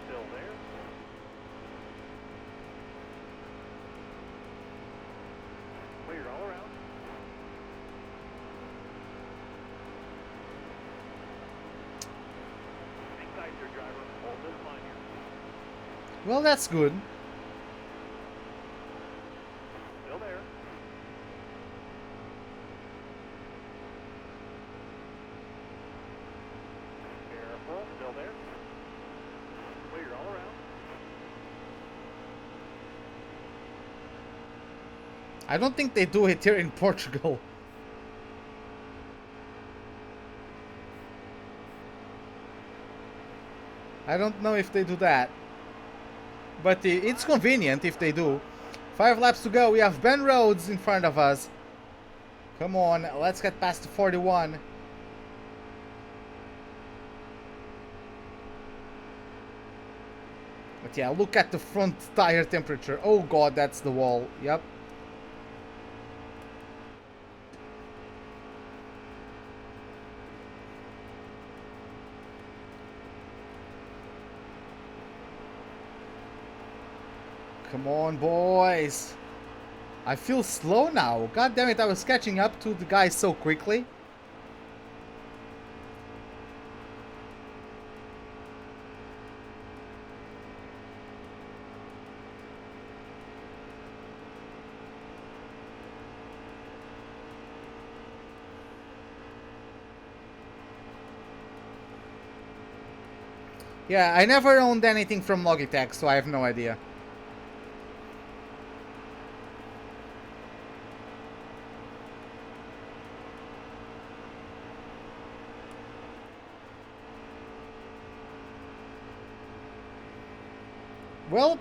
Still there. Clear all around. Hang tight there, driver. Hold this line here. Well, that's good. Still there. Careful. Still there. Clear all around. I don't think they do it here in Portugal. I don't know if they do that. But it's convenient if they do. 5 laps to go. We have Ben Rhodes in front of us. Come on, let's get past the 41. But yeah, look at the front tire temperature. Oh god, that's the wall. Yep. Come on, boys. I feel slow now. God damn it, I was catching up to the guys so quickly. Yeah, I never owned anything from Logitech, so I have no idea. Well,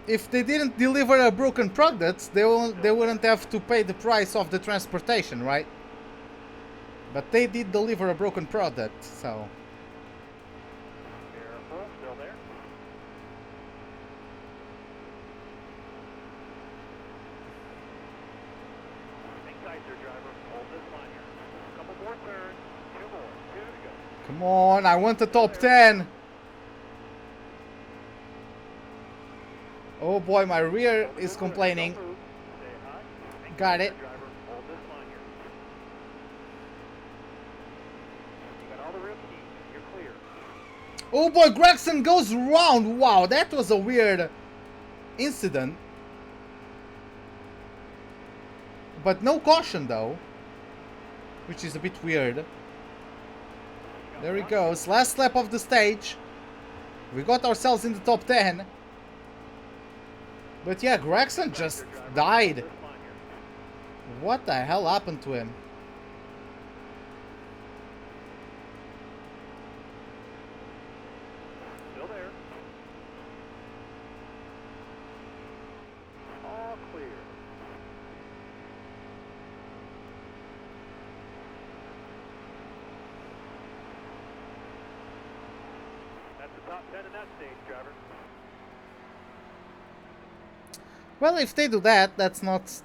if they didn't deliver a broken product, they wouldn't have to pay the price of the transportation, right? But they did deliver a broken product, so... Careful, still there. Hang tight there, driver. Hold this line here. A couple more turns. 2 more. 2 to go. Come on, I want the top 10! Oh boy, my rear is complaining. Don't move. Stay high. Hang Got tight it. there, driver. Hold this line here. You got all the real keys. You're clear. Oh boy, Gregson goes round! Wow, that was a weird incident. But no caution though, which is a bit weird. There he goes, last lap of the stage. We got ourselves in the top 10. But yeah, Gregson just died. This line here. What the hell happened to him? Still there. All clear. That's the top 10 in that stage, driver. Well, if they do that, that's not...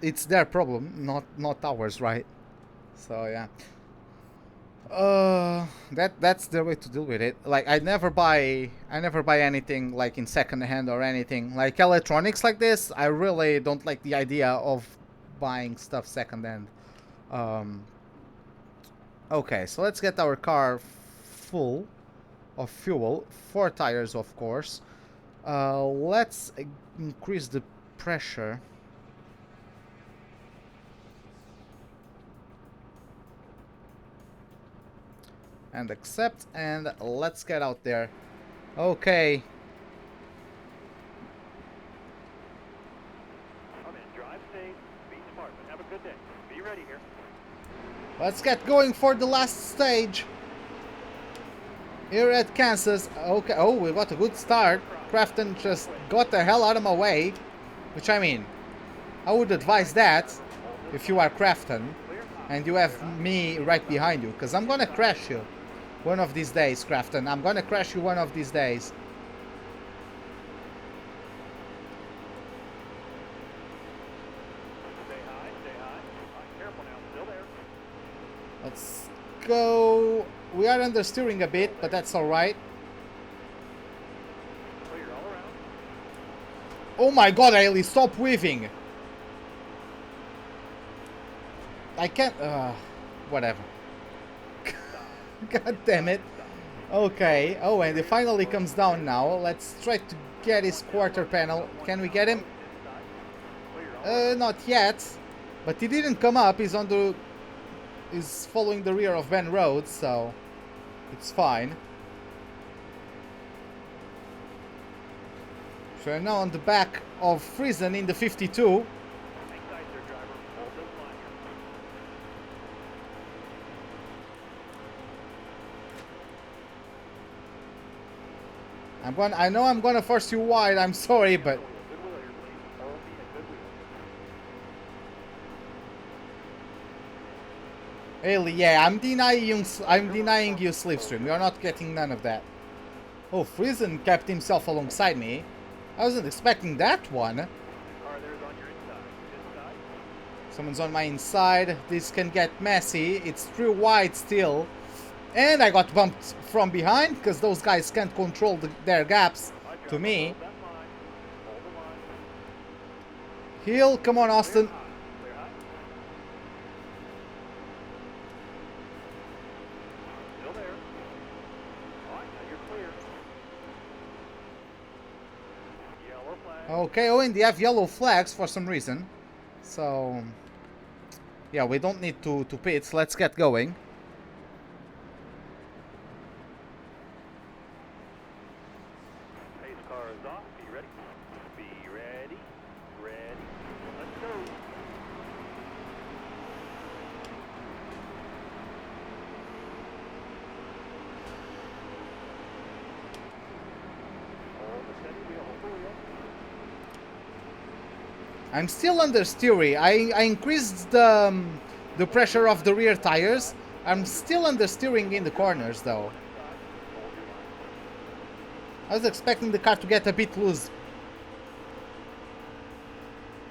It's their problem, not ours, right? So yeah. That's the way to deal with it. Like I never buy anything like in second hand or anything. Like electronics like this, I really don't like the idea of buying stuff second hand. Okay, so let's get our car full of fuel. 4 tires, of course. Let's increase the pressure. And accept, and let's get out there. Okay. Come in, drive safe, be smart, but have a good day. Be ready here. Let's get going for the last stage. Here at Kansas. Okay, oh, we got a good start. Crafton just got the hell out of my way. Which, I mean, I would advise that if you are Crafton and you have me right behind you, because I'm gonna crash you one of these days, Crafton. I'm gonna crash you one of these days. Stay high, stay high. Careful now, still there. Let's go. We are understeering a bit, but that's alright. Clear all around. Oh my god, Ailey, stop weaving. I can't... whatever. God damn it. Okay. Oh, and it finally comes down now. Let's try to get his quarter panel. Can we get him? Not yet. But he didn't come up. He's on the... He's following the rear of Ben Rhodes, so... It's fine. So we're now on the back of Friesen in the 52. I know I'm gonna force you wide. I'm sorry, but Good wheel here, please. Hold me a good wheel. Haley, yeah, I'm denying you slipstream. You're not getting none of that. Oh, Friesen kept himself alongside me. I wasn't expecting that one. Car there's on your inside. Inside. Someone's on my inside. This can get messy. It's too wide still. And I got bumped from behind because those guys can't control their gaps to me. Hold that line. Hold the line. Heel, come on, Austin. Clear high. Still there. All right, now you're clear. Yellow flag. Okay, oh, and they have yellow flags for some reason. So, yeah, we don't need to pit. Let's get going. Pace car is off. Be ready. Be ready. Ready. Let's go. Hold the steady wheel. Hold the wheel. I'm still under steering. I increased the pressure of the rear tires. I'm still under steering in the corners though. Hold your line. I was expecting the car to get a bit loose.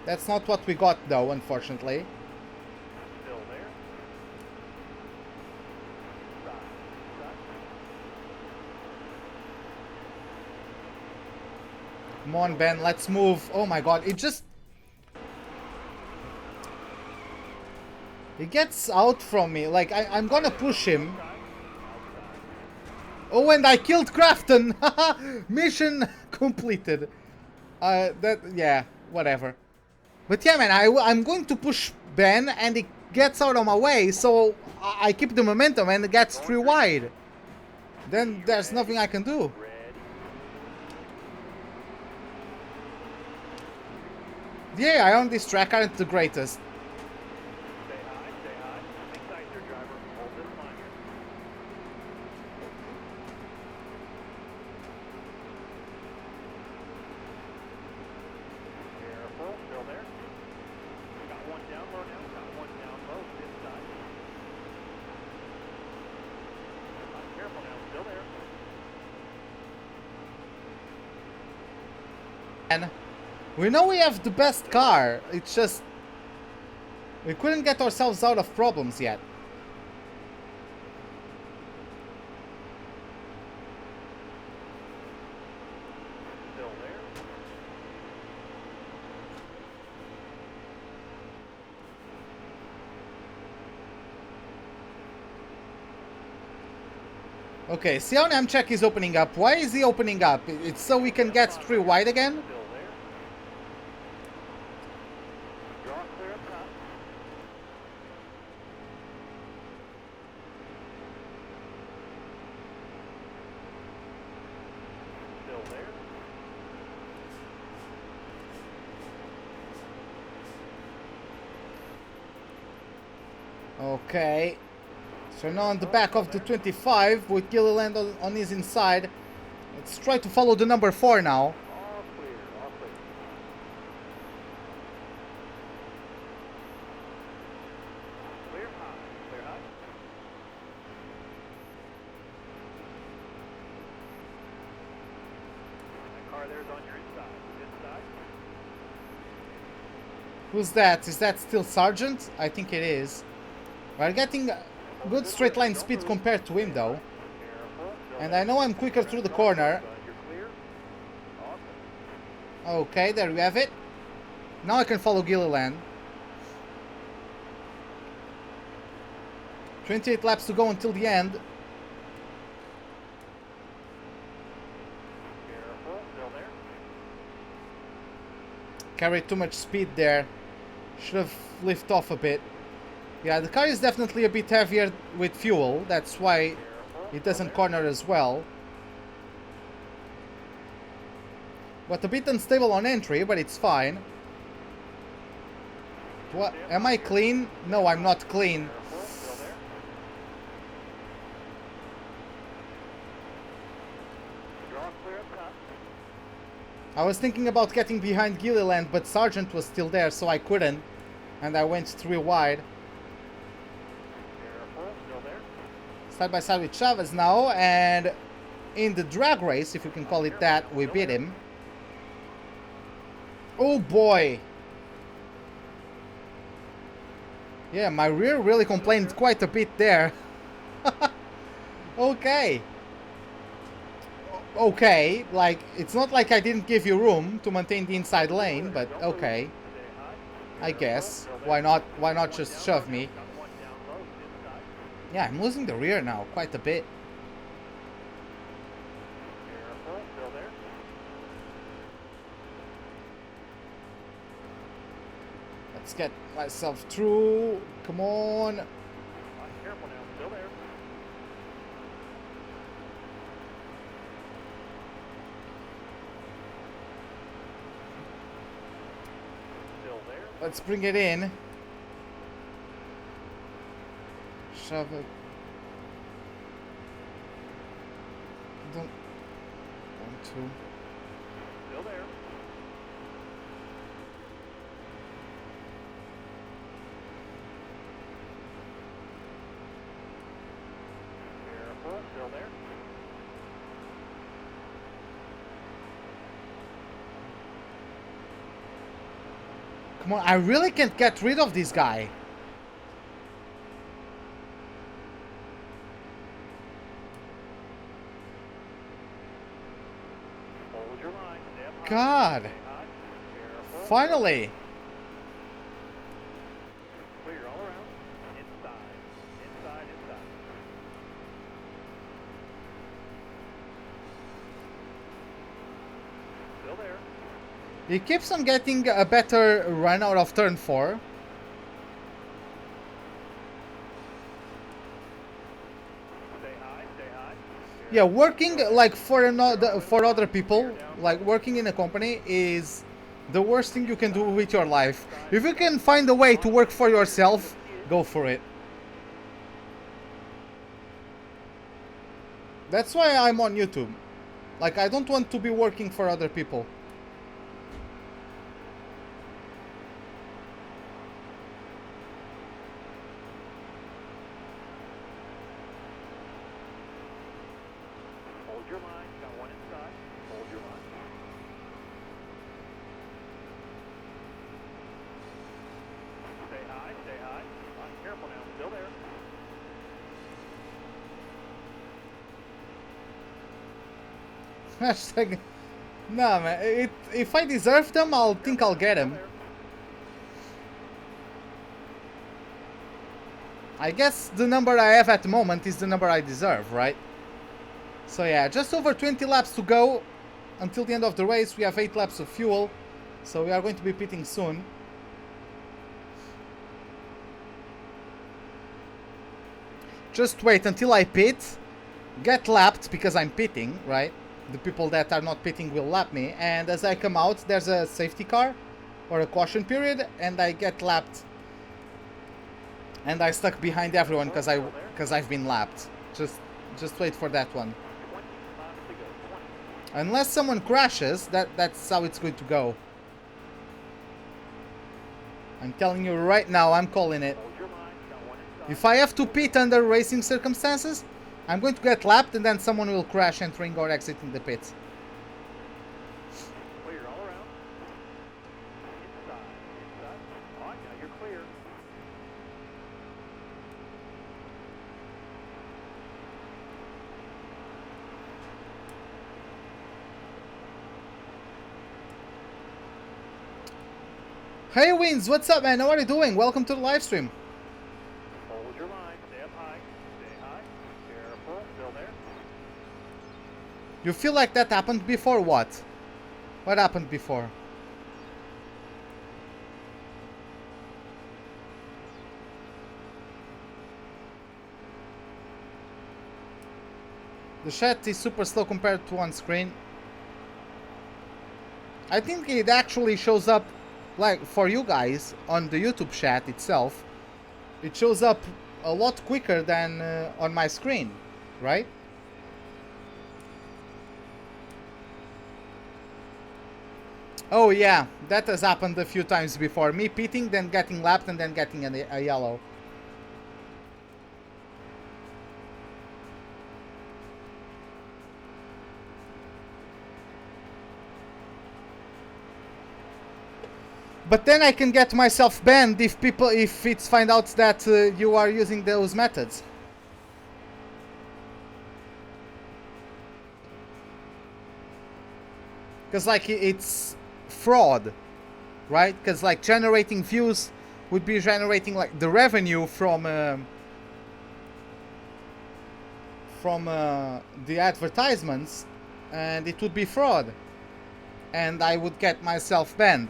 That's not what we got though, unfortunately. Still there. Side. Side. Come on, Ben, let's move. Oh my god, it just... He gets out from me. Like, I'm gonna push him. Oh, and I killed Crafton! Mission completed. Yeah, whatever. But yeah, man, I'm going to push Ben, and he gets out of my way, so I keep the momentum, and it gets three wide. Then there's nothing I can do. Ready. Yeah, I on this track aren't the greatest. Stay high. Stay high. Hang tight there, driver. Hold this line here. Careful. Still there. Got one down low now. Got one down low. This side. Careful now. Still there. And we know we have the best car. It's just we couldn't get ourselves out of problems yet. Still there. Okay, see how Namcheck is opening up. Why is he opening up? It's so we can get three wide again? Still there. Draw clear up top. Still there. Okay. So now on the back of the 25 with Gilliland on his inside. Let's try to follow the number 4 now. All clear. All clear. Clear high. Clear high. That car there's on your inside. Inside. Who's that? Is that still Sargent? I think it is. We're getting good straight line speed compared to him though. Careful. And I know I'm quicker through the corner. You're clear. Awesome. Okay, there we have it. Now I can follow Gilliland. 28 laps to go until the end. Careful. Still there. Carried too much speed there. Should have lifted off a bit. Yeah, the car is definitely a bit heavier with fuel. That's why it doesn't corner as well. But a bit unstable on entry, but it's fine. What? Am I clean? No, I'm not clean. Careful. Still there. Draw clear up top. I was thinking about getting behind Gilliland, but Sargent was still there, so I couldn't. And I went 3 wide. Careful, still there. Side by side with Chavez now, and in the drag race, if you can call it that, we beat him. Oh boy! Yeah, my rear really complained quite a bit there. Okay. Okay, like, it's not like I didn't give you room to maintain the inside lane, but okay. Stay high. I guess. Why not just shove me? Got one down low, inside. Yeah, I'm losing the rear now, quite a bit. Careful, still there. Let's get myself through. Come on. Careful now, still there. Still there. Let's bring it in. Shove it. Don't want to. Still there. Careful, still there. Come on, I really can't get rid of this guy. Hold your line, stay up high. God. Stay high. Careful. Finally. Clear all around. Inside. Inside, inside. Still there. He keeps on getting a better run out of turn 4. Stay high, stay high. Yeah, working like for other people, like working in a company is the worst thing you can do with your life. If you can find a way to work for yourself, go for it. That's why I'm on YouTube. Like, I don't want to be working for other people. Hold your line. Got one inside. Hold your line. Stay high, stay high. Careful now. Still there. Hashtag. Nah, man. If I deserve them, I'll think I'll get them. I guess the number I have at the moment is the number I deserve, right? So yeah, just over 20 laps to go until the end of the race. We have 8 laps of fuel, so we are going to be pitting soon. Just wait until I pit, get lapped because I'm pitting, right? The people that are not pitting will lap me, and as I come out, there's a safety car or a caution period, and I get lapped. And I stuck behind everyone because I've been lapped. Just wait for that one. 20 laps to go. 20. Unless someone crashes, that's how it's going to go. I'm telling you right now, I'm calling it. Hold your line. Got one inside. If I have to pit under racing circumstances, I'm going to get lapped and then someone will crash entering or exiting the pit. Clear all around. Inside. Inside. All right, now you're clear. Hey Wins, what's up man? How are you doing? Welcome to the live stream. Hold your line. Stay up high. Stay high. Careful. Still there. You feel like that happened before? What? What happened before? The chat is super slow compared to on screen. I think it actually shows up, like, for you guys on the YouTube chat itself. It shows up a lot quicker than on my screen, right? Oh yeah, that has happened a few times before. Me pitting, then getting lapped, and then getting a yellow. But then I can get myself banned if it's find out that you are using those methods. Because like it's fraud, right? Because like generating views would be generating like the revenue from the advertisements, and it would be fraud, and I would get myself banned.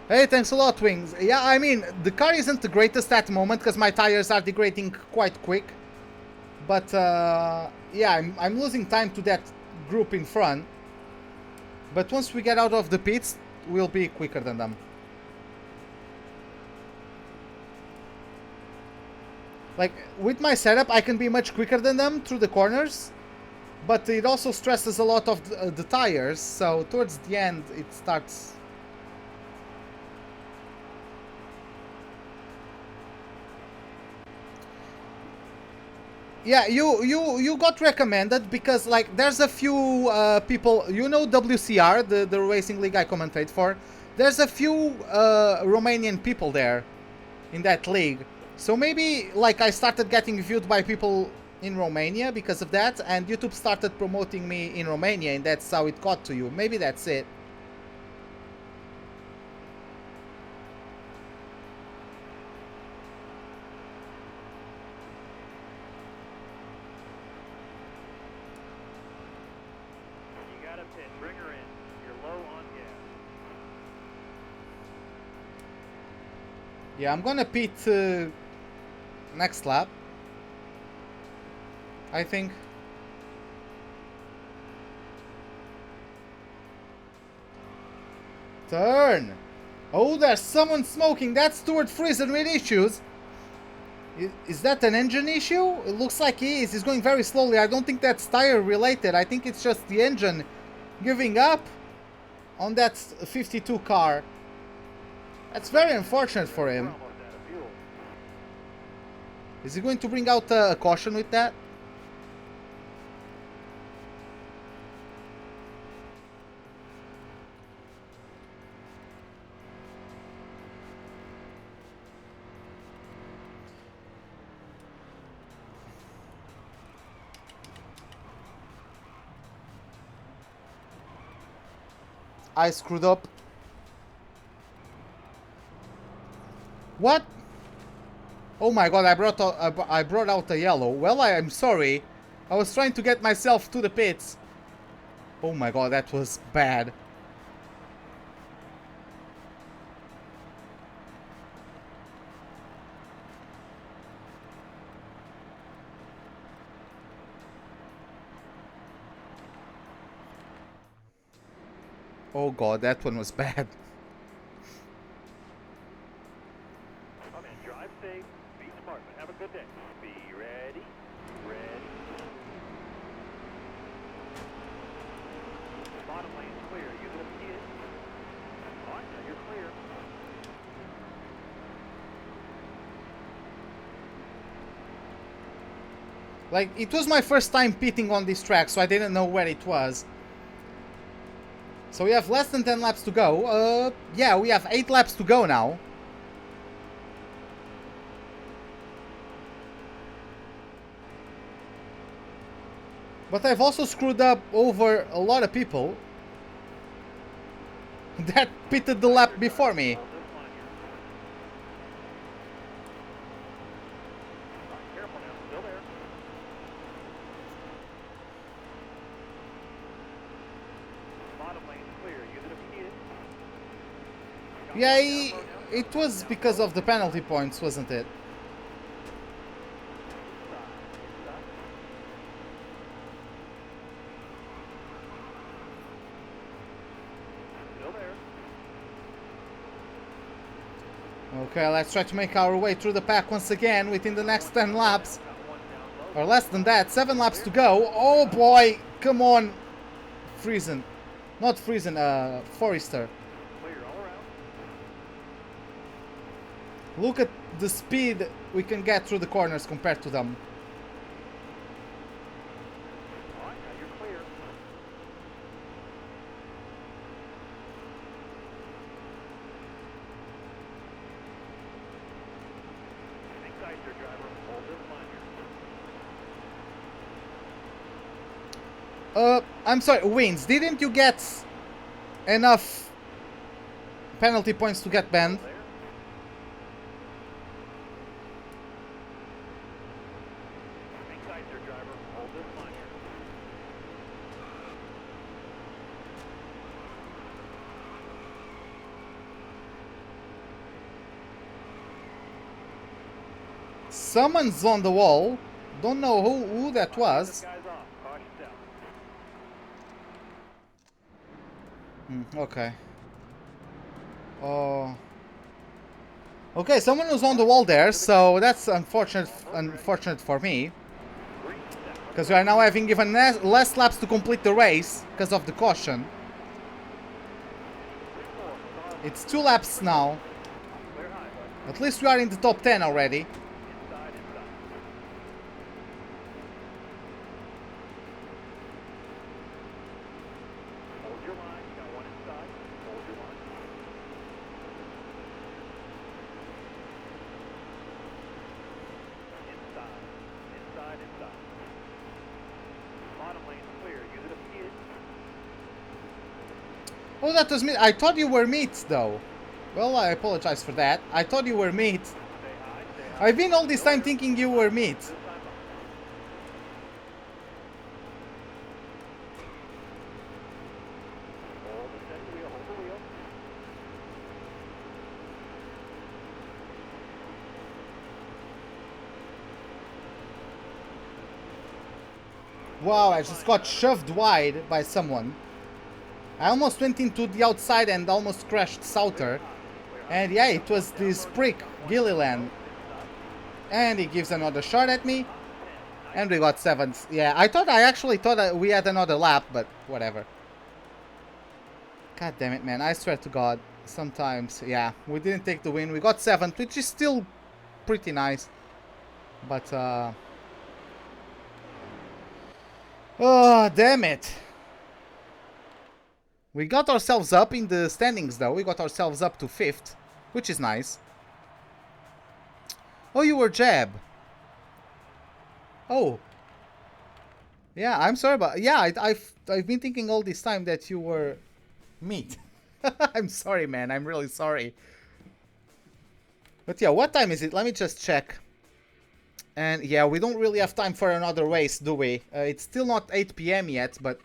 Hey, thanks a lot, Wings. Yeah, I mean, the car isn't the greatest at the moment because my tires are degrading quite quick. But, yeah, I'm losing time to that group in front. But once we get out of the pits, we'll be quicker than them. Like, with my setup, I can be much quicker than them through the corners. But it also stresses a lot of the tires, so towards the end, it starts... Yeah, you got recommended because like there's a few people, you know, WCR, the racing league I commentate for. There's a few Romanian people there in that league. So maybe like I started getting viewed by people in Romania because of that, and YouTube started promoting me in Romania, and that's how it got to you. Maybe that's it. Yeah, I'm gonna pit next lap, I think. Turn! Oh, there's someone smoking. That's Stuart Friesen with issues. Is that an engine issue? It looks like he is. He's going very slowly. I don't think that's tire related. I think it's just the engine giving up on that 52 car. That's very unfortunate for him. Is he going to bring out a caution with that? I screwed up. What? Oh my god, I brought out a yellow. Well, I'm sorry. I was trying to get myself to the pits. Oh my god, that was bad. Oh god, that one was bad. Oh man, drive safe, be smart, but have a good day. Be ready, ready. Bottom lane's clear, use it if you need it. Alright, now you're clear. Like, it was my first time pitting on this track, so I didn't know where it was. So we have less than 10 laps to go. Yeah, we have 8 laps to go now. But I've also screwed up over a lot of people that pitted the lap before me. Careful now, still there. Bottom lane's clear, use it if you need it. Yeah, it was because of the penalty points, wasn't it? Okay, let's try to make our way through the pack once again within the next 10 laps. Or less than that, 7 laps to go. Oh boy, Come on, Friesen. Not Friesen, Forrester. Clear all around. Look at the speed we can get through the corners compared to them. All right, now you're clear. Hang tight there, driver. Hold this line here. I'm sorry, Wins, didn't you get enough penalty points to get banned? There. Hang tight there, driver. Hold this line here. Someone's on the wall. Don't know who that This was. guy's off. Caution's out. Okay. Oh. Okay, someone was on the wall there, so that's unfortunate for me. Green set. Because we are now having even less laps to complete the race because of the caution. 3-4. It's 2 laps now. Clear high, bud. At least we are in the top 10 already. Inside, inside. Hold your line. You got one inside. Hold your line. Inside. Inside, inside. Bottom lane's clear. Use it if needed. Oh, that was me. I thought you were meat, though. Well, I apologize for that. I thought you were meat. Stay high, stay high. I've been all this time thinking you were meat. This time up. Hold the steady wheel. Hold the wheel. Wow, I just got shoved wide by someone. I almost went into the outside and almost crashed Souther. And yeah, it was this prick, Gilliland. And he gives another shot at me. And we got 7th. Yeah, I actually thought that we had another lap, but whatever. God damn it, man. I swear to God. Sometimes, yeah, we didn't take the win. We got 7th, which is still pretty nice. But, oh, damn it. We got ourselves up in the standings, though. We got ourselves up to 5th, which is nice. Oh, you were Jab. Oh. Yeah, I'm sorry, but yeah, I've been thinking all this time that you were meat. I'm sorry, man. I'm really sorry. But yeah, what time is it? Let me just check. And yeah, we don't really have time for another race, do we? It's still not 8 p.m. yet, but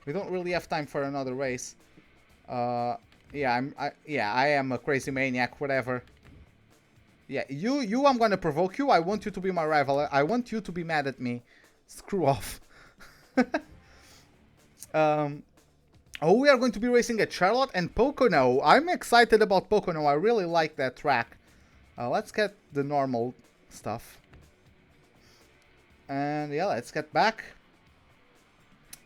we don't really have time for another race. Yeah, I am a crazy maniac, whatever. Yeah, you I'm gonna provoke you. I want you to be my rival. I want you to be mad at me. Screw off. Oh, we are going to be racing at Charlotte and Pocono. I'm excited about Pocono. I really like that track. Let's get the normal stuff. And yeah, let's get back.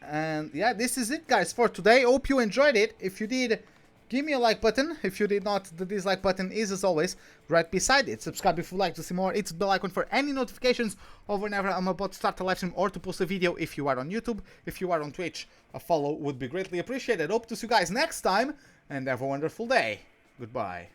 And yeah, this is it, guys, for today. Hope you enjoyed it. If you did, give me a like button. If you did not, the dislike button is, as always, right beside it. Subscribe if you'd like to see more. It's the bell icon for any notifications of whenever I'm about to start a live stream or to post a video. If you are on YouTube, if you are on Twitch, a follow would be greatly appreciated. Hope to see you guys next time, and have a wonderful day. Goodbye.